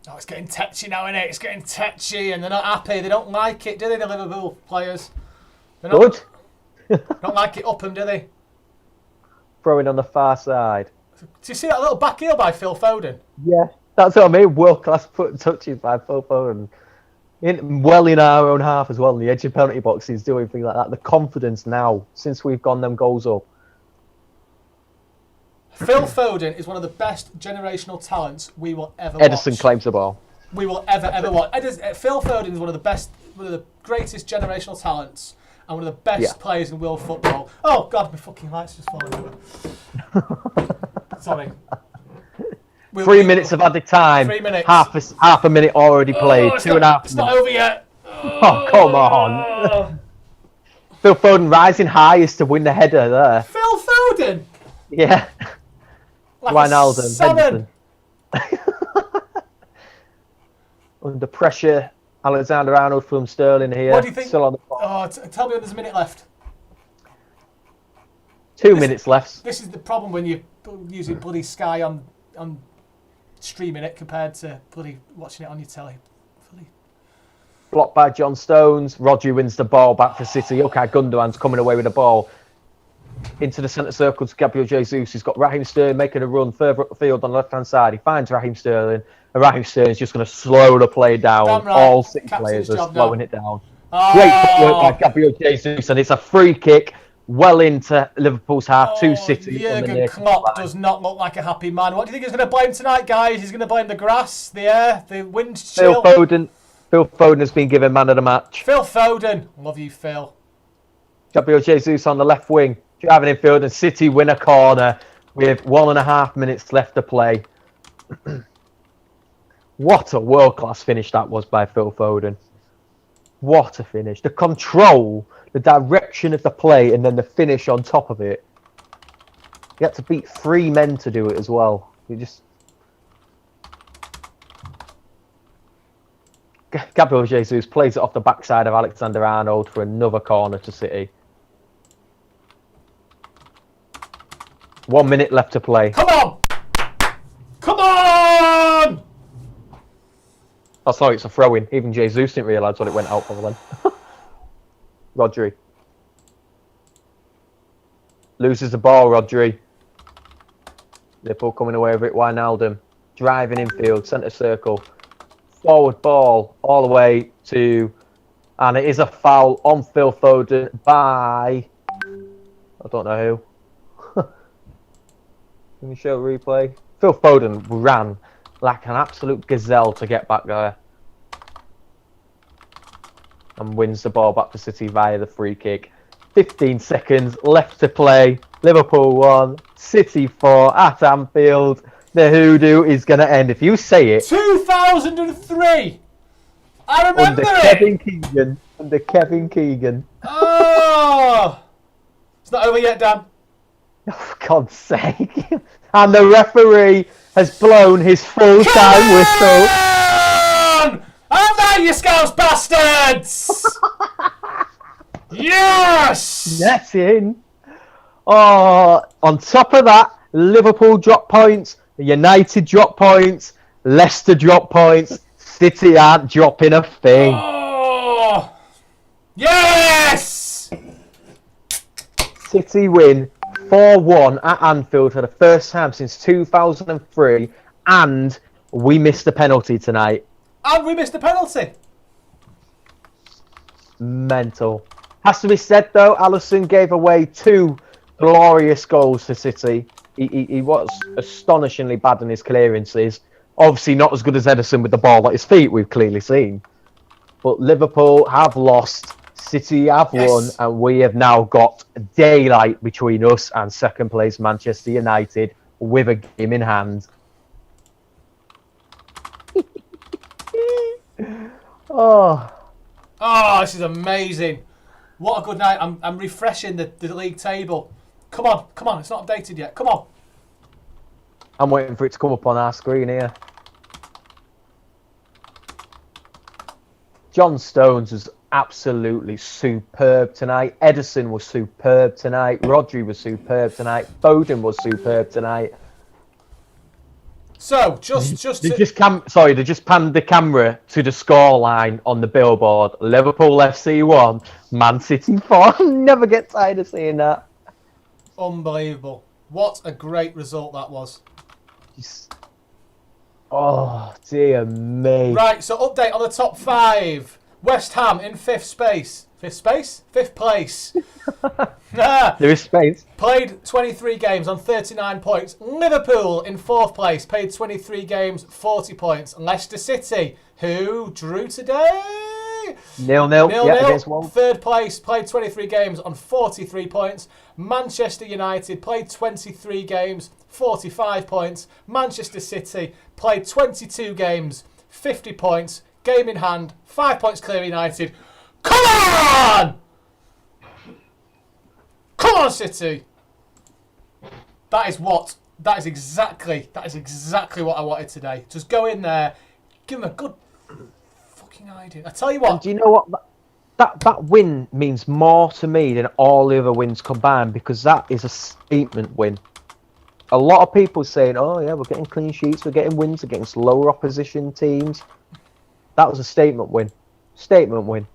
Oh, it's getting tetchy now, isn't it? It's getting tetchy, and they're not happy. They don't like it, do they, the Liverpool players? They're not, Good. don't like it up them, do they? Throwing on the far side. Do you see that little back heel by Phil Foden? Yeah, that's what I mean. World-class foot touches by Phil Foden. Well in our own half as well, on the edge of penalty box, he's doing things like that. The confidence now, since we've gone them goals up. Phil Foden is one of the best generational talents we will ever Ederson watch. claims the ball. We will ever watch. Phil Foden is one of the greatest generational talents and one of the best players in world football. Oh God, my fucking lights just falling over. Sorry. 3 minutes of added time. 3 minutes. Half a minute already played. 2.5 It's not over yet. Oh, come on. Phil Foden rising highest to win the header there. Phil Foden? Yeah. Like Wijnaldum, Henderson. Under pressure, Alexander-Arnold from Sterling here. What do you think? Still on the ball. Oh, tell me when there's a minute left. 2 minutes left. This is the problem when you're using bloody Sky on streaming it compared to bloody watching it on your telly. Blocked by John Stones. Rodri wins the ball back for City. Okay, Gundogan's coming away with the ball. Into the centre circle to Gabriel Jesus. He's got Raheem Sterling making a run further up the field on the left-hand side. He finds Raheem Sterling. And Raheem Sterling's just going to slow the play down. Damn right. All City Captain's players are job slowing now. it down. Great footwork by Gabriel Jesus. And it's a free kick well into Liverpool's half to City. Jurgen Klopp does not look like a happy man. What do you think he's going to blame tonight, guys? He's going to blame the grass, the air, the wind chill? Phil Foden has been given man of the match. Phil Foden. Love you, Phil. Gabriel Jesus on the left wing. Driving in field and City win a corner with 1.5 minutes left to play. What a world-class finish that was by Phil Foden. What a finish. The control, the direction of the play, and then the finish on top of it. You had to beat 3 men to do it as well. You just... Gabriel Jesus plays it off the backside of Alexander-Arnold for another corner to City. 1 minute left to play. Come on! Come on! Oh, sorry, it's a throw-in. Even Jesus didn't realise what it went out for then. Rodri. Loses the ball, Rodri. Liverpool coming away with it. Wijnaldum. Driving infield, centre circle. Forward ball all the way to... And it is a foul on Phil Foden by... I don't know who. Can you show replay? Phil Foden ran like an absolute gazelle to get back there. And wins the ball back to City via the free kick. 15 seconds left to play. Liverpool 1, City 4 at Anfield. The hoodoo is going to end. If you say it... 2003! I remember Under Kevin Keegan. Oh! It's not over yet, Dan. Oh, for God's sake. And the referee has blown his full-time whistle. Have that, you Scouse bastards! Yes! That's in. Oh, on top of that, Liverpool drop points, United drop points, Leicester drop points, City aren't dropping a thing. Oh! Yes! City win 4-1 at Anfield for the first time since 2003, and we missed a penalty tonight. And we missed a penalty. Mental. Has to be said though, Alisson gave away 2 glorious goals to City. He was astonishingly bad in his clearances. Obviously not as good as Ederson with the ball at his feet, we've clearly seen. But Liverpool have lost, City have won, and we have now got daylight between us and second place Manchester United with a game in hand. Oh. Oh, this is amazing. What a good night. I'm refreshing the league table. Come on, come on. It's not updated yet. Come on. I'm waiting for it to come up on our screen here. John Stones was absolutely superb tonight. Edison was superb tonight. Rodri was superb tonight. Foden was superb tonight. So, They just panned the camera to the scoreline on the billboard. Liverpool FC 1, Man City 4. Never get tired of seeing that. Unbelievable. What a great result that was. Oh, dear me. Right, so update on the top 5. West Ham in 5th space. 5th space? 5th place. There is space. Played 23 games on 39 points. Liverpool in 4th place. Played 23 games, 40 points. Leicester City, who drew today. 0-0. Yeah, against one. 3rd place. Played 23 games on 43 points. Manchester United played 23 games, 45 points. Manchester City played 22 games, 50 points. Game in hand, 5 points clear United. Come on! Come on, City! That is exactly what I wanted today. Just go in there, give them a good fucking idea. I tell you what. And do you know what? That win means more to me than all the other wins combined, because that is a statement win. A lot of people saying, "Oh yeah, we're getting clean sheets, we're getting wins against lower opposition teams." That was a statement win. Statement win.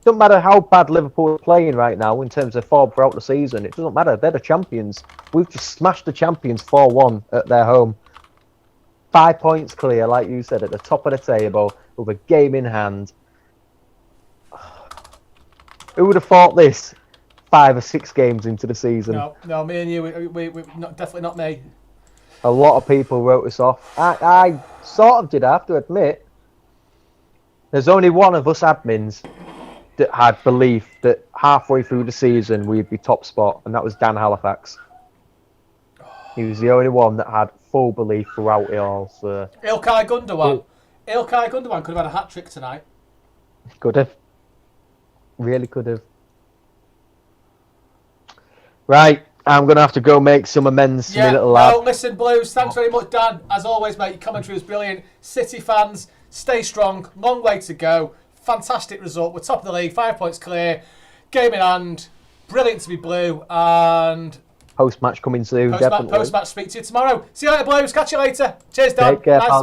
Doesn't matter how bad Liverpool are playing right now in terms of form throughout the season. It doesn't matter. They're the champions. We've just smashed the champions 4-1 at their home. 5 points clear, like you said, at the top of the table with a game in hand. Who would have thought this 5 or 6 games into the season? No, me and you, we definitely not me. A lot of people wrote us off. I sort of did, I have to admit. There's only one of us admins that had belief that halfway through the season we'd be top spot, and that was Dan Halifax. He was the only one that had full belief throughout it all. So. Ilkay Gundogan. Ilkay Gundogan could have had a hat-trick tonight. Could have. Really could have. Right, I'm going to have to go make some amends to my little lad. Listen, Blues, thanks very much, Dan. As always, mate, your commentary was brilliant. City fans, stay strong. Long way to go. Fantastic result. We're top of the league, 5 points clear. Game in hand. Brilliant to be blue. And Post-match coming soon, definitely. Post-match, speak to you tomorrow. See you later, Blues. Catch you later. Cheers, Dan. Take care, nice pal.